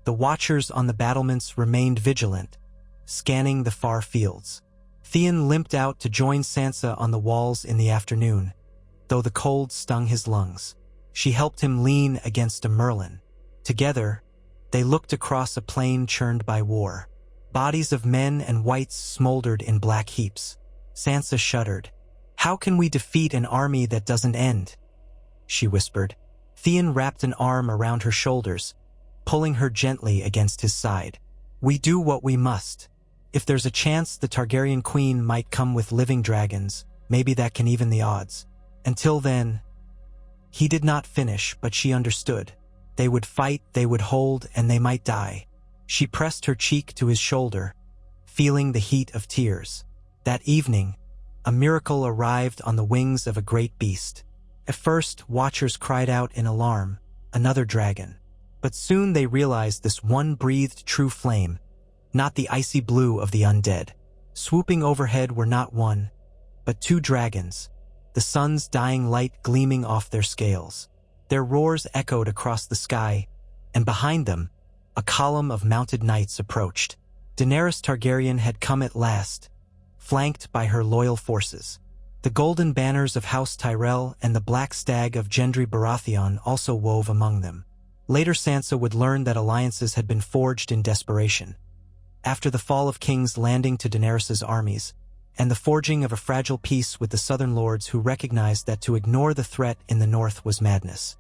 The Watchers on the battlements remained vigilant, scanning the far fields. Theon limped out to join Sansa on the walls in the afternoon, though the cold stung his lungs. She helped him lean against a merlin. Together, they looked across a plain churned by war. Bodies of men and wights smoldered in black heaps. Sansa shuddered. "How can we defeat an army that doesn't end?" she whispered. Theon wrapped an arm around her shoulders, pulling her gently against his side. "We do what we must. If there's a chance the Targaryen queen might come with living dragons, maybe that can even the odds. Until then, he did not finish, but she understood. They would fight, they would hold, and they might die. She pressed her cheek to his shoulder, feeling the heat of tears. That evening, a miracle arrived on the wings of a great beast. At first, watchers cried out in alarm, another dragon. But soon they realized this one breathed true flame, not the icy blue of the undead. Swooping overhead were not one, but two dragons, the sun's dying light gleaming off their scales. Their roars echoed across the sky, and behind them, a column of mounted knights approached. Daenerys Targaryen had come at last, flanked by her loyal forces. The golden banners of House Tyrell and the black stag of Gendry Baratheon also wove among them. Later Sansa would learn that alliances had been forged in desperation. After the fall of kings landing to Daenerys' armies, and the forging of a fragile peace with the southern lords who recognized that to ignore the threat in the north was madness.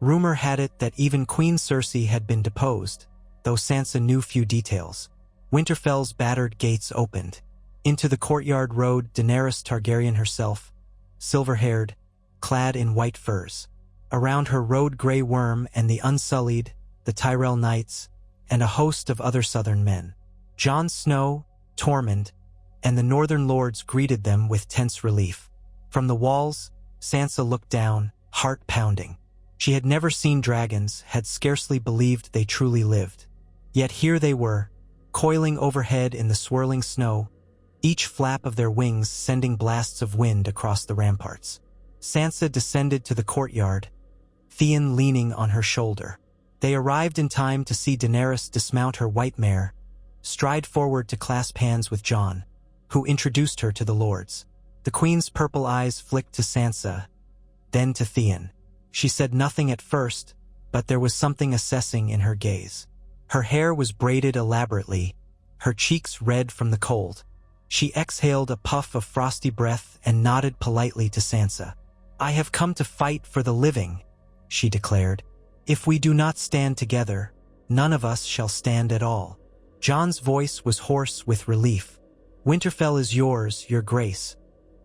Rumor had it that even Queen Cersei had been deposed, though Sansa knew few details. Winterfell's battered gates opened. Into the courtyard rode Daenerys Targaryen herself, silver-haired, clad in white furs. Around her rode Grey Worm and the Unsullied, the Tyrell Knights, and a host of other southern men. Jon Snow, Tormund, and the northern lords greeted them with tense relief. From the walls, Sansa looked down, heart pounding. She had never seen dragons, had scarcely believed they truly lived. Yet here they were, coiling overhead in the swirling snow, each flap of their wings sending blasts of wind across the ramparts. Sansa descended to the courtyard, Theon leaning on her shoulder. They arrived in time to see Daenerys dismount her white mare, stride forward to clasp hands with Jon, who introduced her to the lords. The queen's purple eyes flicked to Sansa, then to Theon. She said nothing at first, but there was something assessing in her gaze. Her hair was braided elaborately, her cheeks red from the cold. She exhaled a puff of frosty breath and nodded politely to Sansa. "I have come to fight for the living," she declared. "If we do not stand together, none of us shall stand at all." Jon's voice was hoarse with relief. "Winterfell is yours, your grace,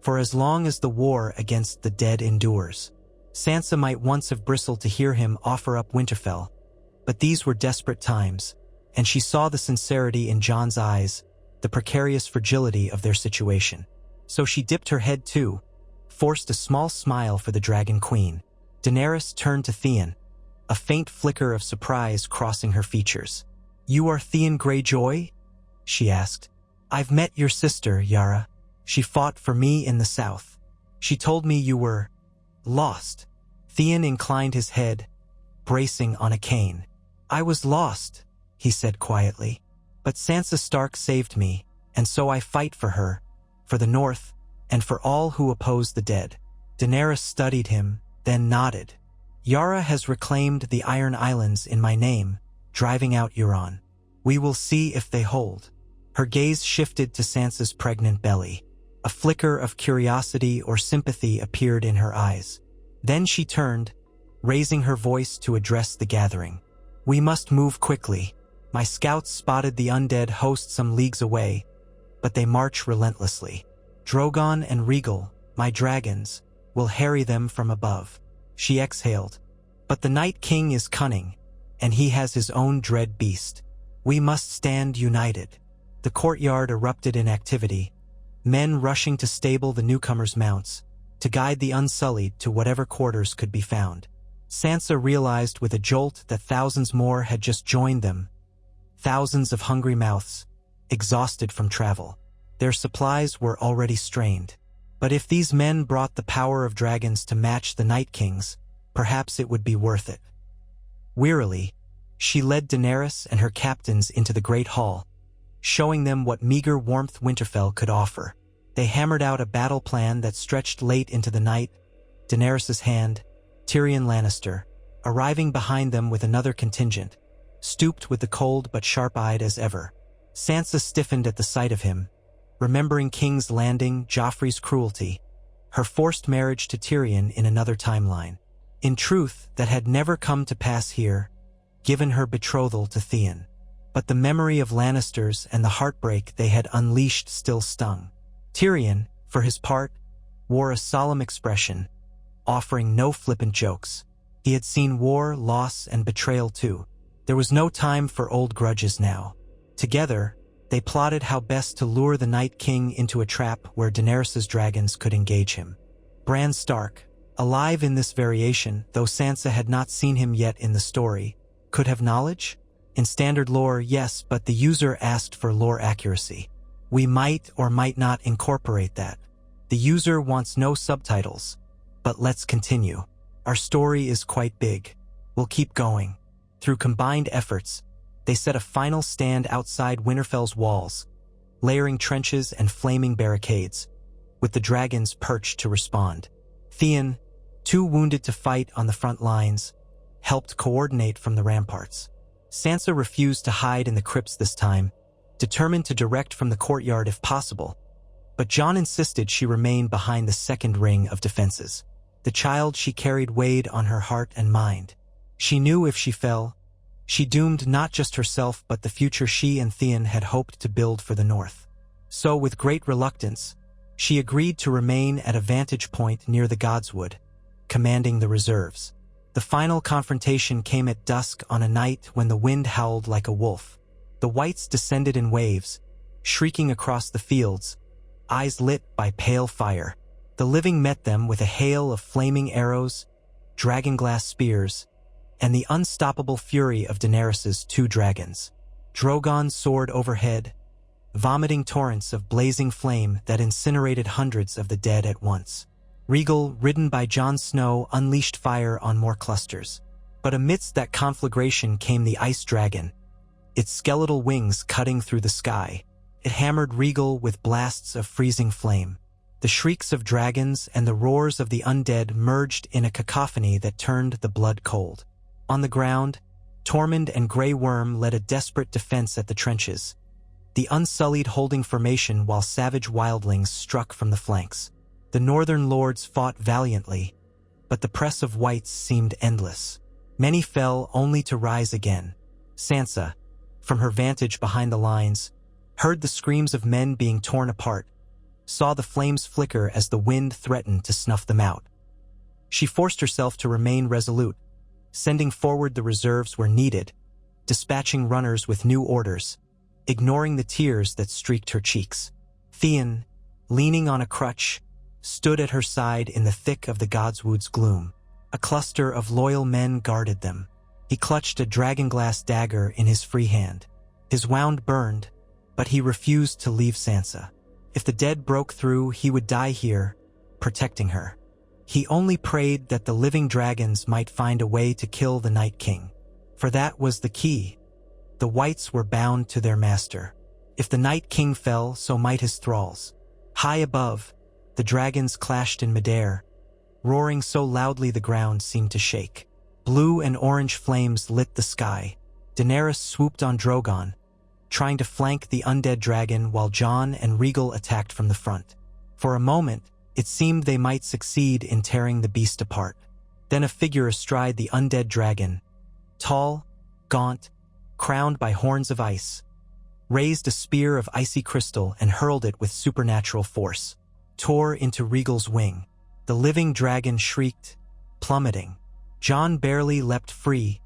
for as long as the war against the dead endures." Sansa might once have bristled to hear him offer up Winterfell, but these were desperate times, and she saw the sincerity in Jon's eyes, the precarious fragility of their situation. So she dipped her head too, forced a small smile for the Dragon Queen. Daenerys turned to Theon, a faint flicker of surprise crossing her features. "You are Theon Greyjoy?" she asked. "I've met your sister, Yara. She fought for me in the south. She told me you were lost." Theon inclined his head, bracing on a cane. "I was lost," he said quietly. "But Sansa Stark saved me, and so I fight for her, for the North, and for all who oppose the dead." Daenerys studied him, then nodded. "Yara has reclaimed the Iron Islands in my name, driving out Euron. We will see if they hold." Her gaze shifted to Sansa's pregnant belly. A flicker of curiosity or sympathy appeared in her eyes. Then she turned, raising her voice to address the gathering. "We must move quickly. My scouts spotted the undead host some leagues away, but they march relentlessly. Drogon and Regal, my dragons, will harry them from above." She exhaled. "But the Night King is cunning, and he has his own dread beast. We must stand united." The courtyard erupted in activity, men rushing to stable the newcomers' mounts, to guide the Unsullied to whatever quarters could be found. Sansa realized with a jolt that thousands more had just joined them, thousands of hungry mouths, exhausted from travel. Their supplies were already strained. But if these men brought the power of dragons to match the Night King's, perhaps it would be worth it. Wearily, she led Daenerys and her captains into the Great Hall, showing them what meager warmth Winterfell could offer. They hammered out a battle plan that stretched late into the night. Daenerys' hand, Tyrion Lannister, arriving behind them with another contingent, stooped with the cold but sharp-eyed as ever. Sansa stiffened at the sight of him, remembering King's Landing, Joffrey's cruelty, her forced marriage to Tyrion in another timeline. In truth, that had never come to pass here, given her betrothal to Theon. but the memory of Lannisters and the heartbreak they had unleashed still stung. Tyrion, for his part, wore a solemn expression, offering no flippant jokes. He had seen war, loss, and betrayal too. There was no time for old grudges now. Together, they plotted how best to lure the Night King into a trap where Daenerys's dragons could engage him. Bran Stark, alive in this variation, though Sansa had not seen him yet in the story, could have knowledge? In standard lore, yes, but the user asked for lore accuracy. We might or might not incorporate that. The user wants no subtitles. But let's continue. Our story is quite big. We'll keep going. Through combined efforts, they set a final stand outside Winterfell's walls, layering trenches and flaming barricades, with the dragons perched to respond. Theon, too wounded to fight on the front lines, helped coordinate from the ramparts. Sansa refused to hide in the crypts this time, determined to direct from the courtyard if possible, but Jon insisted she remain behind the second ring of defenses. The child she carried weighed on her heart and mind. She knew if she fell, she doomed not just herself but the future she and Theon had hoped to build for the North. So, with great reluctance, she agreed to remain at a vantage point near the Godswood, commanding the reserves. The final confrontation came at dusk on a night when the wind howled like a wolf. The Whites descended in waves, shrieking across the fields, eyes lit by pale fire. The living met them with a hail of flaming arrows, dragonglass spears, and the unstoppable fury of Daenerys's 2 dragons. Drogon soared overhead, vomiting torrents of blazing flame that incinerated hundreds of the dead at once. Rhaegal, ridden by Jon Snow, unleashed fire on more clusters. But amidst that conflagration came the Ice Dragon, its skeletal wings cutting through the sky. It hammered Rhaegal with blasts of freezing flame. The shrieks of dragons and the roars of the undead merged in a cacophony that turned the blood cold. On the ground, Tormund and Grey Worm led a desperate defense at the trenches, the Unsullied holding formation while savage wildlings struck from the flanks. The northern lords fought valiantly, but the press of Whites seemed endless. Many fell only to rise again. Sansa, from her vantage behind the lines, heard the screams of men being torn apart, saw the flames flicker as the wind threatened to snuff them out. She forced herself to remain resolute, sending forward the reserves where needed, dispatching runners with new orders, ignoring the tears that streaked her cheeks. Theon, leaning on a crutch, stood at her side in the thick of the Godswood's gloom. A cluster of loyal men guarded them. He clutched a dragonglass dagger in his free hand. His wound burned, but he refused to leave Sansa. If the dead broke through, he would die here, protecting her. He only prayed that the living dragons might find a way to kill the Night King, for that was the key. The Whites were bound to their master. If the Night King fell, so might his thralls. High above, the dragons clashed in midair, roaring so loudly the ground seemed to shake. Blue and orange flames lit the sky. Daenerys swooped on Drogon, trying to flank the undead dragon while Jon and Rhaegal attacked from the front. For a moment, it seemed they might succeed in tearing the beast apart. Then a figure astride the undead dragon, tall, gaunt, crowned by horns of ice, raised a spear of icy crystal and hurled it with supernatural force, tore into Rhaegal's wing. The living dragon shrieked, plummeting. Jon barely leapt free,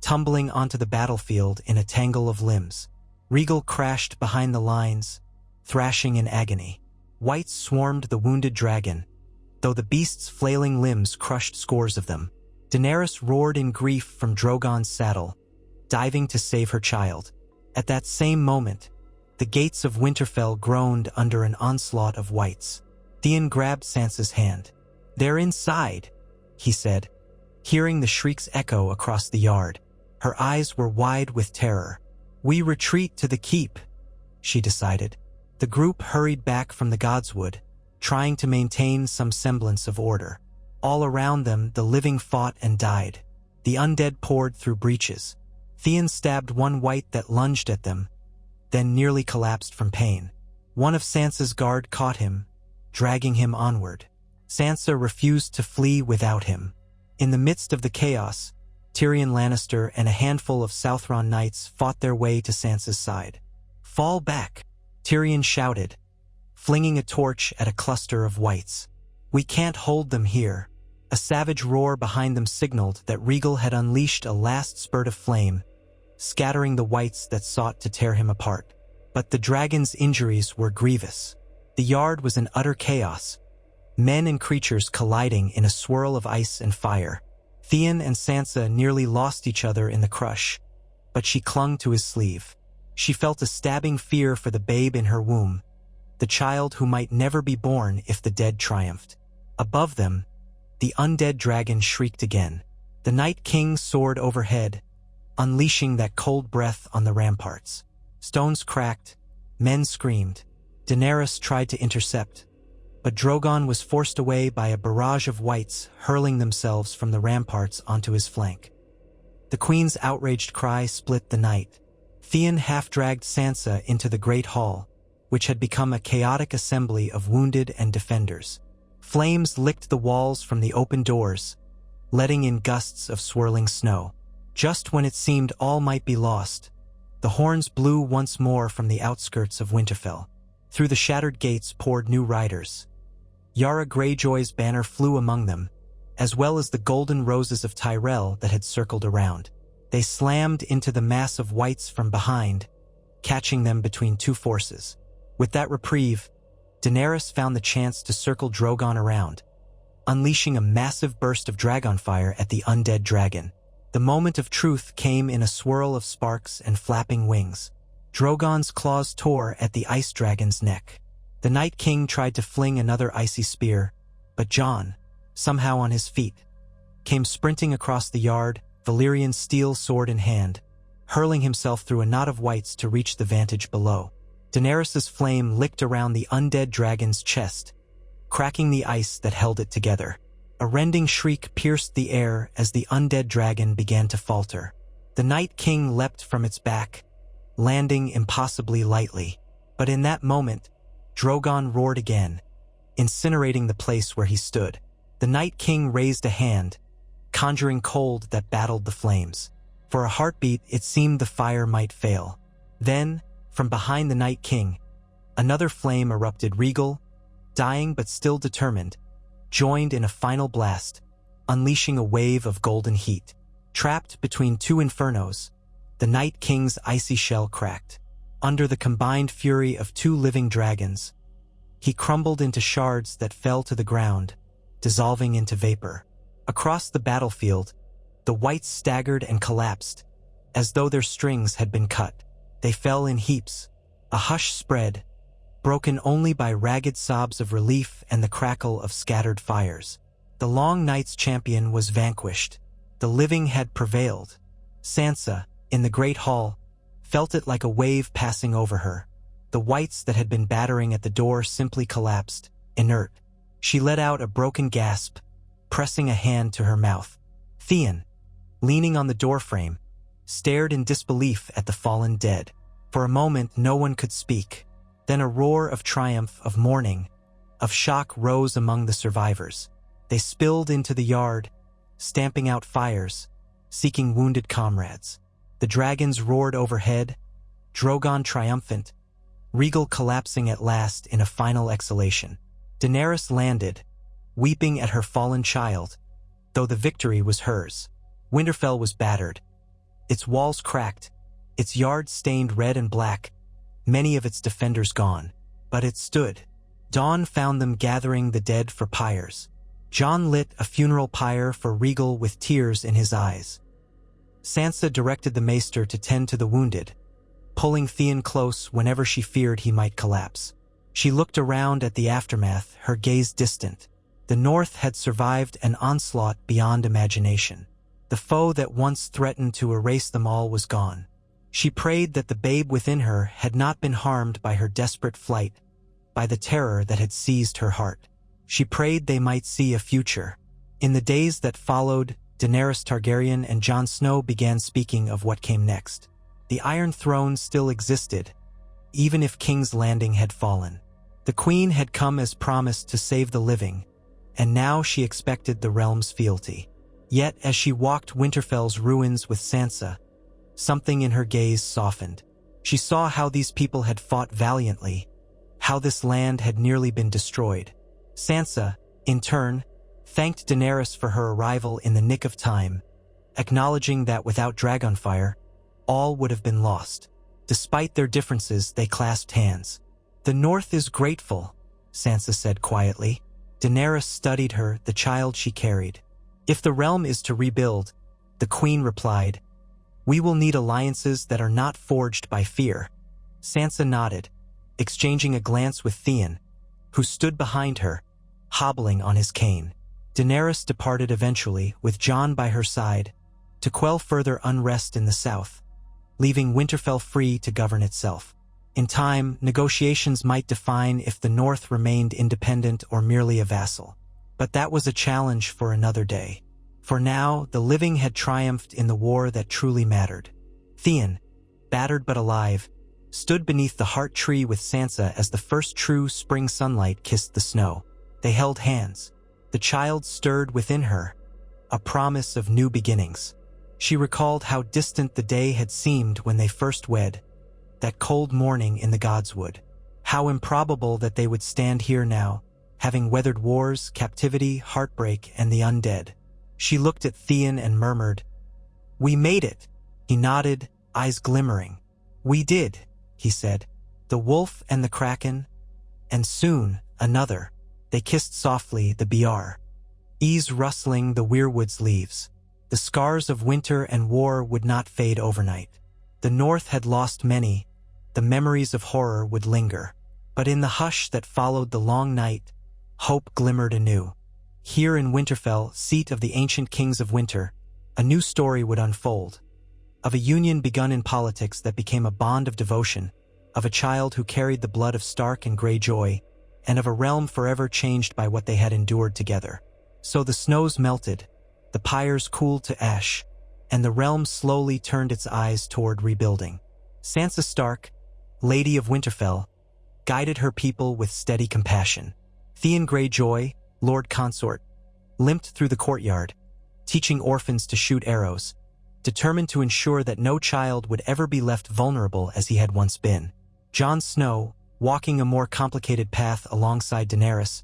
tumbling onto the battlefield in a tangle of limbs. Rhaegal crashed behind the lines, thrashing in agony. Whites swarmed the wounded dragon, though the beast's flailing limbs crushed scores of them. Daenerys roared in grief from Drogon's saddle, diving to save her child. At that same moment, the gates of Winterfell groaned under an onslaught of Whites. Theon grabbed Sansa's hand. "They're inside," he said, hearing the shrieks echo across the yard. Her eyes were wide with terror. "We retreat to the keep," she decided. The group hurried back from the Godswood, trying to maintain some semblance of order. All around them, the living fought and died. The undead poured through breaches. Theon stabbed one White that lunged at them, then nearly collapsed from pain. One of Sansa's guard caught him, dragging him onward. Sansa refused to flee without him. In the midst of the chaos, Tyrion Lannister and a handful of Southron knights fought their way to Sansa's side. "Fall back," Tyrion shouted, flinging a torch at a cluster of whites. "We can't hold them here." A savage roar behind them signaled that Rhaegal had unleashed a last spurt of flame, scattering the whites that sought to tear him apart. But the dragon's injuries were grievous. The yard was in utter chaos, men and creatures colliding in a swirl of ice and fire. Theon and Sansa nearly lost each other in the crush, but she clung to his sleeve. She felt a stabbing fear for the babe in her womb, the child who might never be born if the dead triumphed. Above them, the undead dragon shrieked again. The Night King soared overhead, unleashing that cold breath on the ramparts. Stones cracked, men screamed. Daenerys tried to intercept, but Drogon was forced away by a barrage of whites hurling themselves from the ramparts onto his flank. The Queen's outraged cry split the night. Theon half-dragged Sansa into the Great Hall, which had become a chaotic assembly of wounded and defenders. Flames licked the walls from the open doors, letting in gusts of swirling snow. Just when it seemed all might be lost, the horns blew once more from the outskirts of Winterfell. Through the shattered gates poured new riders. Yara Greyjoy's banner flew among them, as well as the golden roses of Tyrell that had circled around. They slammed into the mass of whites from behind, catching them between two forces. With that reprieve, Daenerys found the chance to circle Drogon around, unleashing a massive burst of dragonfire at the undead dragon. The moment of truth came in a swirl of sparks and flapping wings. Drogon's claws tore at the ice dragon's neck. The Night King tried to fling another icy spear, but Jon, somehow on his feet, came sprinting across the yard, Valyrian steel sword in hand, hurling himself through a knot of whites to reach the vantage below. Daenerys's flame licked around the undead dragon's chest, cracking the ice that held it together. A rending shriek pierced the air as the undead dragon began to falter. The Night King leapt from its back, landing impossibly lightly. But in that moment, Drogon roared again, incinerating the place where he stood. The Night King raised a hand, conjuring cold that battled the flames. For a heartbeat, it seemed the fire might fail. Then, from behind the Night King, another flame erupted. Rhaegal, dying but still determined, joined in a final blast, unleashing a wave of golden heat. Trapped between two infernos, the Night King's icy shell cracked. Under the combined fury of two living dragons, he crumbled into shards that fell to the ground, dissolving into vapor. Across the battlefield, the whites staggered and collapsed, as though their strings had been cut. They fell in heaps. A hush spread, broken only by ragged sobs of relief and the crackle of scattered fires. The Long Night's champion was vanquished. The living had prevailed. Sansa, in the Great Hall, felt it like a wave passing over her. The whites that had been battering at the door simply collapsed, inert. She let out a broken gasp, pressing a hand to her mouth. Theon, leaning on the doorframe, stared in disbelief at the fallen dead. For a moment, no one could speak. Then a roar of triumph, of mourning, of shock rose among the survivors. They spilled into the yard, stamping out fires, seeking wounded comrades. The dragons roared overhead, Drogon triumphant, Rhaegal collapsing at last in a final exhalation. Daenerys landed, weeping at her fallen child, though the victory was hers. Winterfell was battered, its walls cracked, its yards stained red and black, many of its defenders gone. But it stood. Dawn found them gathering the dead for pyres. Jon lit a funeral pyre for Rhaegal with tears in his eyes. Sansa directed the maester to tend to the wounded, pulling Theon close whenever she feared he might collapse. She looked around at the aftermath, her gaze distant. The North had survived an onslaught beyond imagination. The foe that once threatened to erase them all was gone. She prayed that the babe within her had not been harmed by her desperate flight, by the terror that had seized her heart. She prayed they might see a future. In the days that followed, Daenerys Targaryen and Jon Snow began speaking of what came next. The Iron Throne still existed, even if King's Landing had fallen. The Queen had come as promised to save the living, and now she expected the realm's fealty. Yet, as she walked Winterfell's ruins with Sansa, something in her gaze softened. She saw how these people had fought valiantly, how this land had nearly been destroyed. Sansa, in turn, thanked Daenerys for her arrival in the nick of time, acknowledging that without Dragonfire, all would have been lost. Despite their differences, they clasped hands. "The North is grateful," Sansa said quietly. Daenerys studied her, the child she carried. "If the realm is to rebuild," the queen replied, "we will need alliances that are not forged by fear." Sansa nodded, exchanging a glance with Theon, who stood behind her, hobbling on his cane. Daenerys departed eventually, with Jon by her side, to quell further unrest in the south, leaving Winterfell free to govern itself. In time, negotiations might define if the North remained independent or merely a vassal. But that was a challenge for another day. For now, the living had triumphed in the war that truly mattered. Theon, battered but alive, stood beneath the heart tree with Sansa as the first true spring sunlight kissed the snow. They held hands. The child stirred within her, a promise of new beginnings. She recalled how distant the day had seemed when they first wed, that cold morning in the Godswood. How improbable that they would stand here now, having weathered wars, captivity, heartbreak, and the undead. She looked at Theon and murmured, "We made it." He nodded, eyes glimmering. "We did," he said. "The wolf and the kraken, and soon another." They kissed softly, the Br.'s rustling the weirwood's leaves. The scars of winter and war would not fade overnight. The North had lost many. The memories of horror would linger. But in the hush that followed the long night, hope glimmered anew. Here in Winterfell, seat of the ancient kings of winter, a new story would unfold. Of a union begun in politics that became a bond of devotion, of a child who carried the blood of Stark and Greyjoy, and of a realm forever changed by what they had endured together. So the snows melted, the pyres cooled to ash, and the realm slowly turned its eyes toward rebuilding. Sansa Stark, Lady of Winterfell, guided her people with steady compassion. Theon Greyjoy, Lord Consort, limped through the courtyard, teaching orphans to shoot arrows, determined to ensure that no child would ever be left vulnerable as he had once been. Jon Snow, walking a more complicated path alongside Daenerys,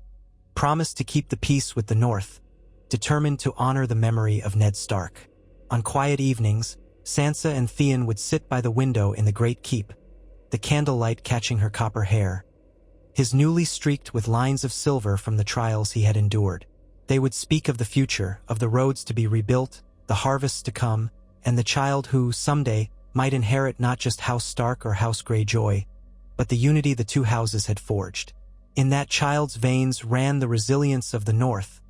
promised to keep the peace with the North, determined to honor the memory of Ned Stark. On quiet evenings, Sansa and Theon would sit by the window in the Great Keep, the candlelight catching her copper hair, his newly streaked with lines of silver from the trials he had endured. They would speak of the future, of the roads to be rebuilt, the harvests to come, and the child who, someday, might inherit not just House Stark or House Greyjoy, but the unity the two houses had forged. In that child's veins ran the resilience of the North,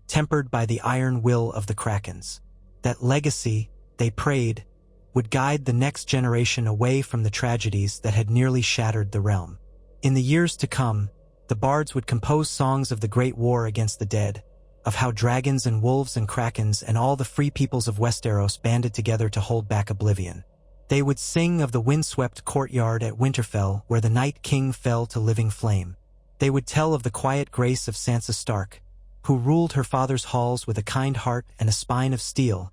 tempered by the iron will of the Krakens. That legacy, they prayed, would guide the next generation away from the tragedies that had nearly shattered the realm. In the years to come, the bards would compose songs of the Great War against the dead, of how dragons and wolves and krakens and all the free peoples of Westeros banded together to hold back oblivion. They would sing of the windswept courtyard at Winterfell where the Night King fell to living flame. They would tell of the quiet grace of Sansa Stark, who ruled her father's halls with a kind heart and a spine of steel,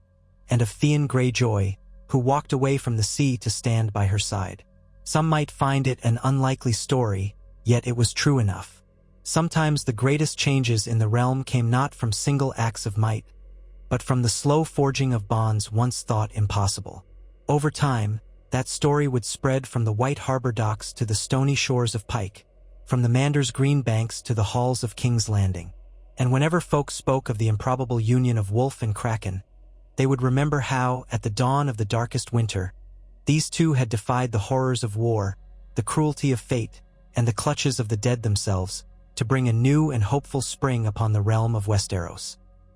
and of Theon Greyjoy, who walked away from the sea to stand by her side. Some might find it an unlikely story, yet it was true enough. Sometimes the greatest changes in the realm came not from single acts of might, but from the slow forging of bonds once thought impossible. Over time, that story would spread from the White Harbor docks to the stony shores of Pike, from the Mander's green banks to the halls of King's Landing. And whenever folk spoke of the improbable union of wolf and kraken, they would remember how, at the dawn of the darkest winter, these two had defied the horrors of war, the cruelty of fate, and the clutches of the dead themselves, to bring a new and hopeful spring upon the realm of Westeros.